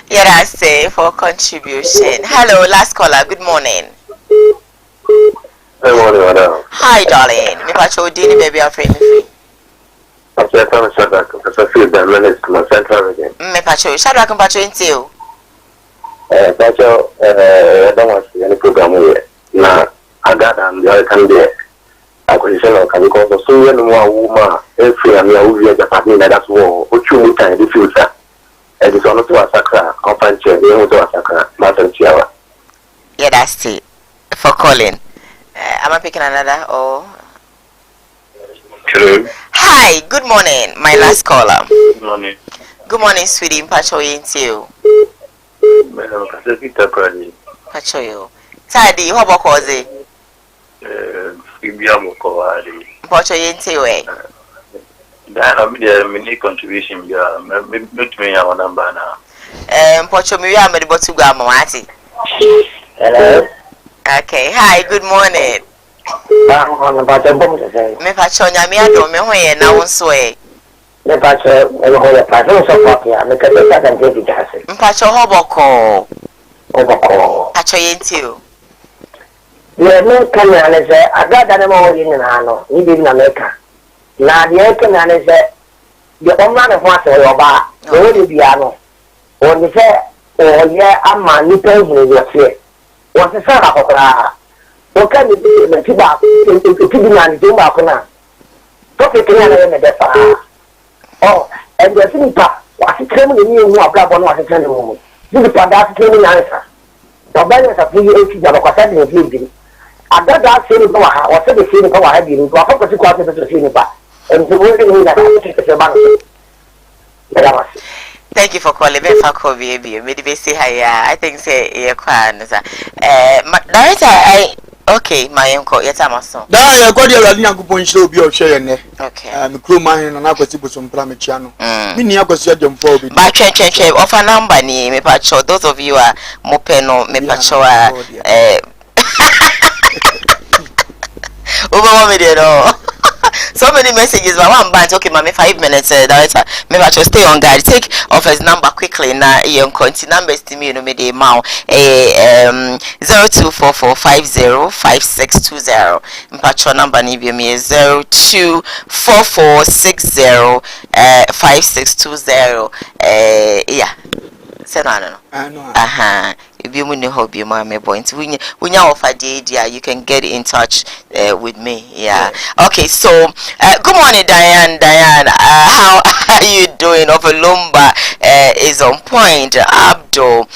Yeah, that's it for contribution. Hello, last caller. Good morning. Good morning, madam. Hi, darling. Me pacho dini baby afraid me free. I'm saying I'm Shadrach. I feel that minutes to my central again. Me pacho Shadrach and pacho into you. Pacho, I don't want to see any program here. Now, I got the other candidate. Acquisition of because of so many more woman, every and your movie at the party that's war, which you can in the future. And it's on to a sacra, conference, you know, to a sacra, Martin Chiava. Yeah, that's it. For calling. Am I picking another? Oh. Hello. Hi, good morning, my last caller. Good morning. Good morning, sweetie. Pacho into you. Pacho you. Tadi, how about cause? Ibiamo Koowaa. Mpocho yente we. Ghana media mini contribution ya me ya number na. Mpocho mi ya me de botu gwa amati. Hello. Okay, hi, good morning. Me pacho nyame adom me hoye na wonso e. Me pacho me hoye pa so support ya me kete ta kan tebi jase. Mpacho hoboko. Oboko. Pacho yente o. Ye me kan na le se agada na mo yin na no. Ni bi na meka. Na de kan na le se de omma na ho ase yo ba. O de bia no. O ni se o ye ama ni pe hu yo se. O se sa ba kokra. O kan ni me ti ba ti bi na ni ba ko na. To ke kan na me de fa. Oh, and the thing pa wa se krem ni hu abla bo no wa se krem mu. Ni pa da se krem na nsa. To ba ni sa fi e ti ja ba kwa sa ni bi. Agada se ni ba ha, o se de se ni ba ha bi ni. Wa fa ko si kwa se se ni ba. And the way ni na se ba. Thank you for calling me for baby. Maybe say hi. I think say you can. Director, okay, my uncle. Yes, I'm also. Da ya God ya wadi Nyankopon hire obi o hwe ye ne. Okay. Me kro man no na kwati bosom pra me chia no. Me ni akwasi adwamfo obi. Ba twen offer number ni me pa cho those of you are mopeno me pa cho over me there no. So many messages, but one band. Okay, mommy, 5 minutes. Director, maybe I should stay on guard. Take off his number quickly. Now, you continue numbers to me. You know, me the amount 0244505620. Mpacho number ni bi me 0244605620. Yeah. Say no. Aha. If you need help, you might point. When you offer the idea, you can get in touch with me. Yeah. Okay. So, good morning, Diane. How are you doing? Overlumba is on point. Abdul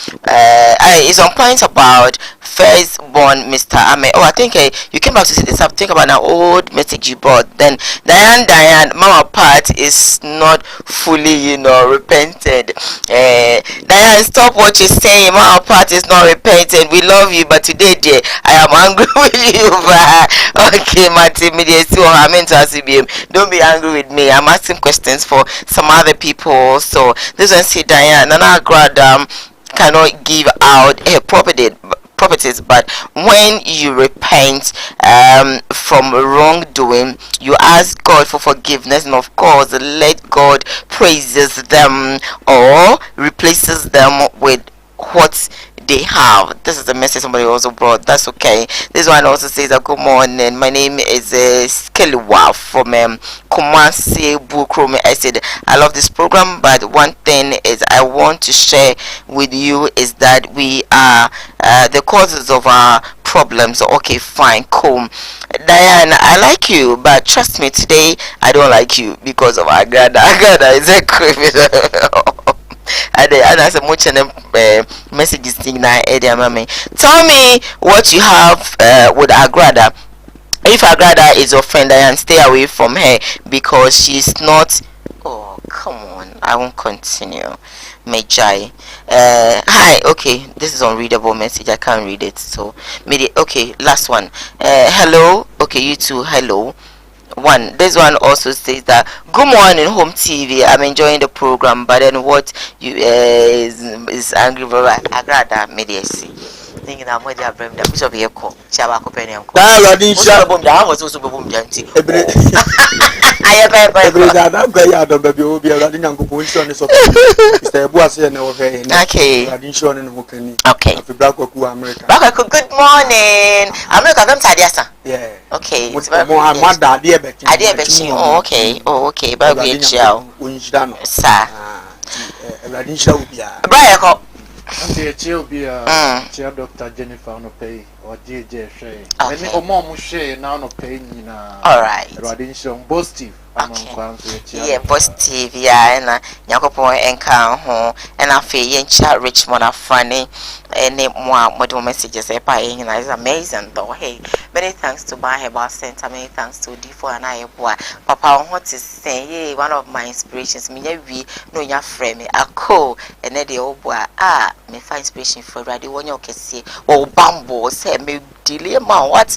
is on point about firstborn Mr. Ame. Oh, I think you came back to see this. I think about an old message you brought. Then Diane, Mama part is not fully, repented. Diane, stop what you're saying. Mama part is not repentant. We love you, but today, dear, I am angry with you. Okay, Martin, don't be angry with me. I'm asking questions for some other people. So this one say Diane, Nana Grad cannot give out her properties, but when you repent from wrongdoing, you ask God for forgiveness, and of course let God praises them or replaces them with what they have. This is the message somebody also brought. That's okay. This one also says that good morning, my name is Skeliwa from Kumasi Bukromi. I said I love this program, but one thing is I want to share with you is that we are the causes of our problems. Okay, fine, cool. Diane, I like you, but trust me, today I don't like you because of Agada. Agada is a criminal. And as a much messages thing now, tell me what you have with Agrada. If Agrada is your friend, and stay away from her because she's not. Oh, come on, I won't continue. Mejai. Hi, okay, this is unreadable message. I can't read it. So, okay, last one. Hello, okay, you too. Hello. One, this one also says that good morning home TV, I'm enjoying the program, but then what you is angry about Agrada mediacy thinking I'm with your brain that bishop here call Chabako Penny and call I was also boom janty I have a baby will be a running uncle position is okay okay good morning America come Tadiasa. Yeah. Okay. Oh, okay. Oh, okay. Bye, great show. Sir. Brian, Dr. Jennifer on pay or JJ Shay. All right. Positive. Yeah, positive. Yeah, and Yakopo and Can home, and I feel in chat Richmond are funny. And more messages is amazing though. Hey, many thanks to Baheba Center, many thanks to D4 and I. Papa, what is saying? One of my inspirations, me we know your friend, a co, and then the old boy, me find inspiration for radio. One you can see, oh, bamboo, say me delay ma what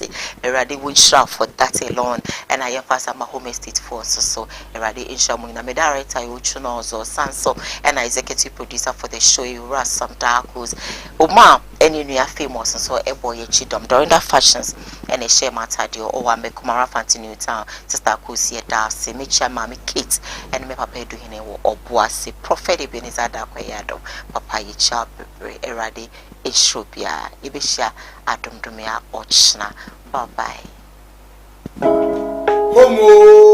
erade won share for that alone and I am fast my home estate for so erade insha mo na me director you chuno so sanso and executive producer for the show you ras some darkos oma any new famous so e boy chidom during that fashions and a share matter dio o wa me kumara fanti new town sister Kosi da se me cha mama Kate and me papa do hine wo oboase prophet Ebenezer da kwayado papa ye cha pepe erade Eshobia, Ibisha, Adumdumia, Ochna. Bye bye. Homo.